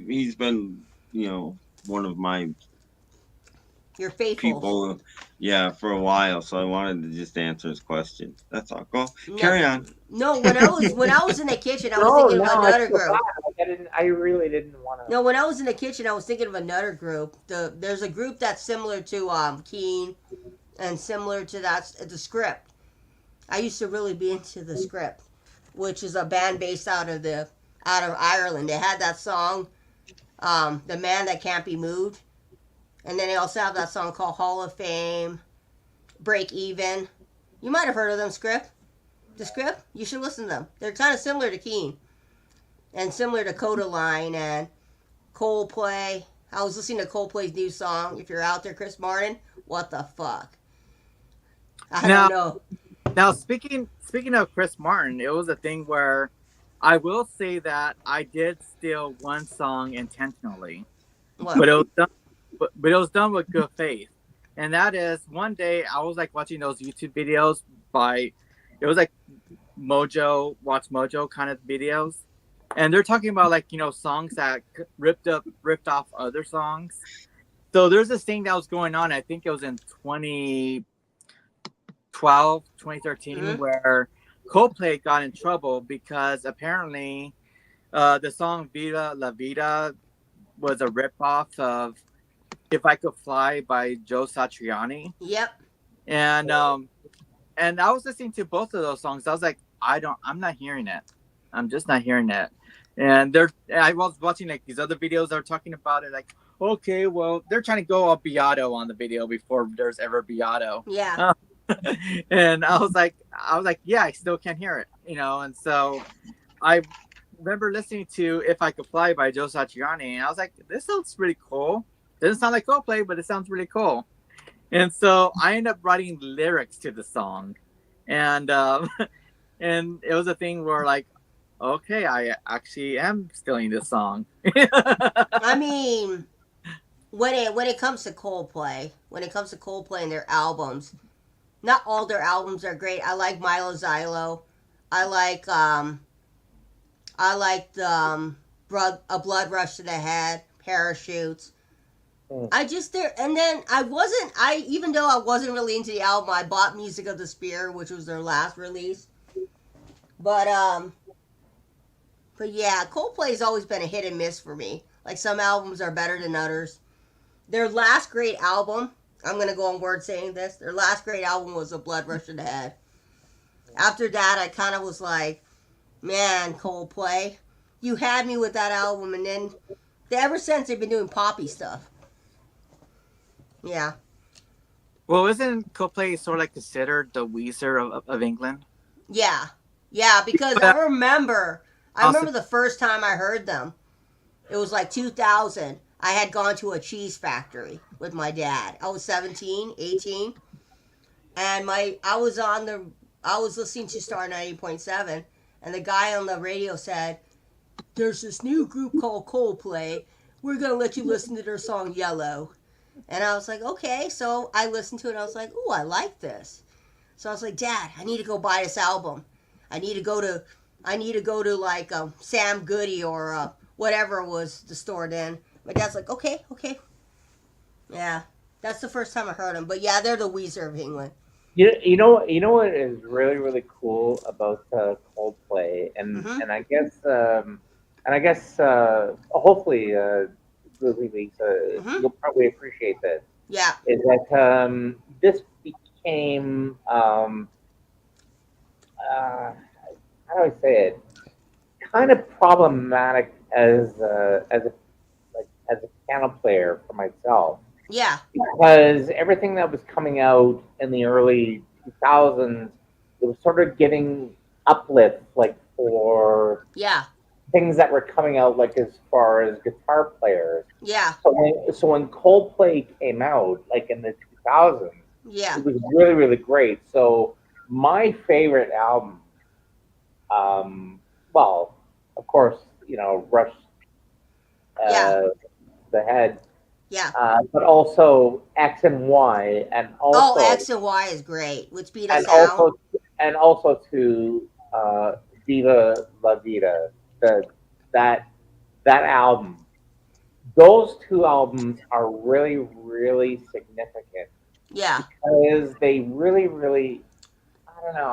he's been, you know, one of my your faithful people, for a while. So I wanted to just answer his question. That's all. Go carry on. No, when I was in the kitchen, I was thinking of another group. I really didn't want to. No, when I was in the kitchen, I was thinking of another group. There's a group that's similar to Keane, and similar to the Script. I used to really be into the Script, which is a band based out of Ireland. They had that song, "The Man That Can't Be Moved," and then they also have that song called "Hall of Fame," "Break Even." You might have heard of them, Script. The Script. You should listen to them. They're kind of similar to Keane. And similar to Codaline and Coldplay. I was listening to Coldplay's new song. If you're out there, Chris Martin, what the fuck? I don't know. Now, speaking of Chris Martin, it was a thing where I will say that I did steal one song intentionally. What? But it was done with good faith. And that is, one day I was like watching those YouTube videos it was like Watch Mojo kind of videos. And they're talking about, like, you know, songs that ripped off other songs. So there's this thing that was going on. I think it was in 2012 2012, 2013, Mhm. where Coldplay got in trouble because apparently the song Viva La Vida was a ripoff of If I Could Fly by Joe Satriani. Yep. And and I was listening to both of those songs. I was like, I'm not hearing it. I'm just not hearing it. And I was watching like these other videos that are talking about it, like, okay, well, they're trying to go all Beato on the video before there's ever Beato. Yeah. And I was like, yeah, I still can't hear it, And so I remember listening to If I Could Fly by Joe Satriani, and I was like, this sounds pretty cool. Doesn't sound like Coldplay, but it sounds really cool. And so I ended up writing lyrics to the song, and and it was a thing where like, okay, I actually am stealing this song. I mean, when it comes to Coldplay, and their albums, not all their albums are great. I like Milo Xylo. I like the A Blood Rush to the Head, Parachutes. I just there, and then even though I wasn't really into the album, I bought Music of the Spear, which was their last release. But yeah, Coldplay's always been a hit and miss for me. Like some albums are better than others. Their last great album, I'm gonna go on word saying this. Their last great album was A Blood Rush to the Head. After that, I kind of was like, man, Coldplay, you had me with that album, and then ever since they've been doing poppy stuff. Yeah. Well, isn't Coldplay sort of like considered the Weezer of England? Yeah. Yeah, because I remember the first time I heard them. It was like 2000. I had gone to a cheese factory with my dad. I was 17, 18. And I was listening to Star 90.7, and the guy on the radio said, "There's this new group called Coldplay. We're going to let you listen to their song Yellow." And I was like, okay. So I listened to it and I was like, ooh, I like this. So I was like, Dad, I need to go buy this album. I need to go to like Sam Goody or whatever was the store then. My dad's like, okay. Yeah, that's the first time I heard them. But yeah, they're the Weezer of England. You know what is really really cool about Coldplay, and Mhm. and I guess hopefully Lisa, Mhm. you'll probably appreciate this. Yeah. Is that this became how do I say it? Kind of problematic as as a piano player for myself, Yeah. because everything that was coming out in the early 2000s, it was sort of getting uplift like for Yeah. things that were coming out like as far as guitar players. Yeah. So when Coldplay came out like in the 2000s, Yeah. it was really really great. So my favorite album, well, of course, Rush, Yeah. the Head, Yeah. but also X and Y, and Oh, also X and Y is great with Speed of and Sound. also to Viva La Vida, the that that album. Those two albums are really really significant Yeah. because they really really, I don't know,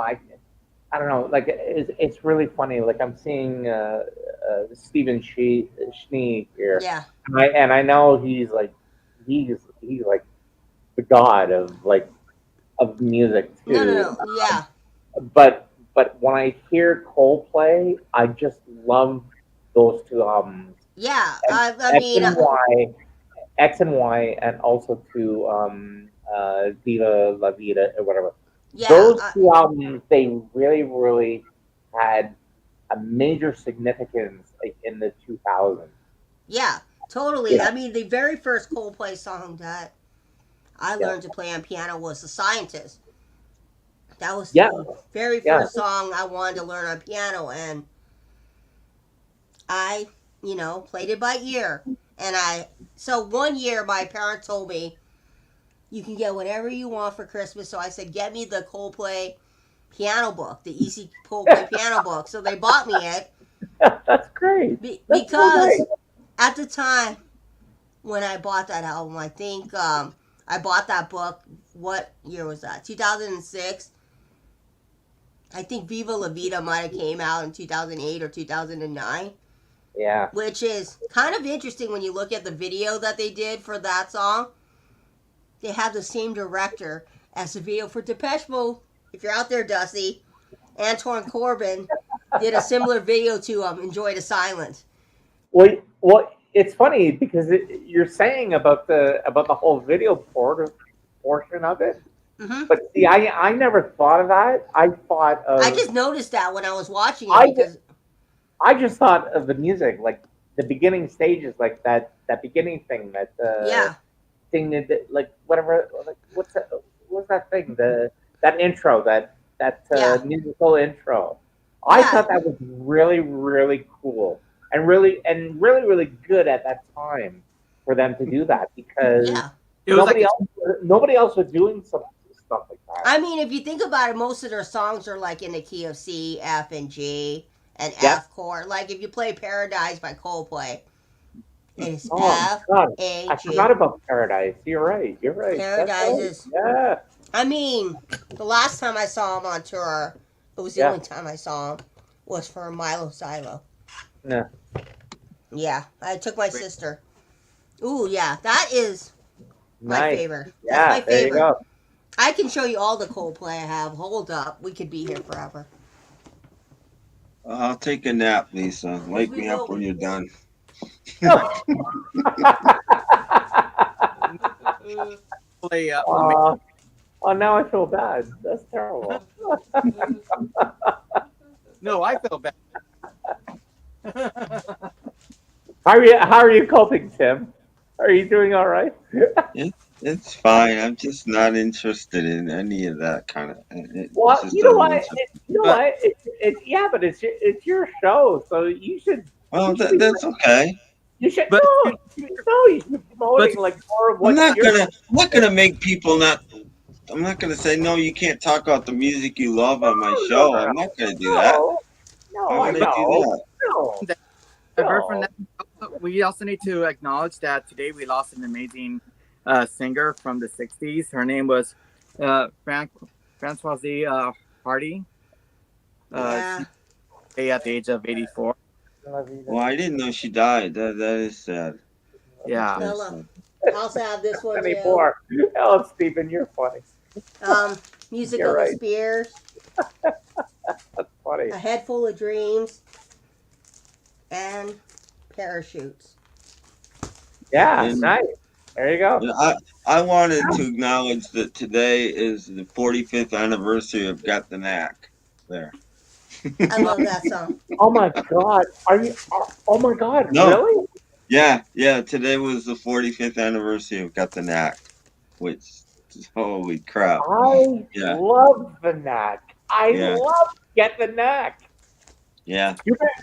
I don't know, like it's really funny. Like I'm seeing Stephen Schnee here, Yeah. and I know he's like the god of of music No, no, too. no. Yeah. But when I hear Coldplay, I just love those two albums. Yeah. And I X mean, and Y, X and Y, and also to Viva La Vida or whatever. yeah. Those two albums, they really, really had a major significance in the 2000s. Yeah. Totally. Yeah, I mean, the very first Coldplay song that I yeah, learned to play on piano was "The Scientist." That was yeah, the very yeah. first song I wanted to learn on piano, and I, played it by ear. And so one year my parents told me, you can get whatever you want for Christmas. So I said, get me the Coldplay piano book, the Easy Coldplay piano book. So they bought me it That's great. That's so because great. at the time when I bought that album, I think I bought that book what year was that? 2006. I think Viva La Vida might have came out in 2008 or 2009. Yeah. Which is kind of interesting when you look at the video that they did for that song. They have the same director as the video for Depeche Mode. If you're out there, Dusty, Antoine Corbin did a similar video to Enjoy the Silence. Well, it's funny because you're saying about the whole video portion of it, Mm-hmm. but see, I never thought of that. I thought of I just noticed that when I was watching it I because I just thought of the music, like the beginning stages, like that beginning thing, that yeah, thing that like whatever, like what's that thing, that intro, that yeah, musical intro. I yeah, thought that was really really cool and really good at that time for them to do that because yeah. It was like nobody else was doing some stuff like that. I mean, if you think about it, most of their songs are like in the key of C, F, and G, and Yeah. F chord. Like if you play Paradise by Coldplay, it's Oh F, God, A, I G. forgot about Paradise. You're right. You're right. That's Paradise right. is. Yeah. I mean, the last time I saw him on tour, it was the Yeah. only time I saw him, was for Milo Silo. Yeah. Yeah, I took my sister. Ooh, yeah, that is my Nice. favorite. Yeah. That's my There you favorite. go. I can show you all the Coldplay I have. Hold up, we could be here forever. I'll take a nap, Lisa. Wake we me up will. when you're done. Mm, play Oh, now I feel bad. That's terrible. no, I feel bad. How are you coping, Tim? Are you doing all right? It's fine. I'm just not interested in any of that kind of. It Well, just you know doesn't what? interest me. You know what? Yeah, but it's your show, so you should Well, be, that's okay. you should But no, you should be promoting like more of I'm what not you're. gonna. I'm not gonna make people not. I'm not gonna say no. You can't talk about the music you love on my No, show. no, I'm not gonna do that. no, no. Why I would I do know. that? No, I've heard from no. them. We also need to acknowledge that today we lost an amazing singer from the '60s. Her name was Françoise Hardy. yeah. She died at the age of 84. Well, I didn't know she died. That is sad. Yeah. Very Hello. sad. I also have this one too. 24. Oh, Stephen, you're funny. Music You're of the right. Spears, That's funny. A Head Full of Dreams, and Parachutes. Yeah, And- nice. There you go. And I wanted to acknowledge that today is the 45th anniversary of Got the Knack. There. I love that song. Oh my God. Are you? Oh my God. No. Really? Yeah. Today was the 45th anniversary of Got the Knack, which holy crap. I Yeah. love the Knack. I Yeah. love Get the Knack. Yeah.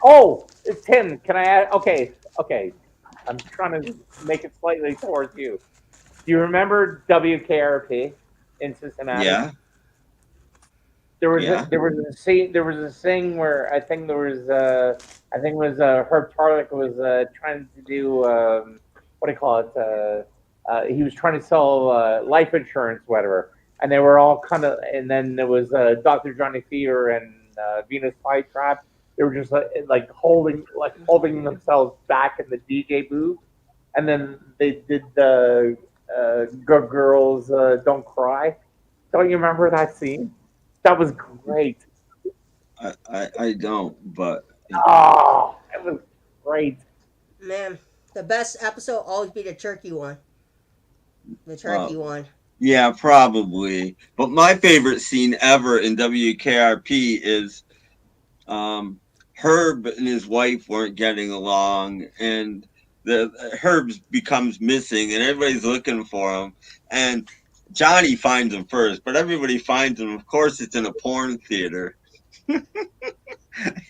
Oh, Tim, can I add? Okay. I'm trying to make it slightly towards you. Do you remember WKRP in Cincinnati? Yeah. There was Yeah. there was a scene where I think there was Herb Tarlick was trying to do what do you call it? He was trying to sell life insurance, whatever, and they were all kind of. And then there was Dr. Johnny Fever and Venus Flytrap. They were just like holding themselves back in the DJ booth, and then they did the Good Girls Don't Cry. Don't you remember that scene? That was great. I don't, but Oh, it was great. Man, the best episode always be the turkey one. The turkey one. yeah, probably. But my favorite scene ever in WKRP is Herb and his wife weren't getting along, and Herb becomes missing, and everybody's looking for him, and Johnny finds him first, but everybody finds him. Of course, it's in a porn theater.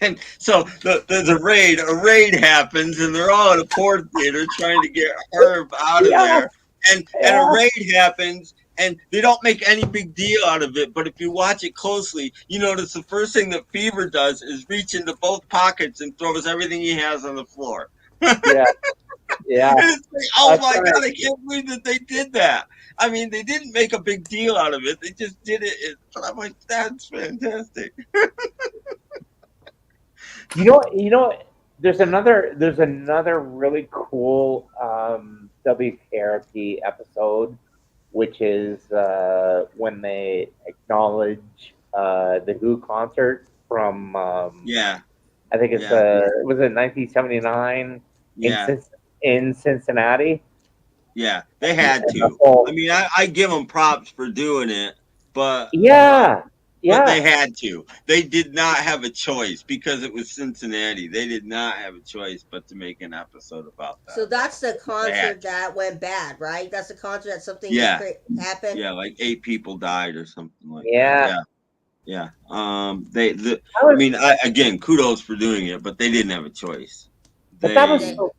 And so there's a raid. A raid happens, and they're all in a porn theater trying to get Herb out of there. And a raid happens, and they don't make any big deal out of it. But if you watch it closely, you notice the first thing that Fever does is reach into both pockets and throws everything he has on the floor. Yeah. It's like, oh That's my right. God, I can't believe that they did that. I mean, they didn't make a big deal out of it. They just did it. But I'm like, that's fantastic. There's another really cool WKRP episode, which is when they acknowledge the Who concert from Yeah, I think it's yeah, was it 1979 in yeah, in Cincinnati. yeah. They And had the to. I whole mean, I give them props for doing it, but but yeah, but yeah. they had to. They did not have a choice because it was Cincinnati. They did not have a choice but to make an episode about So that. that's the They had concert to. that went bad, right? That's the concert that something Yeah, happened. yeah. Like 8 people died or something like that. Yeah, Yeah, yeah. that I was, mean, again, kudos for doing it, but they didn't have a choice. but that was They, so.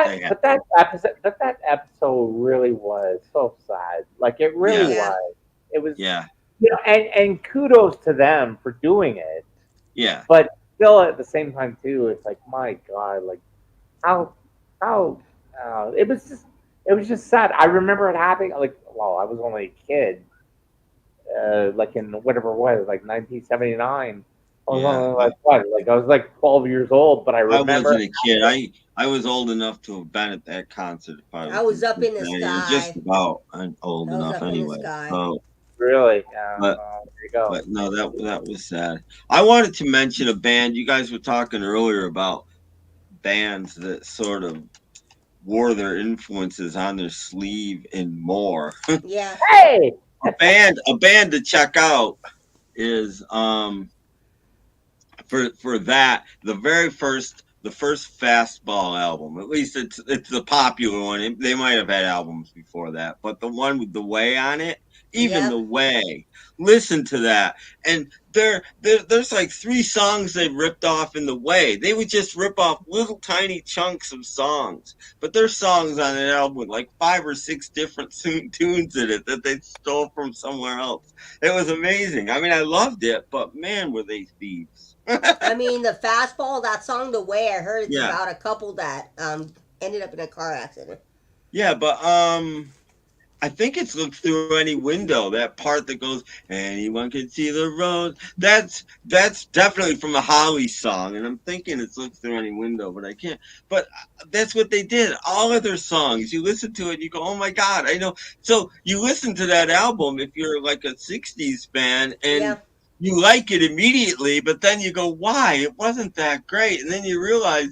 They had. That episode really was so sad. Like it really Yeah, yeah, was. It was, yeah, and kudos to them for doing it. yeah, But still, at the same time, too, it's like my God, like how how it was just sad. I remember it happening. Like, well, I was only a kid, like in whatever it was, like 1979. I was yeah. only like what, like I was like 12 years old, but I I remember. wasn't a kid. I was old enough to have been at that concert if I I was in was up in the Cincinnati, or just sky. about. I'm old I was enough up in the anyway. sky. So, Really, but there you go. but no, that was sad. I wanted to mention a band. You guys were talking earlier about bands that sort of wore their influences on their sleeve and more. Yeah, Hey, A band to check out is for that the first fastball album. At least it's the popular one. They might have had albums before that, but the one with the way on it, even the yep. way, listen to that. And there's like 3 songs they ripped off in the way. They would just rip off little tiny chunks of songs, but there's songs on an album with like 5 or 6 different tunes in it that they stole from somewhere else. It was amazing. I mean, I loved it, but man, were they thieves. I mean, the fastball, that song, The Way, I heard it's Yeah, about a couple that ended up in a car accident. yeah, but I think it's Look Through Any Window. That part that goes, anyone can see the road. That's definitely from a Holly song, and I'm thinking it's Look Through Any Window, but I can't. But that's what they did. All of their songs, you listen to it, and you go, oh my God, I know. So you listen to that album if you're like a '60s fan, and Yeah, you like it immediately, but then you go, why? It wasn't that great, and then you realize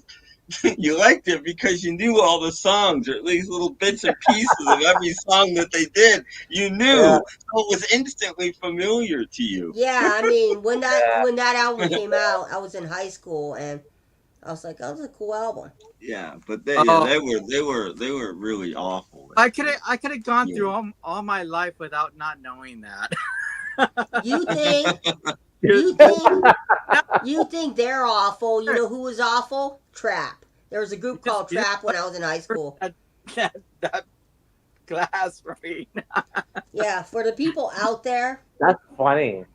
you liked it because you knew all the songs, or at least little bits and pieces of every song that they did. You yeah, knew, so it was instantly familiar to you. yeah. I mean, yeah. when that album came out, I was in high school, and I was like, "Oh, that was a cool album." Yeah, but Oh, they were really awful. I could have gone Yeah, through all my life without not knowing that. You think Dude, you think you think they're awful? You know who was awful? Trap. There was a group called you just Trap when I was in high school. that glass right. Yeah, for the people out there, That's funny.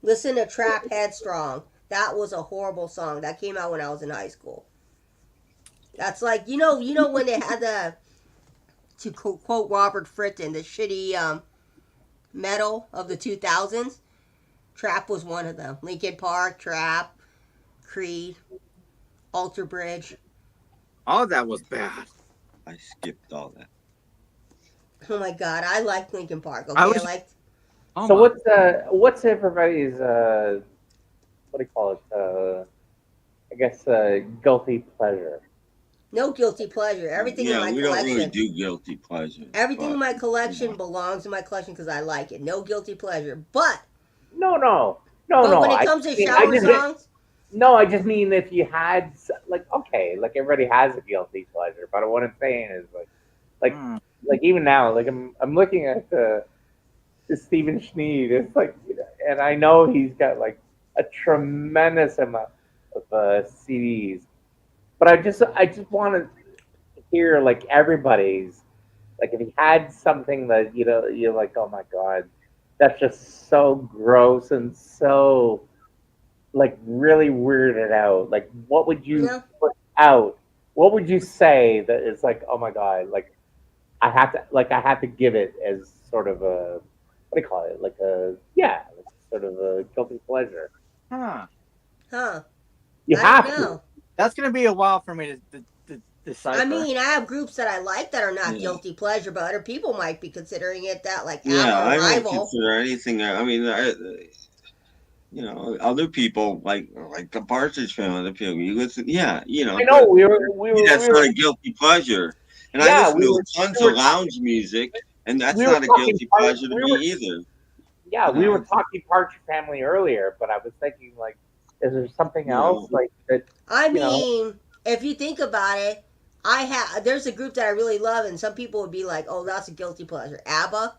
listen to Trap Headstrong. That was a horrible song. That came out when I was in high school. That's like you know when they had the to quote Robert Fritton, the shitty metal of the 2000s. Trap was one of them. Linkin Park, Trap, Creed, Alter Bridge. All that was bad. I skipped all that. Oh my god, I liked Linkin Park. I Okay, I was liked. oh So my. what's everybody's what do you call it? I guess guilty pleasure. No guilty pleasure. Everything in Yeah, my we don't really collection. do guilty pleasures, Everything in but my you collection know, belongs in my collection because I like it. No guilty pleasure. But No, no, no, but no. when it comes to Mean, I shower just songs, no. I just mean if you had like okay, like everybody has a guilty pleasure, but what I'm saying is like Mm. like even now, like I'm looking at the Stephen Schneed. It's like, and I know he's got like a tremendous amount of CDs, but I just want to hear like everybody's like if he had something that you're like, oh my God, that's just so gross and so like really weirded out. Like what would you no. put out what would you say that is like, oh my god, like I have to give it as sort of a, what do you call it? Like sort of a guilty pleasure. Huh. Huh. You I don't have to. know. That's gonna be a while for me to decipher. I mean, I have groups that I like that are not Yeah. guilty pleasure, but other people might be considering it that, like Yeah, ABBA I or don't Rival. consider anything. I mean, other people like the Partridge Family. Other people, you listen. Yeah, I know that's not a guilty pleasure. And I yeah, listen to tons we of were lounge music, and that's we were not a talking guilty pleasure to me either. yeah, You we were know, talking Partridge Family earlier, but I was thinking like, is there something you else know, like that? I You know, mean, if you think about it, there's a group that I really love, and some people would be like, "Oh, that's a guilty pleasure." ABBA,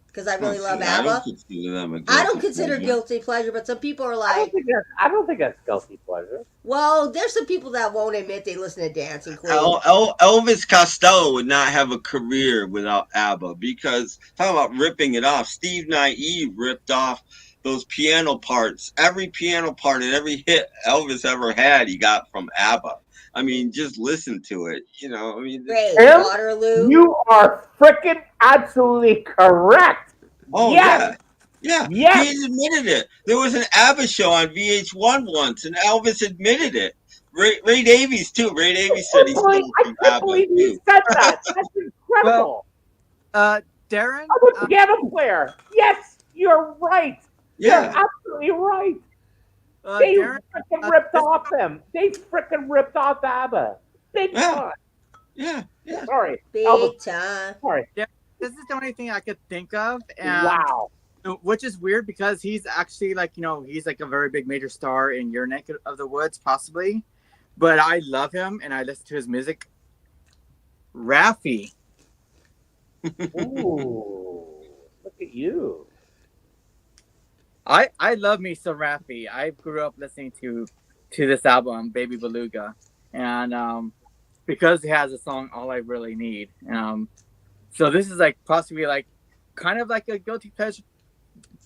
because I really love see, I don't ABBA. consider them a I don't guilty consider pleasure. guilty pleasure, but some people are like, I don't think that's guilty pleasure. well, there's some people that won't admit they listen to Dancing Queen. Elvis Costello would not have a career without ABBA because talking about ripping it off. Steve Naive ripped off those piano parts. Every piano part and every hit Elvis ever had, he got from ABBA. I mean, just listen to it. I mean, Great. Tim, Waterloo. you are freaking absolutely correct. oh Yes, yeah. yes. He admitted it. There was an ABBA show on VH1 once, and Elvis admitted it. Ray Davies too. Ray Davies said he stole I from can't ABBA believe you too. said that. That's incredible. Darren, I'm a piano player. Yes, you're right. You're Yeah. absolutely right. They Darren, freaking ripped off them. They freaking ripped off ABBA. Big Yeah. time. Yeah. Sorry. Big Elvis, time. sorry. this is the only thing I could think of, and Wow. which is weird because he's actually like he's like a very big major star in your neck of the woods, possibly. But I love him and I listen to his music. Raffi. Ooh, look at you. I love me some Raffi. I grew up listening to this album, Baby Beluga, and because he has a song All I Really Need. So this is like possibly like kind of like a guilty pleasure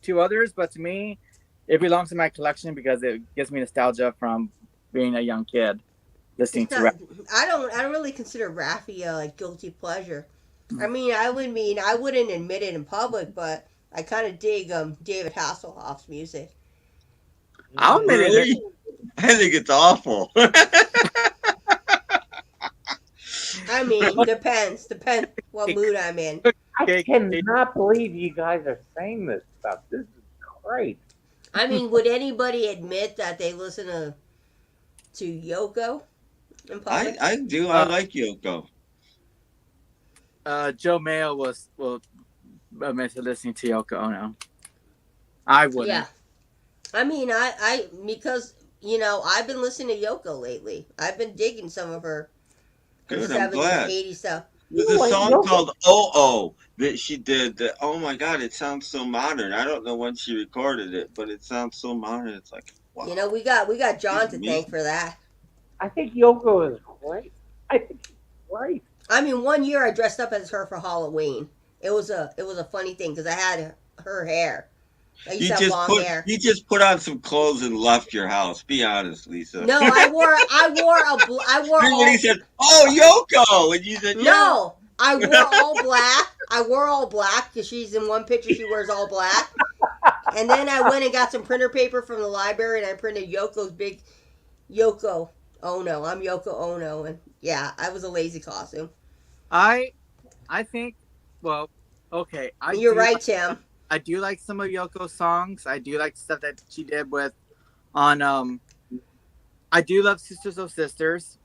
to others, but to me, it belongs in my collection because it gives me nostalgia from being a young kid listening It's to not, rap. I don't really consider Raffi a like guilty pleasure. I wouldn't admit it in public, but I kind of dig David Hasselhoff's music. I'll admit it. Really? I think it's awful. I mean, depends what mood I'm in. I cannot believe you guys are saying this stuff. This is great. I mean, would anybody admit that they listen to Yoko in public? I do. I like Yoko. Joe Mayo will admit to listening to Yoko Ono. I wouldn't. Yeah. I mean, because I've been listening to Yoko lately. I've been digging some of her Good, I'm 70s, glad. 80s stuff. There's a song called "Oh Oh" that she did. That, oh my God, it sounds so modern. I don't know when she recorded it, but it sounds so modern. It's like, wow. We got John to thank for that. I think Yoko is great. I think she's great. I mean, one year I dressed up as her for Halloween. It was a funny thing because I had her hair. I used to have long hair. You just put on some clothes and left your house. Be honest, Lisa. No, I wore Everybody said, "Oh, Yoko," and you said, "No." I wore all black. I wore all black because she's in one picture. She wears all black. And then I went and got some printer paper from the library, and I printed Yoko's big Yoko Ono. I'm Yoko Ono, and yeah, I was a lazy costume. I think. Well, okay. You're right, Tim. I do like some of Yoko's songs. I do like stuff that she did on. I do love Sisters of Sisters.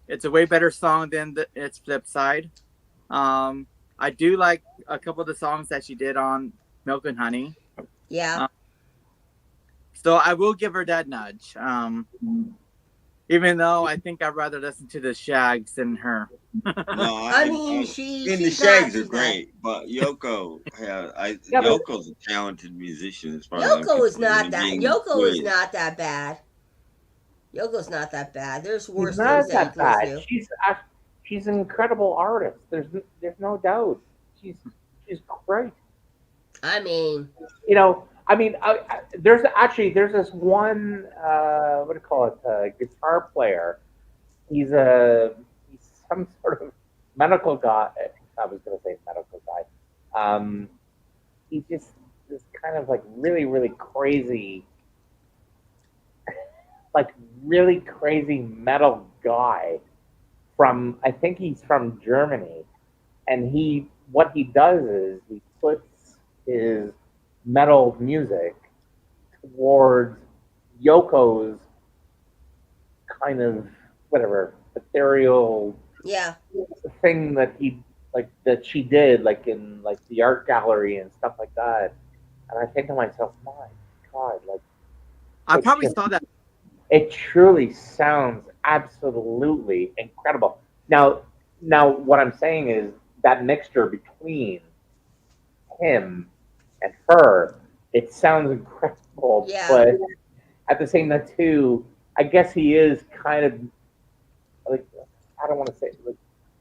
It's a way better song than its flip side. I do like a couple of the songs that she did on Milk and Honey. Yeah. So I will give her that nudge. Even though I think I'd rather listen to the Shags than her. No, I mean, the Shags are great, but Yoko, Yoko's a talented musician. As far Yoko as is not that. Yoko is not that bad. Yoko's not that bad. There's worse things that you can listen to. She's an incredible artist. There's no doubt. She's great. I mean, there's this one what do you call it, guitar player he's some sort of medical guy. I was going to say medical guy. He's just this kind of like really, really crazy, like really crazy metal guy from, I think he's from Germany. And what he does is he puts his metal music towards Yoko's kind of whatever ethereal Yeah. thing that she did like in like the art gallery and stuff like that. And I think to myself, my God, like I it's probably just, saw that. it truly sounds absolutely incredible. Now what I'm saying is that mixture between him and her, it sounds incredible, Yeah. but at the same time too, I guess he is kind of like, I don't want to say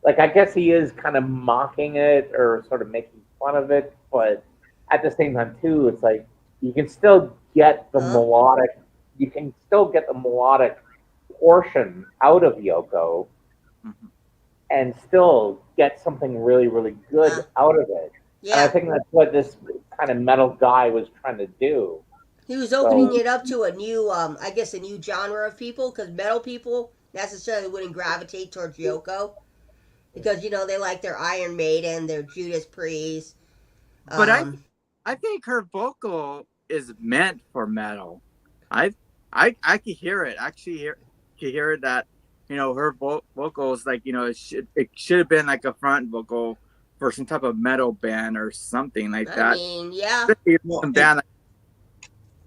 like I guess he is kind of mocking it or sort of making fun of it, but at the same time too, it's like you can still get the Huh? melodic, you can still get the melodic portion out of Yoko Mhm. and still get something really, really good Huh? out of it. And I Yeah. think that's what this kind of metal guy was trying to do. He was opening So it up to a new, I guess, a new genre of people, because metal people necessarily wouldn't gravitate towards Yoko, because they like their Iron Maiden, their Judas Priest. But Um, I think her vocal is meant for metal. I could hear it. Actually, could hear that her vocals like it should have been like a front vocal for some type of metal band or something like I that. mean, yeah. Especially Well, some band like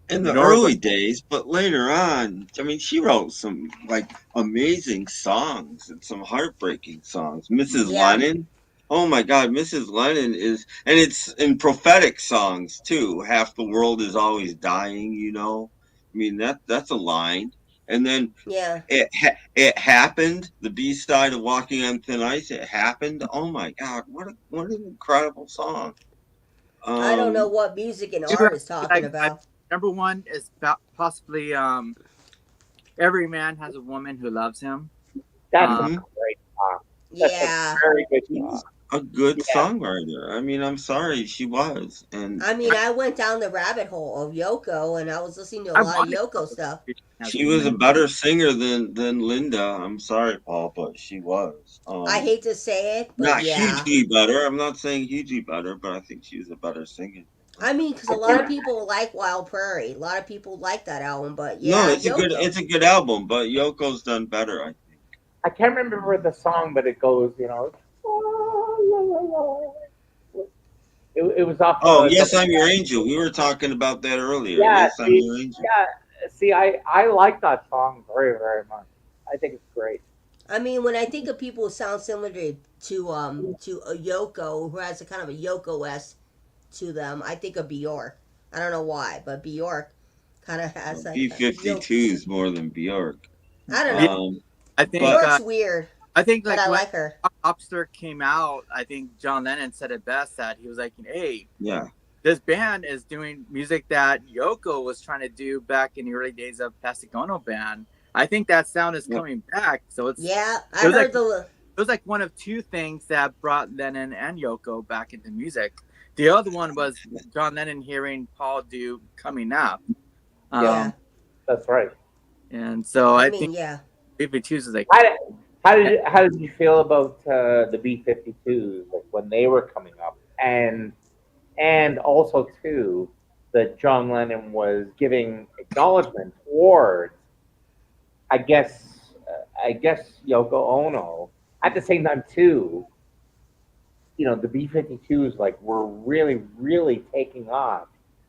in the Northern. early days, but later on, I mean, she wrote some like amazing songs and some heartbreaking songs. Mrs. Yeah. Lennon, oh my God, Mrs. Lennon is, and it's in prophetic songs too. Half the world is always dying, you know. I mean that's a line, and then Yeah. it happened. The B side of Walking on Thin Ice, it happened. Oh my God, what an incredible song. I don't know Um, what music and Do art is talking like about. number one is possibly every man has a woman who loves him. that's a Um, mhm. great song. That's a Yeah. very good song. She's a good Yeah. songwriter. I mean, I'm sorry, she was. And I mean, I went down the rabbit hole of Yoko, and I was listening to a I lot of wanted Yoko stuff. as a she was a woman. better singer than Linda. I'm sorry, Paul, but she was. I hate to say it, but Not yeah. hugely better. I'm not saying hugely better, but I think she was a better singer than I Linda. mean, because a lot of people like Wild Prairie. A lot of people like that album, but No, yeah, Yoko. it's a good album, but Yoko's done better, I think. I can't remember the song, but it goes, it was off Oh, the Yes, I'm Your Angel. We were talking about that earlier. yeah, Yes, I'm Your Angel. I like that song very, very much. I think it's great. I mean, when I think of people who sound similar to a Yoko who has a kind of a Yoko s to them, I think of Bjork. I don't know why, but Bjork kind of has like a Yoko. B-52s more than Bjork. I don't Yeah, know. Um, I think but Bjork's weird, I think but like I when like her. Lobster came out, I think John Lennon said it best that he was like, "Hey, yeah, this band is doing music that Yoko was trying to do back in the early days of Plastic Ono Band. I think that sound is well, coming back. So Yeah, it I was like heard the. one of two things that brought Lennon and Yoko back into music. The other one was John Lennon hearing Paul do "Coming Up," Yeah, um, That's right. and so I I think mean, yeah. BB2s is like, How did you feel about the B-52s like when they were coming up, and also too that John Lennon was giving acknowledgement towards, I guess Yoko Ono. At the same time too, the B-52s like were really, really taking off,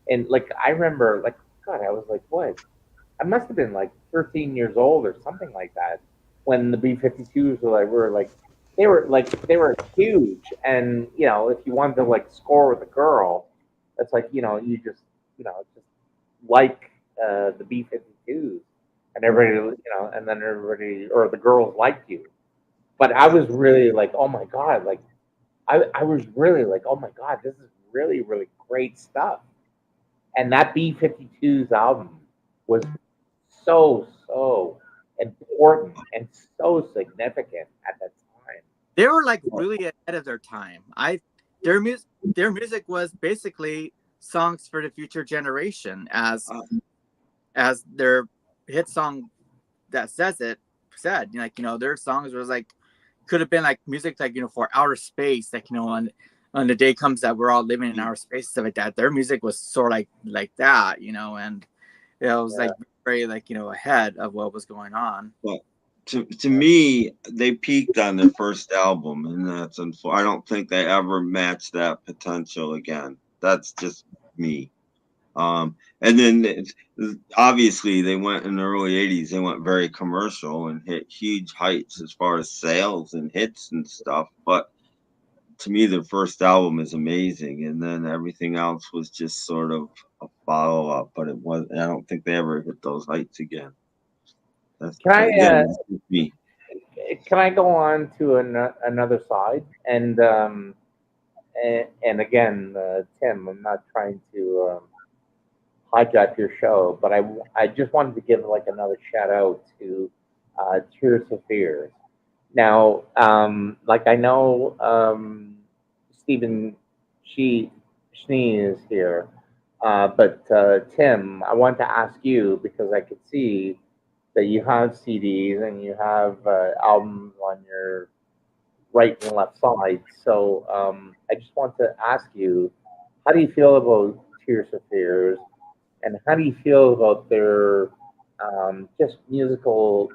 and like I remember, like God, I was like, what? I must have been like 13 years old or something like that when the B-52s were like they were huge, and if you wanted to like score with a girl, it's like just like the B-52s, and everybody and then everybody or the girls liked you. But I was really like, oh my God, like I was really like, oh my God, this is really, really great stuff. And that B-52s album was so, so important and so significant at that time. They were like really ahead of their time. Their music was basically songs for the future generation, as their hit song that said, like, their songs was like, could have been like music, like, for outer space, like, on the day comes that we're all living in outer space, stuff like that. Their music was sort of like that, and it was like very, like, ahead of what was going on. Well, to me, they peaked on their first album, and that's I don't think they ever matched that potential again. That's just me. And then obviously they went in the early 80s, they went very commercial and hit huge heights as far as sales and hits and stuff. But to me, their first album is amazing. And then everything else was just sort of a follow up, but I don't think they ever hit those heights again. That's me. Can I go on to another side? And again, Tim, I'm not trying to hijack your show, but I just wanted to give like another shout out to Tears for Fears. Now, like I know Stephen Schnee is here, but Tim, I want to ask you because I could see that you have CDs and you have albums on your right and left side. So I just want to ask you, how do you feel about Tears for Fears? And how do you feel about their just musical?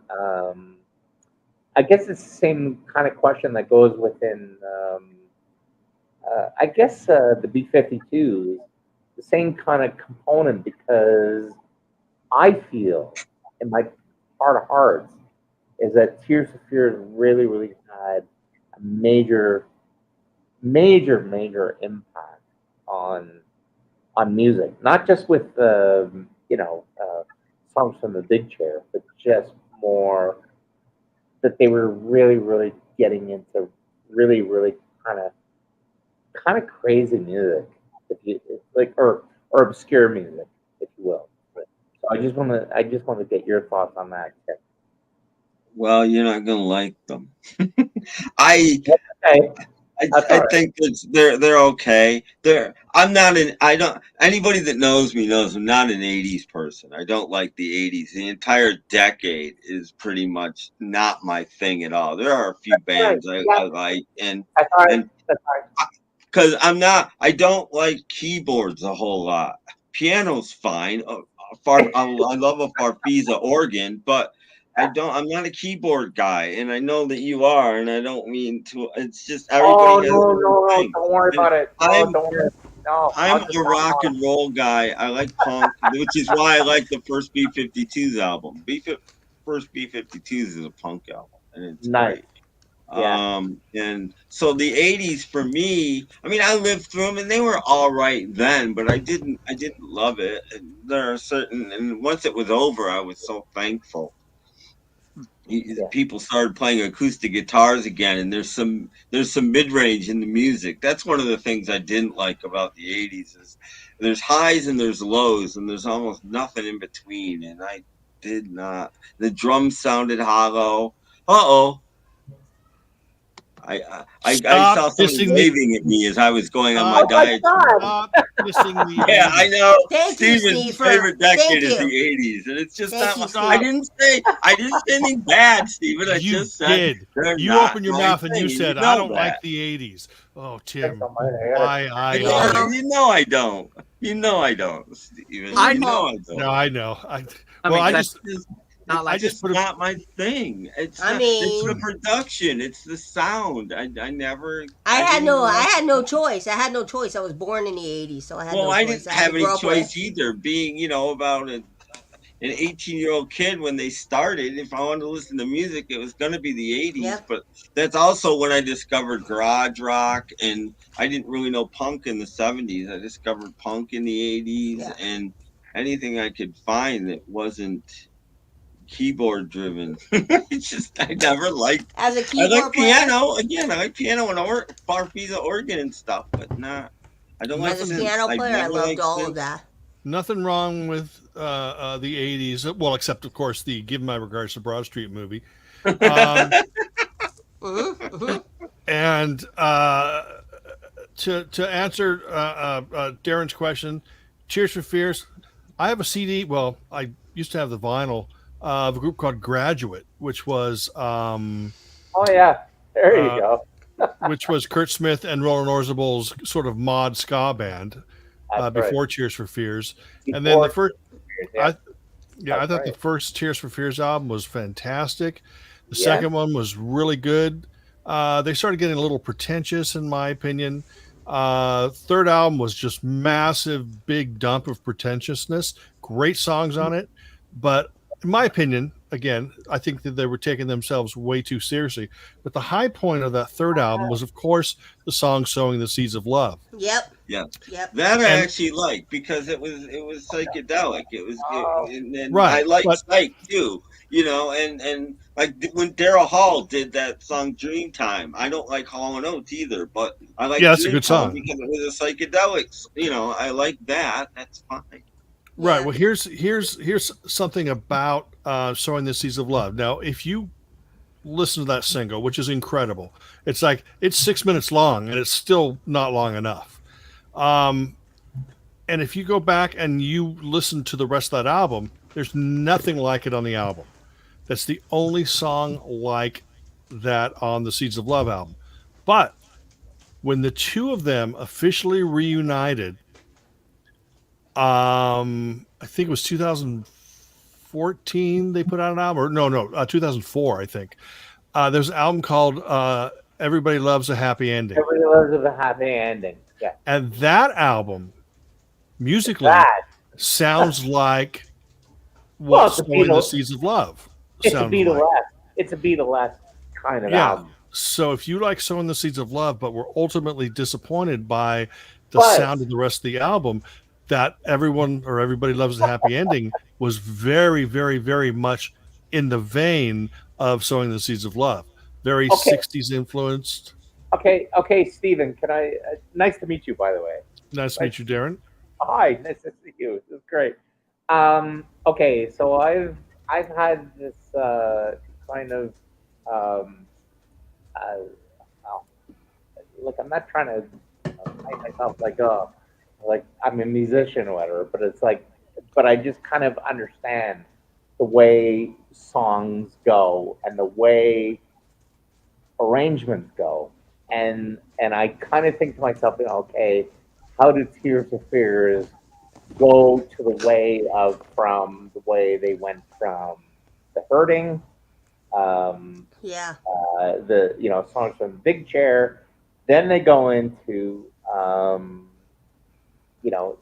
I guess it's the same kind of question that goes within, I guess, the B-52s, the same kind of component, because I feel in my heart of hearts is that Tears for Fears really, really had a major, major, major impact on music, not just with songs from the big chair, but just more that they were really, really getting into really, really kind of crazy music, if you like, or obscure music, if you will. So I just want to get your thoughts on that. Well, you're not gonna like them. I Okay. I think they're okay. I don't anybody that knows me knows I'm not an 80s person. I don't like the 80s. The entire decade is pretty much not my thing at all. There are a few bands I like and because I don't like keyboards a whole lot. Piano's fine. I love a Farfisa organ, but I'm not a keyboard guy, and I know that you are, and I don't mean to. It's just everybody has their own thing. Don't worry about it. I'm a rock and roll guy. I like punk, which is why I like the first B-52s album. First B-52s is a punk album, and it's great. Yeah. And so the 80s for me, I mean, I lived through them and they were all right then, but I didn't love it. And there are and once it was over, I was so thankful. People started playing acoustic guitars again, and there's some mid-range in the music. That's one of the things I didn't like about the 80s is there's highs and there's lows, and there's almost nothing in between. And I did not. The drums sounded hollow. I saw somebody waving at me as I was going on my diet. Stop dissing me. Yeah, I know. Thank you, Steven's Steve, favorite decade is the 80s, and it's just not. I didn't say anything bad, Steven. I just said you opened your mouth and you said I don't like the 80s. Oh, Tim, why? You know I don't. You know I don't, Steven. I know. No, I know. It's not my thing. It's the production. It's the sound. I had no choice. I had no choice. I was born in the 80s, so I had no choice. I didn't have any choice either. Being, about an 18-year-old kid when they started, if I wanted to listen to music, it was going to be the 80s. Yeah. But that's also when I discovered garage rock, and I didn't really know punk in the 70s. I discovered punk in the 80s, and anything I could find that wasn't keyboard driven. It's just I never liked. As a keyboard I like piano again. I like piano and Farfisa organ and stuff, but not. I don't like. As a piano player, I loved all of that. Nothing wrong with the '80s. Well, except of course the "Give My Regards to Broad Street" movie. Um, and to answer Darren's question, Cheers for Fears. I have a CD. Well, I used to have the vinyl of a group called Graduate, Oh yeah, there you uh, go. which was Kurt Smith and Roland Orzabal's sort of mod ska band That's right. before Cheers for Fears. And then Before the first, yeah, I that's thought the right. first Tears for Fears album was fantastic. The Yeah. second one was really good. They started getting a little pretentious, in my opinion. Third album was just massive, big dump of pretentiousness. Great songs on it, but in my opinion, again, I think that they were taking themselves way too seriously. But the high point of that third album was, of course, the song "Sowing the Seeds of Love." Yep. Yeah, Yep. that I And actually liked because it was psychedelic. Oh, And I right, like but Psych too, you know. And like when Daryl Hall did that song Dreamtime, I don't like Hall and Oates either, but I like yeah, that's a good Dreamtime song. because it was a psychedelic. You know, I like that. That's fine. Right. Yeah. Well, here's something about "Sowing the Seeds of Love." Now, if you listen to that single, which is incredible, it's 6 minutes long, and it's still not long enough. Um, and if you go back and you listen to the rest of that album, there's nothing like it on the album. That's the only song like that on the Seeds of Love album. But when the two of them officially reunited, I think it was 2014 they put out an album, or no, 2004 I think. There's an album called "Everybody Loves a Happy Ending," everybody loves a happy ending. Yeah, and that album musically that. sounds like Well, what it's a "Sowing the Beatles. Seeds of Love" It's a sounded like. Beatles. It's a Beatles kind of Yeah. album. So if you like "Sowing the Seeds of Love," but were ultimately disappointed by the But sound of the rest of the album, that everyone or everybody loves a happy ending was very, very, very much in the vein of "Sowing the Seeds of Love." Very okay, 60s influenced. okay, Stephen. Can I? Nice to meet you, by the way. Nice to Nice. meet you, Darren. Hi, nice to see you. This is great. Okay, so I've had this kind of um, well, look. I'm not trying to paint myself like I'm a musician or whatever, but it's like, but I just kind of understand the way songs go and the way arrangements go, and I kind of think to myself, okay, how do Tears for Fears go to the way of from the way they went from the hurting, um, Yeah. the songs from Big Chair, then they go into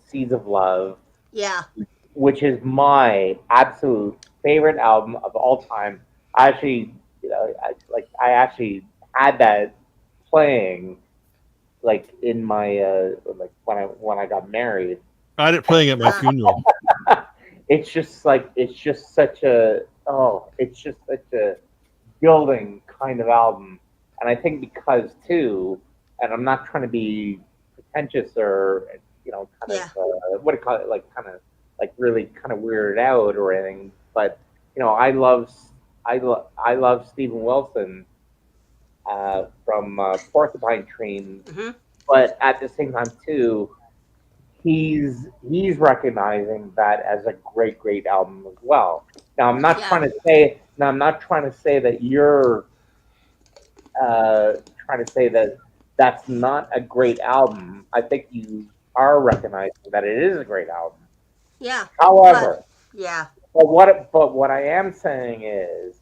Seeds of Love, Yeah. which is my absolute favorite album of all time. I actually, I actually had that playing like in my like when I got married. I had it playing at my Uh, funeral. It's just such a it's just such a building kind of album, and I think because too, and I'm not trying to be pretentious or kind yeah. of what do you call it, like kind of like really kind of weirded out or anything, but I love Stephen Wilson from Porcupine Tree, Hmm. but at the same time too, he's recognizing that as a great album as well. Now Yeah. I'm not trying to say that you're trying to say that that's not a great album. I think you are recognizing that it is a great album. Yeah. But However, yeah. but what I am saying is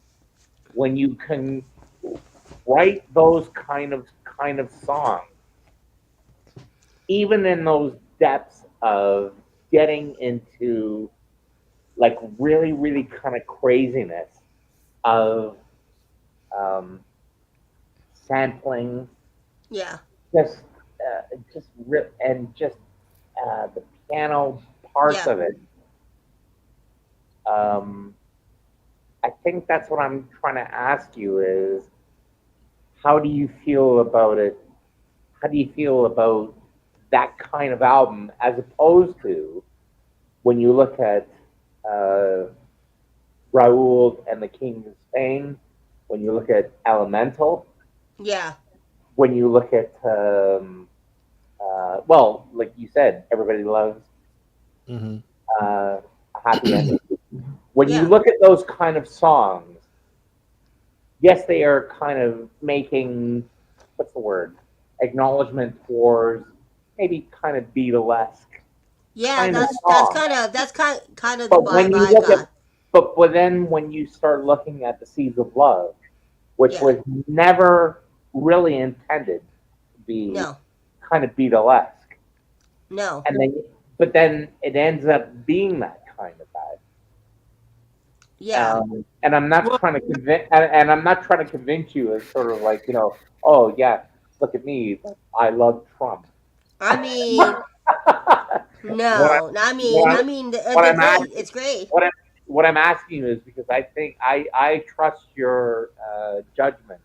when you can write those kind of songs, even in those depths of getting into like really kind of craziness of um, sampling, Yeah. just and just the piano parts Yeah. of it. Um, I think that's what I'm trying to ask you is how do you feel about it? How do you feel about that kind of album as opposed to when you look at Raoul and the King of Spain, when you look at Elemental, Yeah. when you look at well, like you said, everybody loves Mm-hmm. a happy ending. When you Yeah. look at those kind of songs, yes, they are kind of making, what's the word, acknowledgement towards maybe kind of Beatlesque Yeah, kind of that's song. kind of the But when vibe you I look got. at, but then when you start looking at the Seeds of Love, which Yeah. was never really intended to be No. kind of Beatlesque, No. and then but then it ends up being that kind of vibe. Yeah. And I'm not Well, trying to convince, and I'm not trying to convince you as sort of like, oh yeah, look at me, I love Trump. I mean, what I no. what I I'm mean, what they're I'm great. asking It's great. what I'm asking you is because I think I trust your judgment.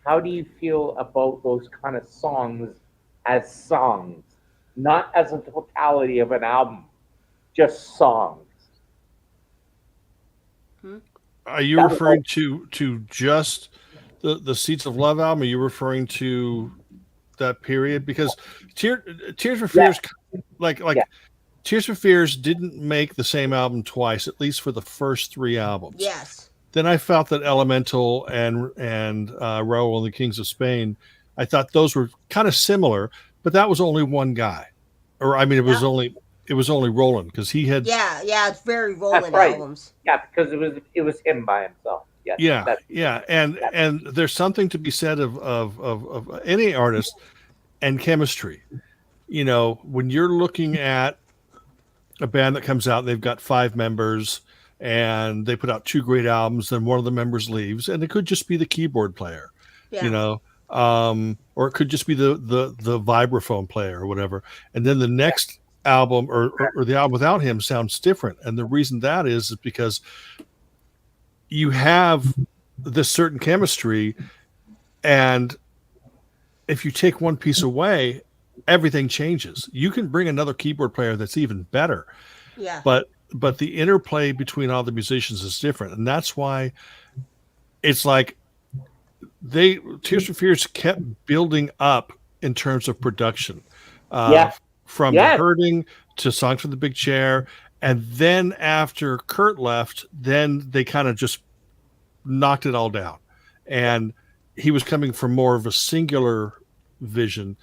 How do you feel about those kind of songs as songs, not as a totality of an album, just songs? Hmm? Are you That was referring to just the Seeds of Love album? Are you referring to that period? Because Tears for yeah, Fears, like yeah, Tears for Fears didn't make the same album twice, at least for the first three albums. Yes. Then I felt that Elemental and Raoul and the Kings of Spain, I thought those were kind of similar, but that was only one guy, or I mean, Yeah. it was only Roland because he had Yeah. Yeah. It's very that's rolling right. albums. Yeah, because it was him by himself. Yes, yeah that's yeah yeah, and there's something to be said of any artist and chemistry. You know, when you're looking at a band that comes out, they've got 5 members and they put out 2 great albums, then one of the members leaves, and it could just be the keyboard player, you Yeah. know, or it could just be the vibraphone player or whatever. And then the next album or the album without him sounds different. And the reason that is because you have this certain chemistry, and if you take one piece away, everything changes. You can bring another keyboard player that's even better, Yeah. but the interplay between all the musicians is different, and that's why it's like Tears for Fears kept building up in terms of production, uh, yeah, from The yes, Hurting to Songs from the Big Chair, and then after Kurt left, then they kind of just knocked it all down, and he was coming from more of a singular vision.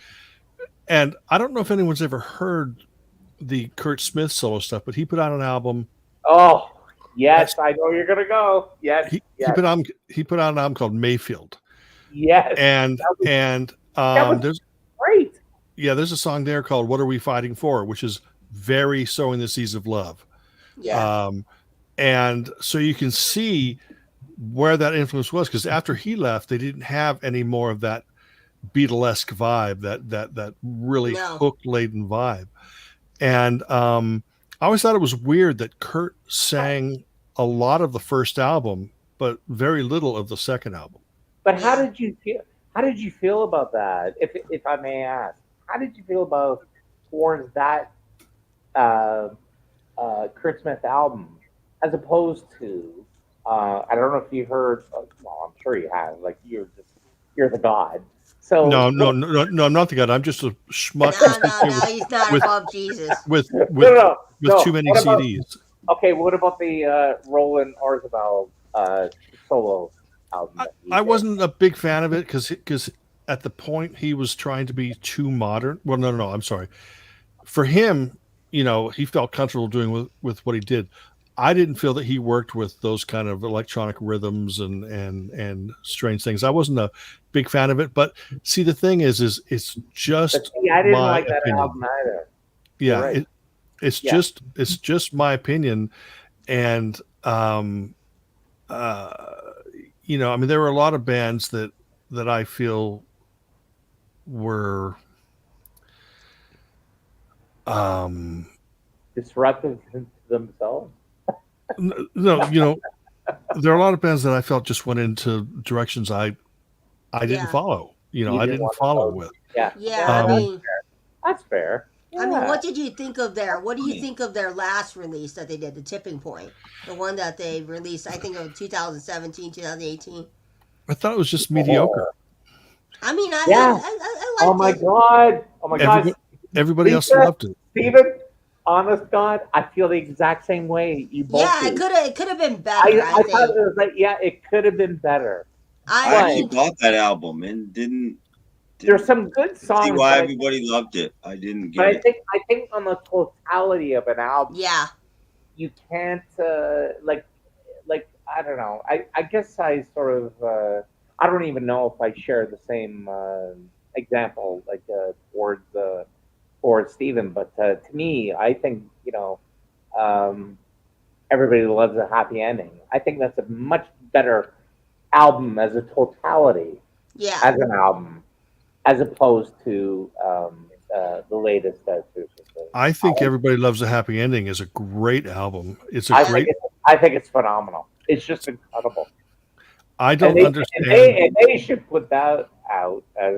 And I don't know if anyone's ever heard the Kurt Smith solo stuff, but he put out an album. oh That's, yes, I know you're gonna go. Yes, yes, he put out an album called Mayfield, yes. and That was, and that was there's great. there's a song there called "What Are We Fighting For," which is very sowing the seeds of love. Yeah. And so you can see where that influence was, because after he left, they didn't have any more of that Beatlesque vibe, that really No. hook laden vibe. And I always thought it was weird that Kurt sang a lot of the first album, but very little of the second album. But how Yeah. did you feel? How did you feel about that? If I may ask, how did you feel about towards that uh, Kurt Smith album, as opposed to I don't know if you heard. Well, I'm sure you have. Like you're the god. So No, I'm not the guy. I'm just a schmuck No. He's not with above Jesus. with no, with no, with no. too many What about, CDs. okay, what about the Roland Orzabal solo album? That he I did? wasn't a big fan of it because at the point he was trying to be too modern. Well, no, I'm sorry. For him, he felt comfortable doing with what he did. I didn't feel that he worked with those kind of electronic rhythms and strange things. I wasn't a big fan of it. But see, the thing is it's But just see, I didn't my like that opinion. album either. You're Yeah, right. it's Yeah. just my opinion. And I mean, there were a lot of bands that I feel were Disruptive to themselves. no, there are a lot of bands that I felt just went into directions I didn't Yeah. follow. You I didn't didn't want to follow go. with. Yeah. Yeah. No, I mean, that's fair. I mean, Yeah. what did you think of their? What do you Yeah. think of their last release that they did, the Tipping Point, the one that they released? I think of 2017, 2018. I thought it was just mediocre. I mean, Yeah. I Oh liked my it. God. Oh my God. Everybody else Lisa, loved it. Steven, honest God, I feel the exact same way. You both Yeah, do. it could have been better. I I thought think. it was like, yeah, it could have been better. I I But actually think. bought that album and there's didn't some good see songs, why everybody loved it. I didn't but get it. I think on the totality of an album, Yeah. you can't like I don't know. I guess I sort of I don't even know if I share the same example like towards Steven, but to me, I think um, everybody loves a happy ending. I think that's a much better album as a totality Yeah. as an album as opposed to the latest. I think Everybody Loves a Happy Ending is a great album. It's a I great. I think it's phenomenal. It's just incredible. I And don't they, understand. they should put that out as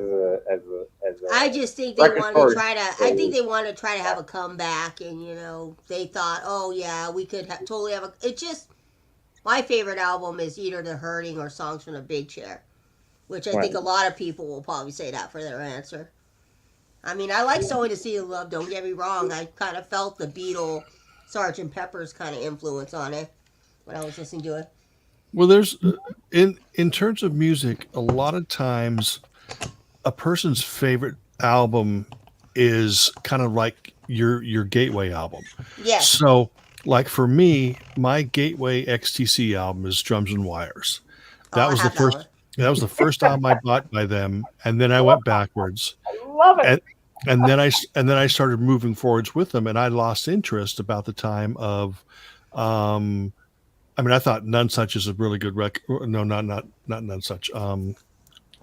I a just think they record wanted to store. try to. I think they wanted to try to have a comeback, and they thought, oh yeah, we could totally have a. It just my favorite album is either The Hurting or Songs from the Big Chair, which I Right. think a lot of people will probably say that for their answer. I mean, I like Sowing the Seed of Love. Don't get me wrong. I kind of felt the Beatle, Sgt. Pepper's kind of influence on it when I was listening to it. Well, there's in terms of music, a lot of times a person's favorite album is kind of like your gateway album. Yes. So, like for me, my gateway XTC album is Drums and Wires. That I was the have that one. first. That was the first album I bought by them, and then I went backwards, I love it. and then I started moving forwards with them, and I lost interest about the time of. I mean, I thought None Such is a really good record. No, not None Such.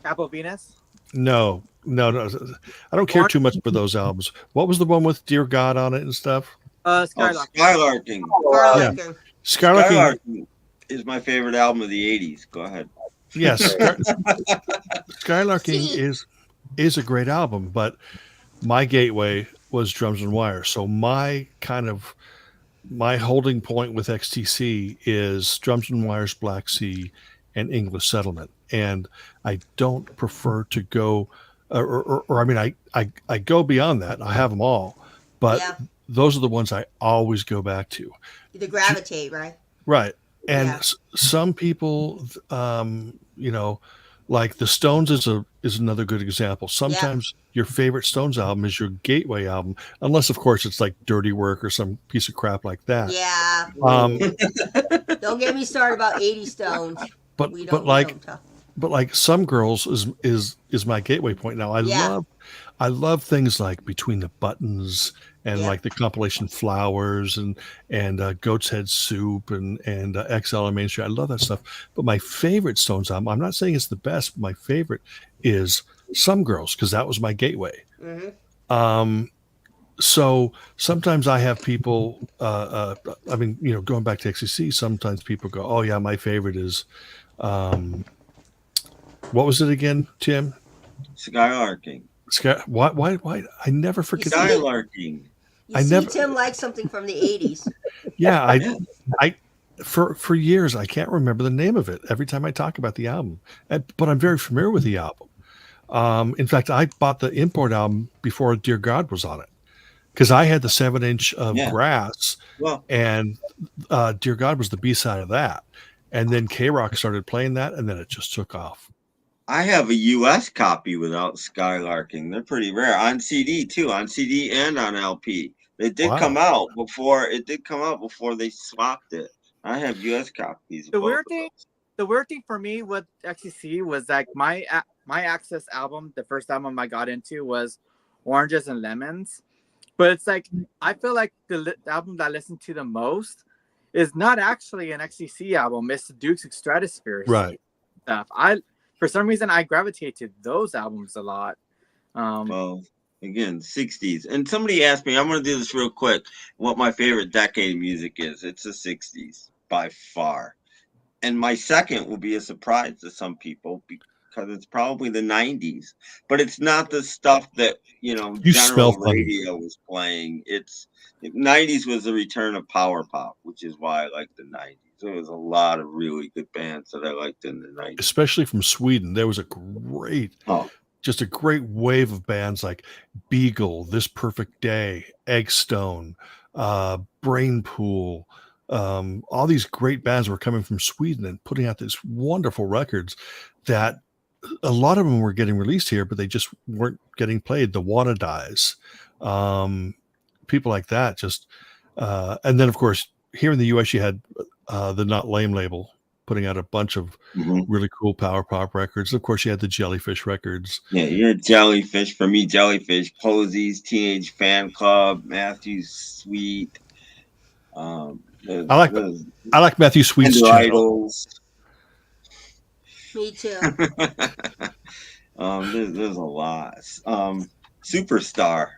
Apple Venus. No. I don't care too much for those albums. What was the one with Dear God on it and stuff? Oh, Skylark. Skylarking. Skylarking. Skylarking. Skylarking is my favorite album of the '80s. Go ahead. Yes, Skylarking See. is a great album, but my gateway was Drums and Wires. So my holding point with XTC is Drums and Wires, Black Sea, and English Settlement. And I don't prefer to go, or I mean, I go beyond that. I have them all, but Yeah. those are the ones I always go back to. The Gravitate, right? Right. And Yeah. some people, like the Stones is another good example. Sometimes your favorite Stones album is your gateway album, unless of course it's like Dirty Work or some piece of crap like that. Yeah. Don't get me started about 80 Stones. But We but don't. like we don't. but like Some Girls is my gateway point now. I love things like Between the Buttons and Yeah. like the compilation Flowers and Goat's Head Soup and XL on Main Street. I love that stuff. But my favorite Stones album, I'm not saying it's the best, but my favorite is Some Girls because that was my gateway. Mhm. So sometimes I have people, I mean, going back to XCC, sometimes people go, oh yeah, my favorite is, what was it again, Tim? Skylarking. Why? I never forget. Skylarking. Tim likes something from the 80s. Yeah, I for years I can't remember the name of it every time I talk about the album, but I'm very familiar with the album. In fact, I bought the import album before Dear God was on it because I had the 7-inch of Grass, Well, and Dear God was the B-side of that, and then K-Rock started playing that, and then it just took off. I have a US copy without Skylarking. They're pretty rare on CD too, on CD and on LP. It did come out before they swapped it. I have US copies. The weird thing for me with XCC was like my Access album, the first album I got into was Oranges and Lemons, but it's like I feel like the album that I listened to the most is not actually an XCC album. It's the Dukes of Stratosphere stuff. For some reason, I gravitate to those albums a lot. Well, again, 60s. And somebody asked me, I'm going to do this real quick, what my favorite decade of music is. It's the 60s by far. And my second will be a surprise to some people because it's probably the '90s, but it's not the stuff that You smell general funny. radio was playing. It's '90s was the return of power pop, which is why I like the '90s. There was a lot of really good bands that I liked in the '90s. Especially from Sweden. There was just a great wave of bands like Beagle, This Perfect Day, Eggstone, Brainpool. All these great bands were coming from Sweden and putting out these wonderful records that a lot of them were getting released here, but they just weren't getting played. The Wanna Dies, people like that. And then of course here in the U.S. you had the Not Lame label putting out a bunch of really cool power pop records. Of course, you had the Jellyfish records. Yeah, you're Jellyfish. For me, Jellyfish, Posies, Teenage Fan Club, Matthew Sweet. I like Matthew Sweet's channel. Idols. Me too. There's a lot. Superstar.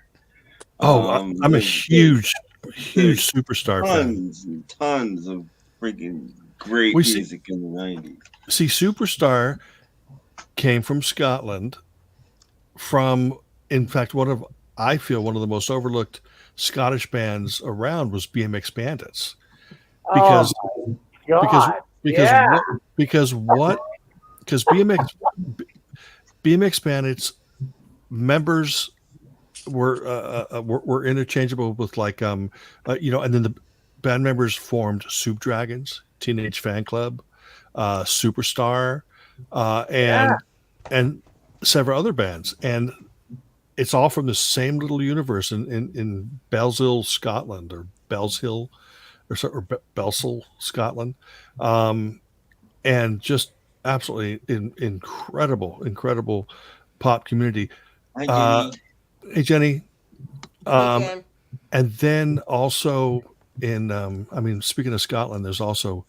I'm a huge Superstar fan. And tons of freaking great music in the '90s. See, Superstar came from Scotland. In fact, I feel one of the most overlooked Scottish bands around was BMX Bandits. Because BMX Bandits members were interchangeable with and then the band members formed Soup Dragons, Teenage Fan Club, Superstar, and several other bands, and it's all from the same little universe in Bellshill, Scotland, or Bellshill, or Belsall, Scotland, and just absolutely incredible pop community. Hi, Jenny. Hey, Jenny. Okay. And then also speaking of Scotland, there's also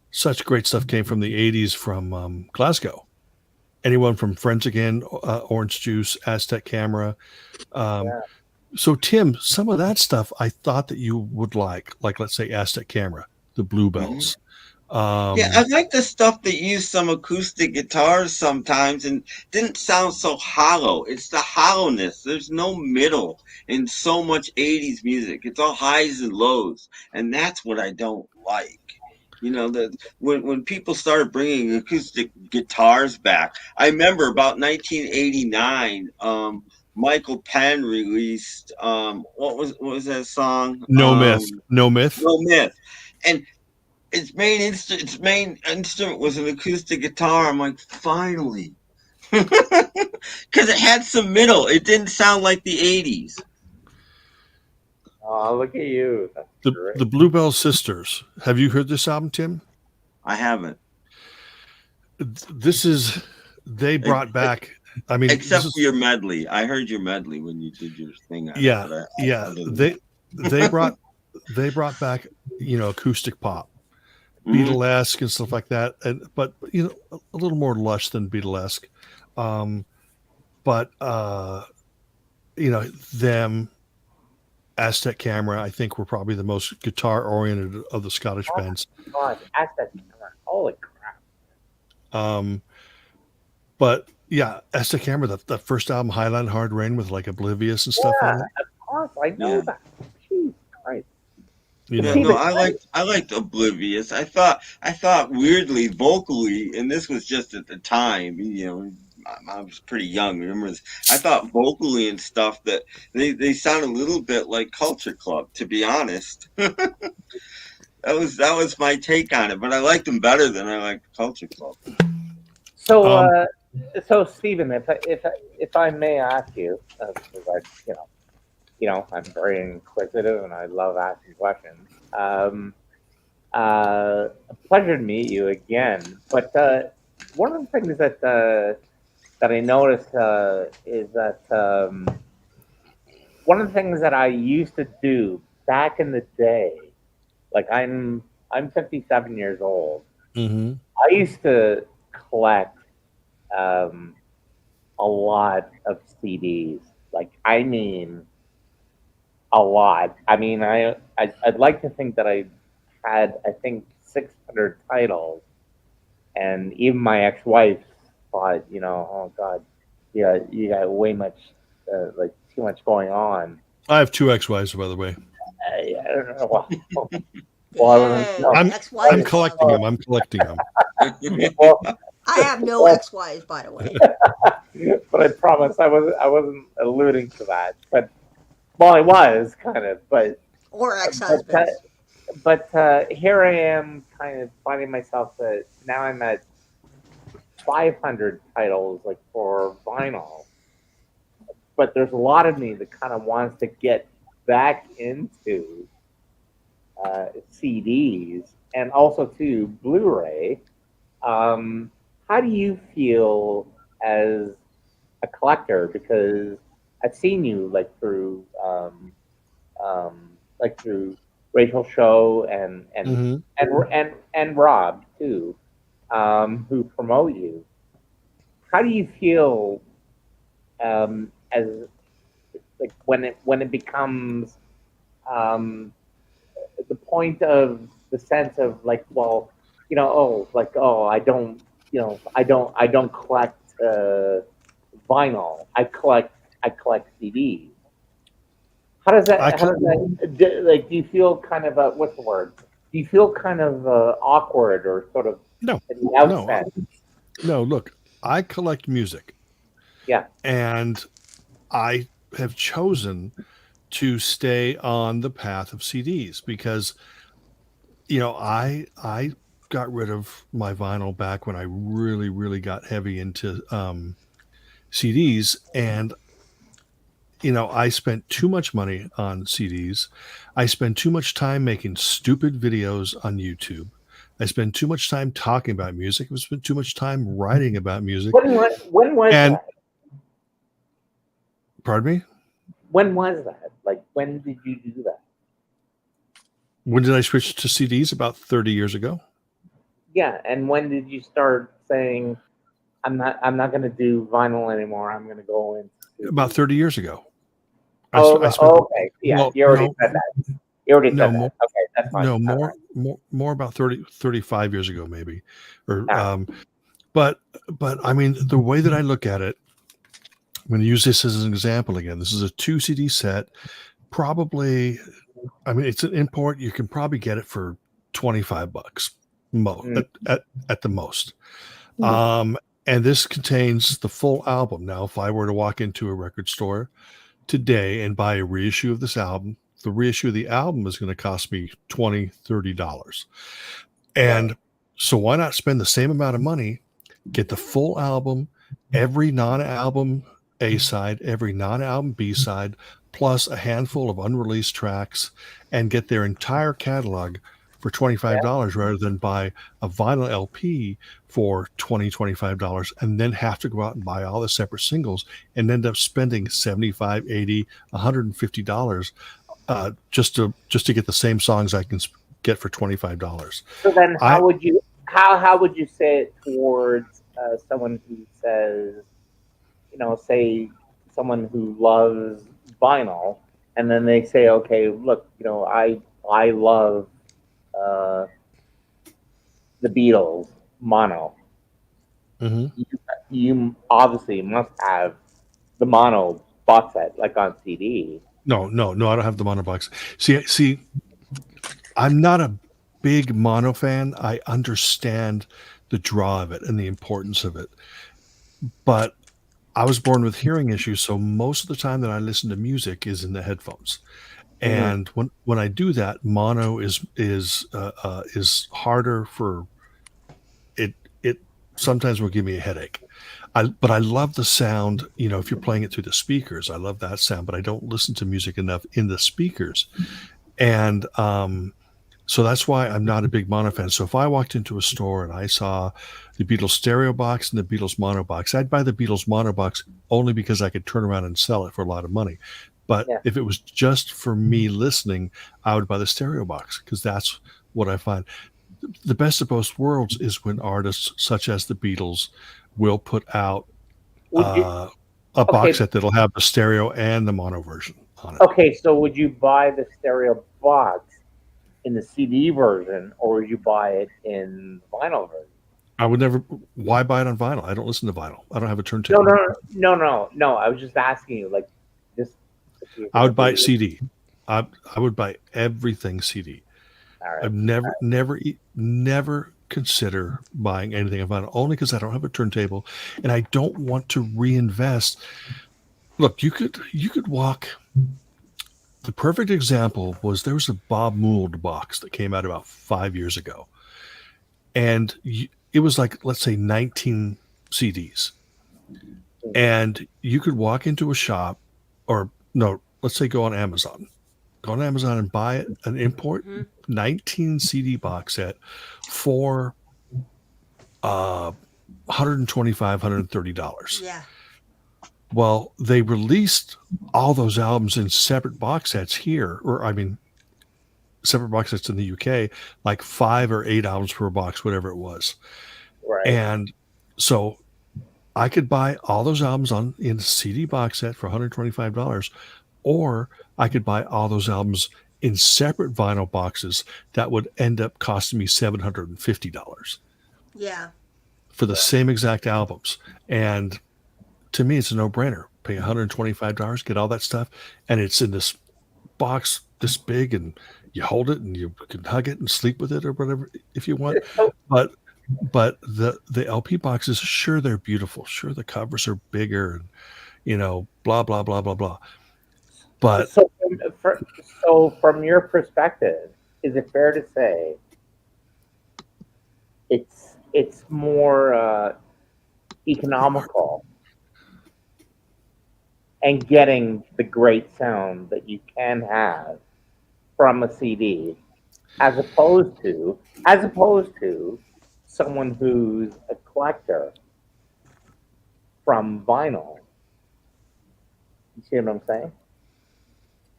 such great stuff came from the 80s from Glasgow. Anyone from Friends Again, Orange Juice, Aztec Camera. So, Tim, some of that stuff I thought that you would like let's say Aztec Camera, the Bluebells. I like the stuff that used some acoustic guitars sometimes and didn't sound so hollow. It's the hollowness. There's no middle in so much 80s music. It's all highs and lows, and that's what I don't like. When people started bringing acoustic guitars back, I remember about 1989. Michael Penn released what was that song? No Myth, and its main instrument was an acoustic guitar. I'm like, finally, because it had some middle. It didn't sound like the '80s. Oh, look at you! The Bluebell Sisters. Have you heard this album, Tim? I haven't. They brought back. I mean, except for your medley. I heard your medley when you did your thing. They brought back acoustic pop, Beatlesque and stuff like that, but a little more lush than Beatlesque. Them, Aztec Camera, I think, were probably the most guitar oriented of the Scottish bands. God, Aztec Camera, holy crap! But yeah, Aztec Camera, the first album, Highland Hard Rain, with like Oblivious and stuff on it. Of course, I know that. Jeez Christ. I liked Oblivious. I thought weirdly vocally, and this was just at the time, I was pretty young. Remember, I thought vocally and stuff that they sound a little bit like Culture Club. To be honest, that was my take on it. But I liked them better than I liked Culture Club. So Stephen, if I may ask you, because I'm very inquisitive and I love asking questions. A pleasure to meet you again. But one of the things that I noticed is that one of the things that I used to do back in the day, like I'm 57 years old. Mm-hmm. I used to collect a lot of CDs. Like, I mean, a lot. I mean, I'd like to think that I had, I think, 600 titles, and even my ex-wife thought, oh God, yeah, you got way much, like too much going on. I have two ex-wives, by the way. I don't know. Well, I wasn't. Dang, No, I'm ex-wife. collecting them. I'm collecting them. well, I have no well, ex-wives, by the way, but I promise I wasn't alluding to that. But well, I was kind of, or but uh, ex-husbands. here I am, kind of finding myself that now I'm at 500 titles, like for vinyl. But there's a lot of me that kind of wants to get back into CDs and also to Blu-ray. How do you feel as a collector? Because I've seen you like through Rachel's show and Rob too, who promote you. How do you feel as like when it becomes the point of the sense of like, well, I don't collect vinyl. I collect CDs. Like, do you feel kind of what's the word? Do you feel kind of awkward or sort of No, at the outset? no. Look, I collect music. Yeah. And I have chosen to stay on the path of CDs because, I got rid of my vinyl back when I really, really got heavy into CDs. And, I spent too much money on CDs. I spent too much time making stupid videos on YouTube. I spend too much time talking about music. I spent too much time writing about music. When was And that? pardon me? When was that? Like, when did you do that? When did I switch to CDs? About 30 years ago. Yeah, and when did you start saying, I'm not going to do vinyl anymore. I'm going to go into About 30 years ago. Okay. Yeah, you already said that. You already said that. Okay, that's fine. No, more about 35 years ago, maybe. Or, Ah. but I mean, the way that I look at it, I'm going to use this as an example again. This is a 2 CD set. Probably, I mean, it's an import. You can probably get it for $25 at the most. And this contains the full album. Now, if I were to walk into a record store today and buy a reissue of this album, the reissue of the album is going to cost me $20, $30. And so why not spend the same amount of money, get the full album, every non-album A-side, every non-album B-side, plus a handful of unreleased tracks, and get their entire catalog for $25 rather than buy a vinyl LP for $20, $25 and then have to go out and buy all the separate singles and end up spending $75, $80, $150 just to get the same songs I can get for $25. So then how would you say it towards someone who says, say someone who loves vinyl, and then they say, okay, look, I love the Beatles mono. Mm-hmm. You obviously must have the mono box set, like on CD. No, I don't have the mono box. See, I'm not a big mono fan. I understand the draw of it and the importance of it, but I was born with hearing issues, so most of the time that I listen to music is in the headphones. And when I do that, mono is harder for it. It sometimes will give me a headache. But I love the sound. If you're playing it through the speakers, I love that sound. But I don't listen to music enough in the speakers, and so that's why I'm not a big mono fan. So if I walked into a store and I saw the Beatles stereo box and the Beatles mono box, I'd buy the Beatles mono box only because I could turn around and sell it for a lot of money. But if it was just for me listening, I would buy the stereo box because that's what I find. The best of both worlds is when artists such as the Beatles will put out a box set that'll have the stereo and the mono version on it. Okay, so would you buy the stereo box in the CD version, or would you buy it in the vinyl version? I would never. Why buy it on vinyl? I don't listen to vinyl. I don't have a No, turntable. no. I was just asking you, like, just if you're I gonna would buy do. CD. I would buy everything CD. All right. I've never consider buying anything on vinyl only because I don't have a turntable and I don't want to reinvest. Look, you could walk. The perfect example was there was a Bob Mould box that came out about 5 years ago, and it was like, let's say, 19 CDs, and you could walk into a shop, or no, let's say go on Amazon and buy an import 19 CD box set for $125, $130. Yeah. Well, they released all those albums in separate box sets here, or I mean, separate box sets in the UK, like 5 or 8 albums per box, whatever it was. Right. And so I could buy all those albums in a CD box set for $125, or I could buy all those albums in separate vinyl boxes that would end up costing me $750 Yeah. for the same exact albums. And to me, it's a no-brainer. Pay $125, get all that stuff, and it's in this box this big, and you hold it and you can hug it and sleep with it or whatever if you want. But the LP boxes, sure, they're beautiful. Sure, the covers are bigger, and blah blah blah blah blah. But so from your perspective, is it fair to say it's more economical and getting the great sound that you can have from a CD as opposed to someone who's a collector from vinyl? You see what I'm saying?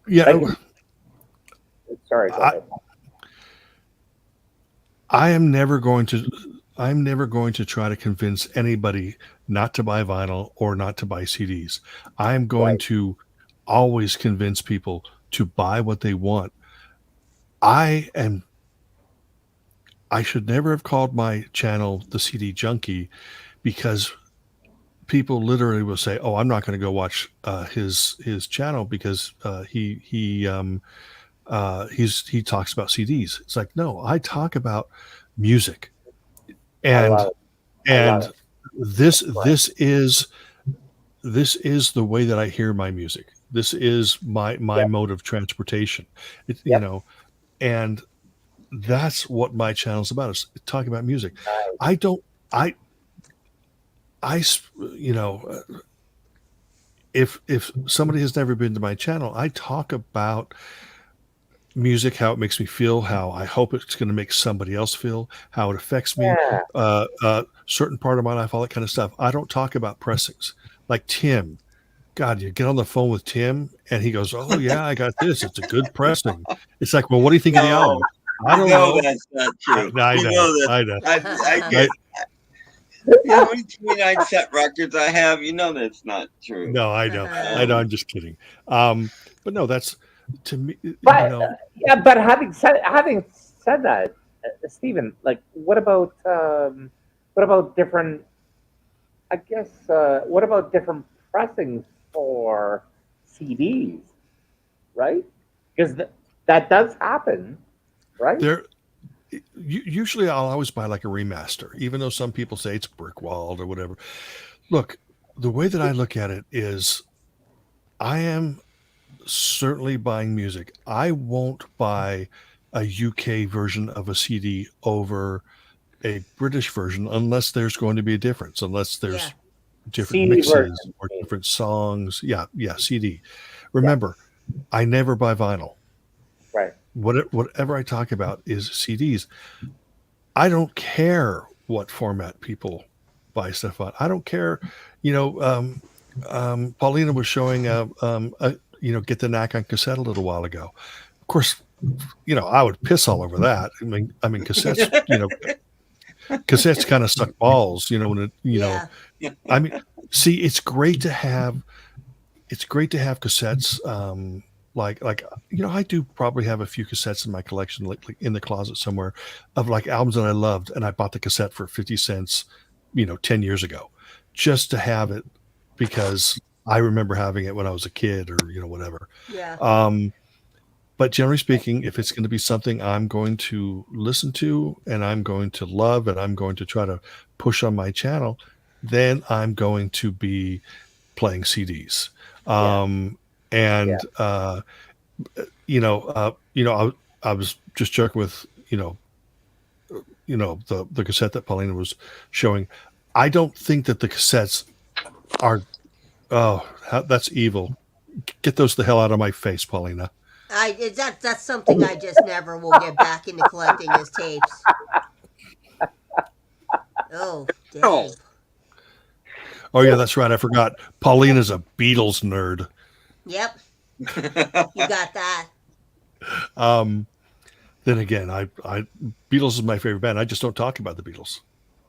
yeah, Sorry, go ahead. I'm never going to try to convince anybody not to buy vinyl or not to buy CDs. I'm going to always convince people to buy what they want. I should never have called my channel the CD Junkie, because people literally will say, "Oh, I'm not going to go watch his channel because he talks about CDs." It's like, no, I talk about music, and this is the way that I hear my music. This is my mode of transportation. And that's what my channel is about, is talking about music. If somebody has never been to my channel, I talk about music, how it makes me feel, how I hope it's going to make somebody else feel, how it affects me, certain part of my life, all that kind of stuff. I don't talk about pressings. Like Tim, God, you get on the phone with Tim and he goes, "Oh yeah, I got this. It's a good pressing." It's like, well, what do you think of the album? I don't know. That's not true. I know. I get. How many 29 set records I have? That's not true. No, I know. I'm just kidding. But no, that's, to me. But but having said that, Stephen, like, what about different? I guess what about different pressings for CDs, right? Because that does happen, right? Usually I'll always buy like a remaster, even though some people say it's brick walled or whatever. Look, the way that I look at it is, I am certainly buying music. I won't buy a UK version of a CD over a British version unless there's going to be a difference, unless there's different CD mixes version. or different songs. Yeah, CD. Remember, I never buy vinyl. Right. Whatever I talk about is CDs. I don't care what format people buy stuff on. I don't care. Paulina was showing Get the Knack on cassette a little while ago. Of course, I would piss all over that. I mean cassettes, cassettes kind of suck balls, when I mean, see, it's great to have cassettes, like I do probably have a few cassettes in my collection, like in the closet somewhere, of like albums that I loved, and I bought the cassette for 50 cents, 10 years ago, just to have it because I remember having it when I was a kid, or whatever. Yeah. But generally speaking, if it's going to be something I'm going to listen to and I'm going to love and I'm going to try to push on my channel, then I'm going to be playing CDs. And I was just joking with the cassette that Paulina was showing. I don't think that the cassettes are that's evil. Get those the hell out of my face, Paulina. That's something I just never will get back into collecting is tapes. Oh, Dave. Oh yeah, that's right. I forgot. Paulina's a Beatles nerd. Yep. You got that. Then again, I Beatles is my favorite band. I just don't talk about the Beatles,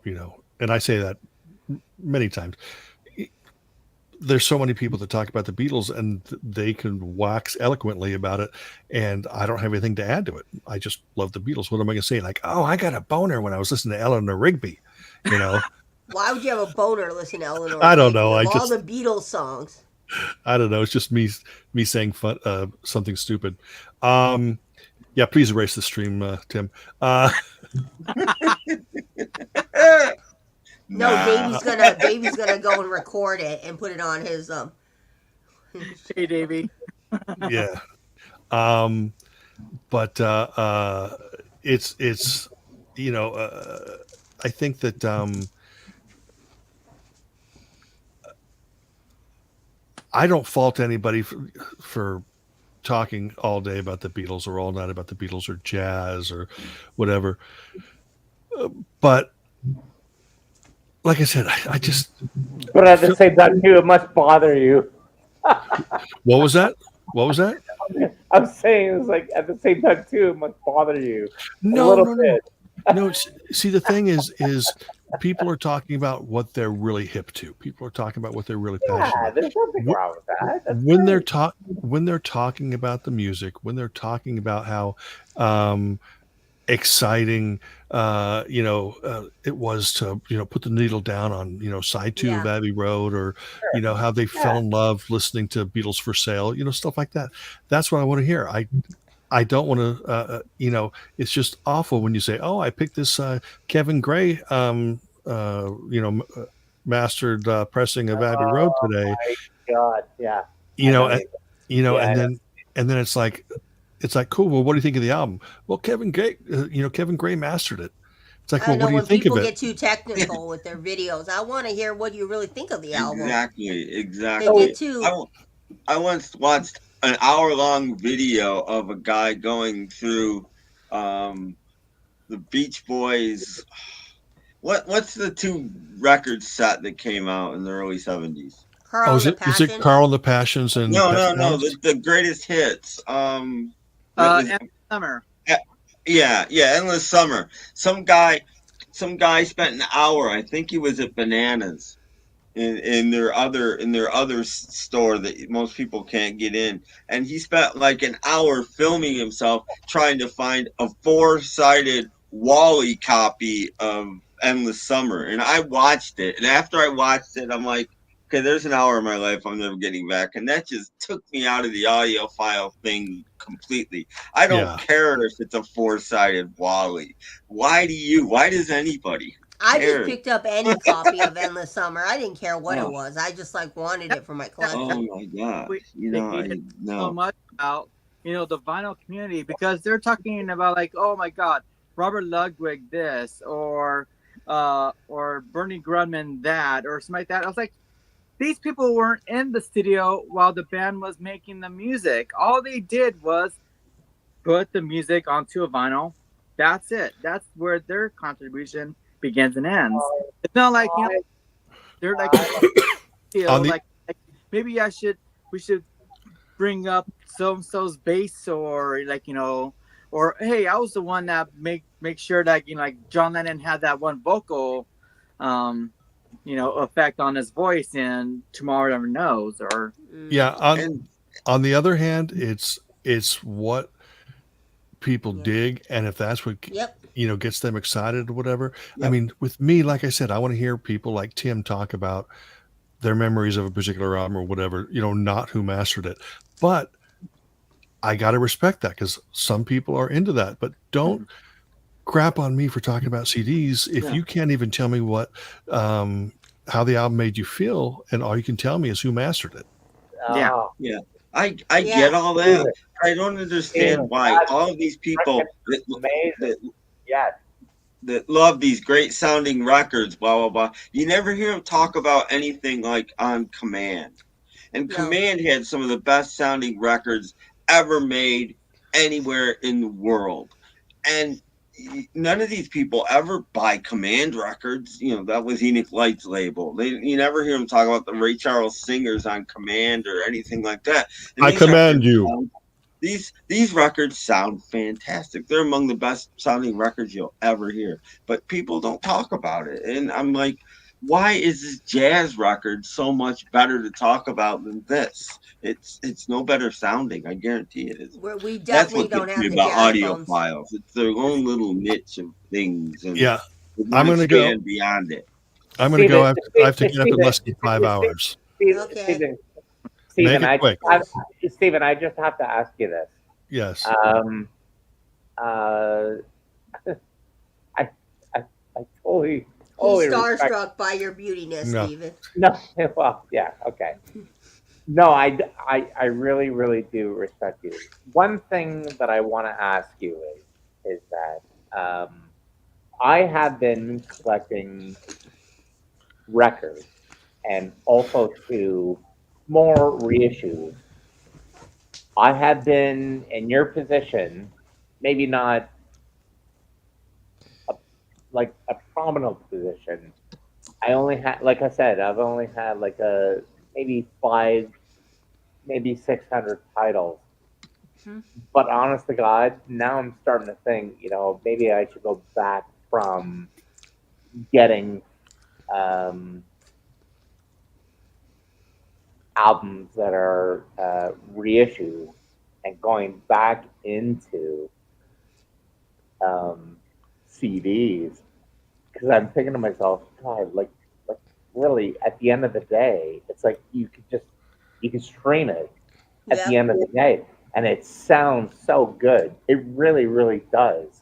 and I say that many times. There's so many people that talk about the Beatles and they can wax eloquently about it, and I don't have anything to add to it. I just love the Beatles. What am I going to say? Like, oh, I got a boner when I was listening to Eleanor Rigby, Why would you have a boner listening to Eleanor? I don't know. All the Beatles songs. I don't know. It's just me saying something stupid. Yeah, please erase the stream, Tim. No, Davey's gonna go and record it and put it on his Hey, Davey. Yeah. But it's I think that I don't fault anybody for talking all day about the Beatles or all night about the Beatles or jazz or whatever. But like I said, I just. But at the same time, too, it must bother you. What was that? I'm saying it's like at the same time, too, it must bother you. No. No, see, the thing is people are talking about what they're really hip to. People are talking about what they're really passionate about. There's nothing wrong with that. That's when great. they're talking about the music, when they're talking about how exciting it was to put the needle down on side 2 of Abbey Road, or how they fell in love listening to Beatles for Sale, stuff like that. That's what I want to hear. I don't want to it's just awful when you say, oh, I picked this Kevin Gray mastered pressing of Abbey Road today. My God, yeah. And then it's like cool. Well, what do you think of the album? Well, Kevin Gray mastered it. It's like, well, what do you think of it? People get too technical with their videos. I want to hear what you really think of the album. Exactly. They get too. I once watched an hour-long video of a guy going through the Beach Boys. What's the 2 record set that came out in the early 70s? Is it Carl and the Passions and no, the greatest hits. Endless Summer. Yeah, Endless Summer. Some guy spent an hour. I think he was at Bananas, in their other store that most people can't get in, and he spent like an hour filming himself trying to find a 4-sided Wally copy of Endless Summer. And I watched it, and after I watched it, I'm like, okay, there's an hour of my life I'm never getting back. And that just took me out of the audiophile thing completely. I don't care if it's a 4-sided Wally. Why does anybody I just picked up any copy of Endless Summer. I didn't care what it was. I just wanted it for my collection. Oh my God. So much about, the vinyl community, because they're talking about like, oh my God, Robert Ludwig this, or Bernie Grunman that, or something like that. I was like, these people weren't in the studio while the band was making the music. All they did was put the music onto a vinyl. That's it. That's where their contribution begins and ends. It's not like, they're like, like maybe we should bring up so-and-so's bass, or like, or hey, I was the one that make sure that like John Lennon had that one vocal effect on his voice in Tomorrow Never Knows, or On the other hand, it's what people Yeah. dig, and if that's what Yep. gets them excited or whatever. I Yep. mean, with me, like I said, I want to hear people like Tim talk about their memories of a particular album or whatever, not who mastered it. But I got to respect that because some people are into that. But don't crap on me for talking about CDs if Yeah. you can't even tell me what how the album made you feel, and all you can tell me is who mastered it. Yeah. Oh, Yeah. I Yeah. get all that. Steven, I don't Steven, understand why that's all of these people freaking amazing. that Yes. that love these great sounding records, blah blah blah. You never hear them talk about anything like on Command. And No. Command had some of the best sounding records ever made anywhere in the world. And none of these people ever buy Command records. That was Enoch Light's label. You never hear them talk about the Ray Charles singers on Command or anything like that. And I these command records you. these records sound fantastic. They're among the best sounding records you'll ever hear. But people don't talk about it. And I'm like, why is this jazz record so much better to talk about than this? It's no better sounding. I guarantee it is. We That's definitely what don't gets me have the about jazz bones. audiophiles. It's their own little niche of things, and Yeah, they I'm don't gonna go. expand beyond it. I'm gonna go. I have to get up in Steven, less than 5 hours. Okay. Make Steven, it quick. Steven, I just have to ask you this. Yes. Uh, I, I totally He's respect. starstruck by your beautiness, No. Steven. No, well, yeah, okay. No, I really, really do respect you. One thing that I want to ask you is that I have been collecting records and also to more reissues. I have been in your position, maybe not like a prominent position. I only had, like I said, I've only had like a maybe 600 titles. Mhm. But honest to God, now I'm starting to think, maybe I should go back from getting albums that are reissued and going back into CDs, because I'm thinking to myself, God, like really, at the end of the day, it's like you can stream it at the Yep. end of the day, and it sounds so good. It really, really does.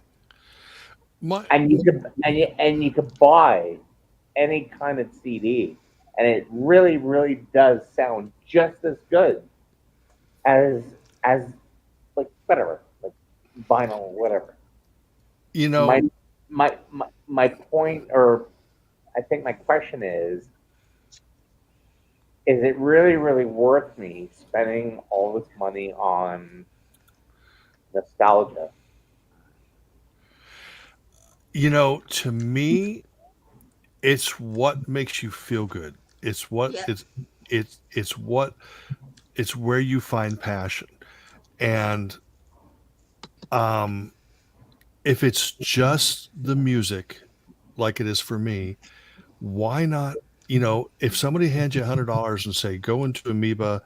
And you could buy any kind of CD, and it really, really does sound just as good as like whatever, like vinyl, whatever. My my point, or I think my question is it really, really worth me spending all this money on nostalgia? To me, it's what makes you feel good. It's what Yep. it's where you find passion. And if it's just the music, like it is for me, why not? If somebody hands you $100 and say, go into Amoeba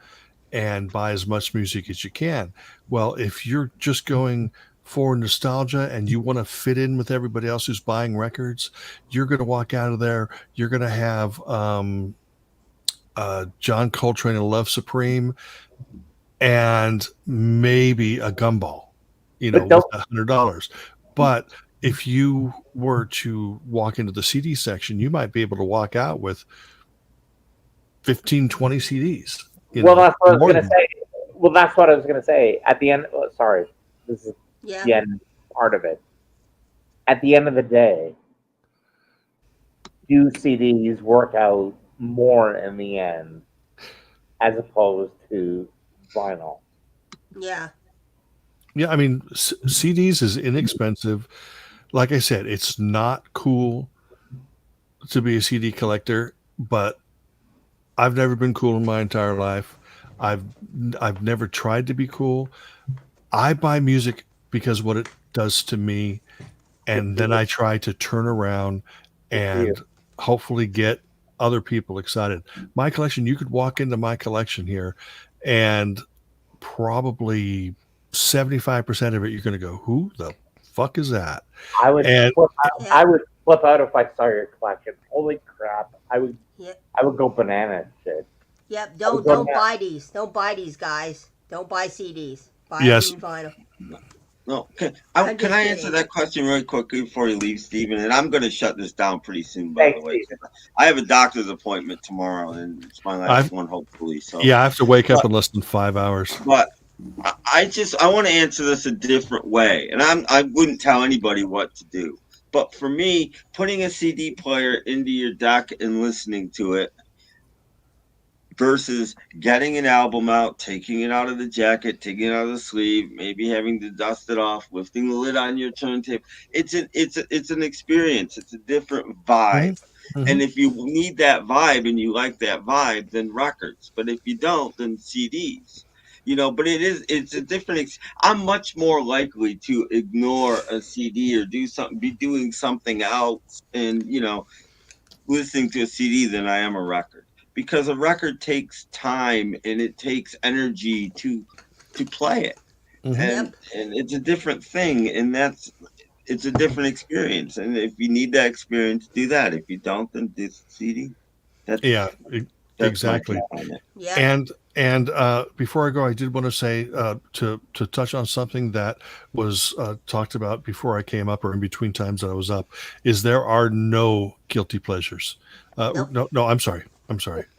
and buy as much music as you can. Well, if you're just going for nostalgia and you want to fit in with everybody else who's buying records, you're going to walk out of there. You're going to have John Coltrane and Love Supreme and maybe a gumball, But with don't $100. But if you were to walk into the CD section, you might be able to walk out with 15, 20 CDs. Well, that's what I was more going to than say. Well, that's what I was going to say. At the end, sorry, this is Yeah. the end part of it. At the end of the day, do CDs work out more in the end as opposed to vinyl? Yeah. Yeah, I mean, CDs is inexpensive. Like I said, it's not cool to be a CD collector, but I've never been cool in my entire life. I've never tried to be cool. I buy music because what it does to me, and then I try to turn around and hopefully get other people excited. My collection, you could walk into my collection here and probably 75% of it, you're going to go, who the fuck is that? I would And flip out, Yeah. I would flip out if I saw your collection. Holy crap! Yep. I would go banana and shit. Yep. I would Don't go buy these. Don't buy these, guys. Don't buy CDs. Buy Yes. vinyl. No, I'm can just I kidding. answer that question really quickly before you leave, Stephen? And I'm going to shut this down pretty soon, by Thanks, the way. Stephen. I have a doctor's appointment tomorrow, and it's my last I've- one, hopefully. So yeah, I have to wake up But- in less than 5 hours. But I want to answer this a different way, and I wouldn't tell anybody what to do. But for me, putting a CD player into your deck and listening to it versus getting an album out, taking it out of the jacket, taking it out of the sleeve, maybe having to dust it off, lifting the lid on your turntable. It's an experience. It's a different vibe. Mhm. And if you need that vibe and you like that vibe, then records. But if you don't, then CDs. But it's a different. I'm much more likely to ignore a CD or be doing something else, and listening to a CD than I am a record, because a record takes time and it takes energy to play it, Mhm. and it's a different thing, and it's a different experience. And if you need that experience, do that. If you don't, then do CD. That's Exactly. my take on it. Yeah. And before I go, I did want to say to touch on something that was talked about before I came up, or in between times that I was up, is there are no guilty pleasures. Nope. No, I'm sorry.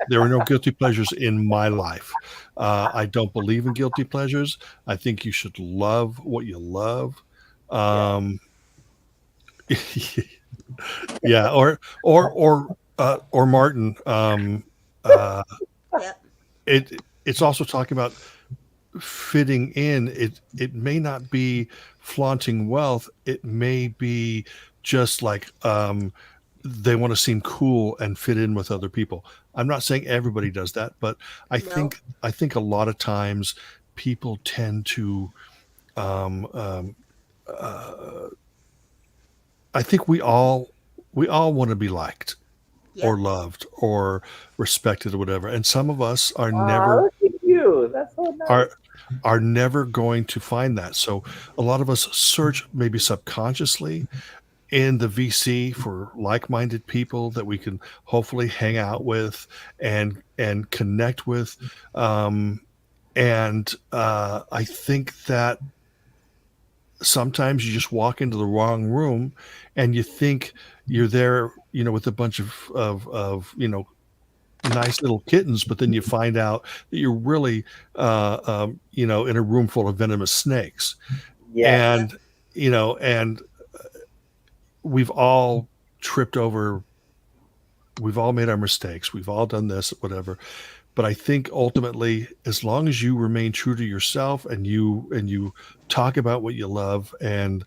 There are no guilty pleasures in my life. I don't believe in guilty pleasures. I think you should love what you love. Yeah, or Martin. Yep. It's also talking about fitting in. It may not be flaunting wealth. It may be just like they want to seem cool and fit in with other people. I'm not saying everybody does that, but I think a lot of times people tend to I think we all want to be liked Yep. or loved or respected or whatever. And some of us are Aw, never look at you. That's so nice. are never going to find that. So a lot of us search maybe subconsciously in the VC for like-minded people that we can hopefully hang out with and connect with. I think that sometimes you just walk into the wrong room and you think you're there, with a bunch of nice little kittens, but then you find out that you're really, in a room full of venomous snakes. Yeah. And, and we've all tripped over, we've all made our mistakes. We've all done this, whatever. But I think ultimately, as long as you remain true to yourself and you talk about what you love, and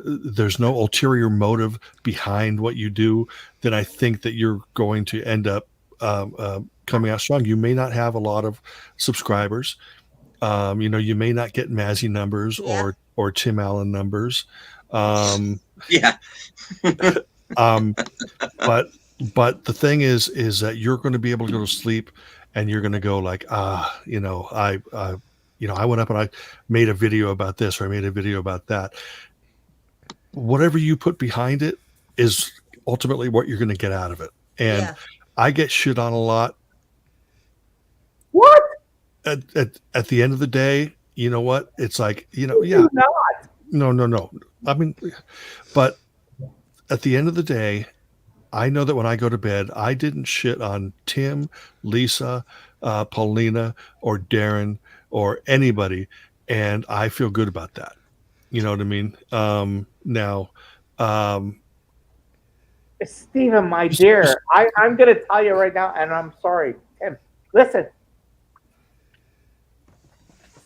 there's no ulterior motive behind what you do, then I think that you're going to end up coming out strong. You may not have a lot of subscribers. You may not get Mazzy numbers or Tim Allen numbers. Yeah. But the thing is that you're going to be able to go to sleep and you're going to go like, I went up and I made a video about this, or I made a video about that. Whatever you put behind it is ultimately what you're going to get out of it. And I get shit on a lot. What? At the end of the day, you know what? It's like, Do not. No. I mean, but at the end of the day, I know that when I go to bed, I didn't shit on Tim, Lisa, Paulina, or Darren, or anybody, and I feel good about that. You know what I mean? Now, Stephen, my dear, I'm going to tell you right now, and I'm sorry, Tim. Listen,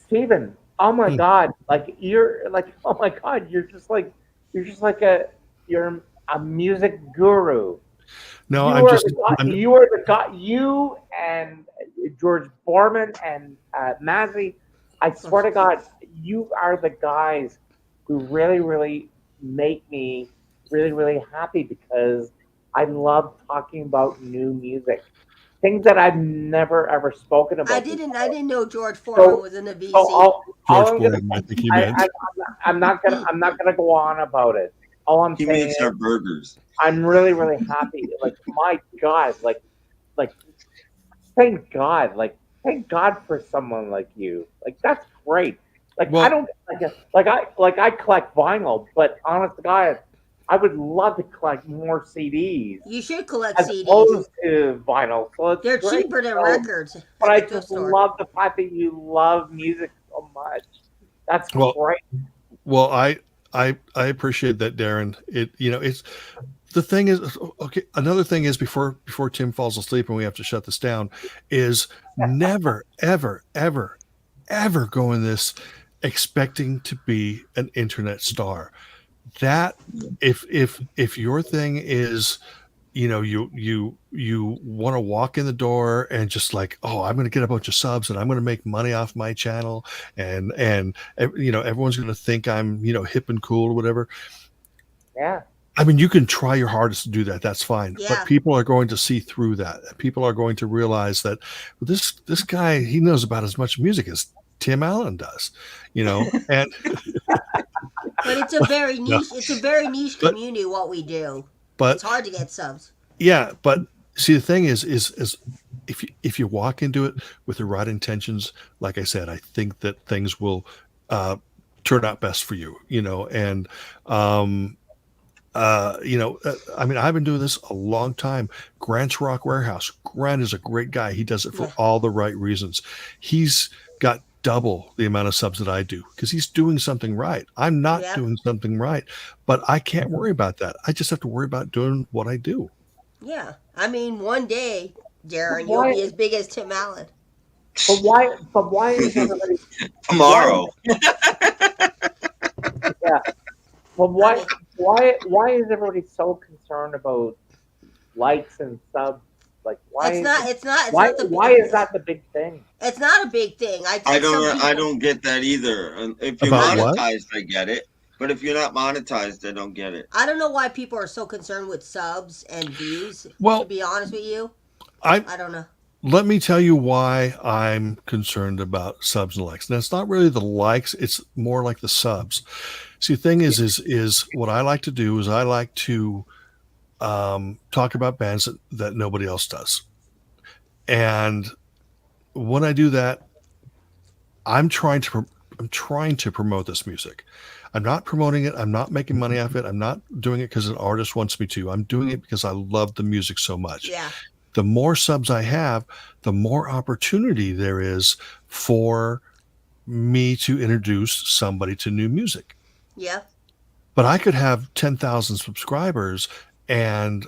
Stephen. Oh my God! You're a music guru. no, You are the guy. You and George Borman and Mazzy. I swear to God, you are the guys who really, really make me really, really happy, because I love talking about new music. things that I've never ever spoken about. I didn't know George Foreman was in the VC. All George I'm gonna, Foreman, I think he meant. I'm not gonna go on about it. All I'm He saying makes is our burgers. I'm really happy. Like, my God, like thank God, thank God for someone like you. Like, that's great. Like, Well- I don't I collect vinyl, but honest to God, I would love to collect more CDs You should collect as CDs. opposed to vinyl. So it's They're great. cheaper than So- records. But at I the just store. love the fact that you love music so much. That's Well- great. Well, I appreciate that, Darren. It's the thing is, okay. Another thing is, before Tim falls asleep and we have to shut this down, is never, ever, ever, ever go in this expecting to be an internet star. That if your thing is, you want to walk in the door and just like, oh, I'm going to get a bunch of subs and I'm going to make money off my channel, and everyone's going to think I'm hip and cool or whatever. Yeah. I mean, you can try your hardest to do that. That's fine. Yeah. But people are going to see through that. People are going to realize that this guy, he knows about as much music as Tim Allen does, and But it's a very niche. No. It's a very niche But- community. What we do. but It's hard to get subs. yeah, but see, the thing is if you walk into it with the right intentions, like I said, I think that things will turn out best for you, and I mean, I've been doing this a long time. Grant's Rock Warehouse. Grant is a great guy. He does it for all the right reasons. He's got double the amount of subs that I do because he's doing something right. I'm not doing something right, but I can't worry about that. I just have to worry about doing what I do. Yeah. I mean, one day, Darren, Why- you'll be as big as Tim Allen. But why is everybody Tomorrow. yeah. Well, why is everybody so concerned about likes and subs? Like, why? It's not the why is that the big thing? It's not a big thing. I think I don't get that either. And if you're About what? monetized, I get it. But if you're not monetized, I don't get it. I don't know why people are so concerned with subs and views. Well, to be honest with you, I don't know. Let me tell you why I'm concerned about subs and likes. Now, it's not really the likes; it's more like the subs. See, the thing is what I like to do is I like to talk about bands that nobody else does, and when I do that, I'm trying to promote this music. I'm not promoting it. I'm not making money off it. I'm not doing it because an artist wants me to. I'm doing it because I love the music so much. Yeah. The more subs I have, the more opportunity there is for me to introduce somebody to new music. Yeah. But I could have 10,000 subscribers and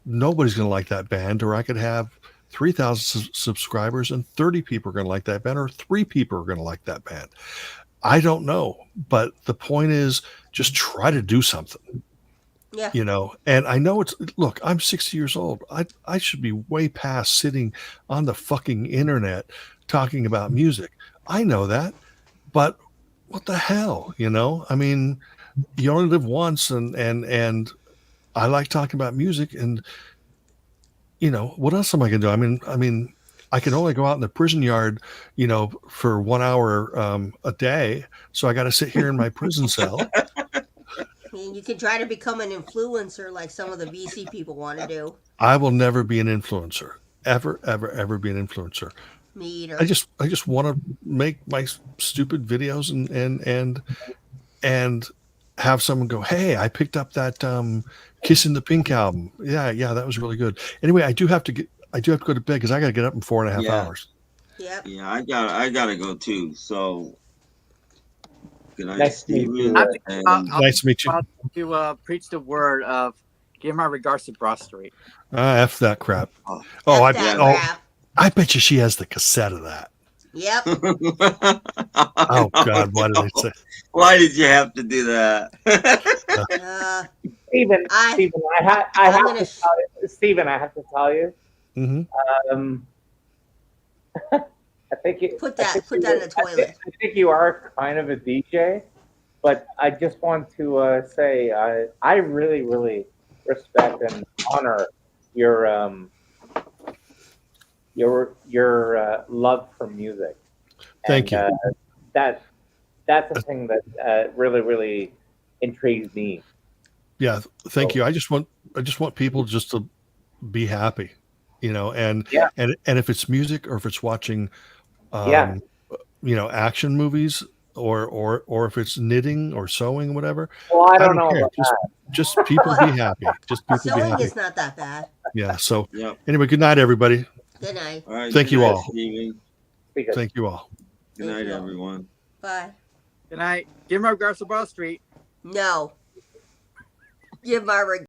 nobody's going to like that band, or I could have 3,000 subscribers and 30 people are going to like that band, or 3 people are going to like that band. I don't know, but the point is just try to do something. Yeah. And I know look, I'm 60 years old. I should be way past sitting on the fucking internet talking about music. I know that, but what the hell, I mean, you only live once, and I like talking about music, and what else am I gonna do? I mean, I can only go out in the prison yard, for 1 hour a day. So I got to sit here in my prison cell. I mean, you can try to become an influencer like some of the VC people want to do. I will never be an influencer. Ever, ever, ever be an influencer. Me either. I just want to make my stupid videos and have someone go, hey, I picked up that Kiss in the Pink album. Yeah, that was really good. Anyway, I do have to go to bed because I got to get up in 4.5 hours. Yep. Yeah, I gotta go too. So good night, Nice to meet Steven. you. And Nice to meet you. To preach the word of give my regards to Broad Street. F that crap. Oh. Oh, F that I crap. I bet you she has the cassette of that. Yep. Oh God, why did I say? Why did you have to do that? Stephen, I- Stephen, I I'm have gonna to tell you, Stephen, I have to tell you. Mm-hmm. I think you Put that you- in the toilet. I think you are kind of a DJ, but I just want to say I really, really respect and honor your your love for music. Thank And, you. That's the thing that really intrigues me. Yeah, thank you. I just want people just to be happy, and Yeah. and if it's music or if it's watching Yeah. action movies or if it's knitting or sewing, whatever. Well, I I don't don't know care. about that. Just people be happy. Just people be Sewing happy. is not that bad. Yeah. So Yep. anyway, good night, everybody. Good night. All right. Thank Good you night, all. Steven. Because Thank you all. Good Thank night, you all. everyone. Bye. Good night. Give him our regards to Broad Street. No. Give my regards.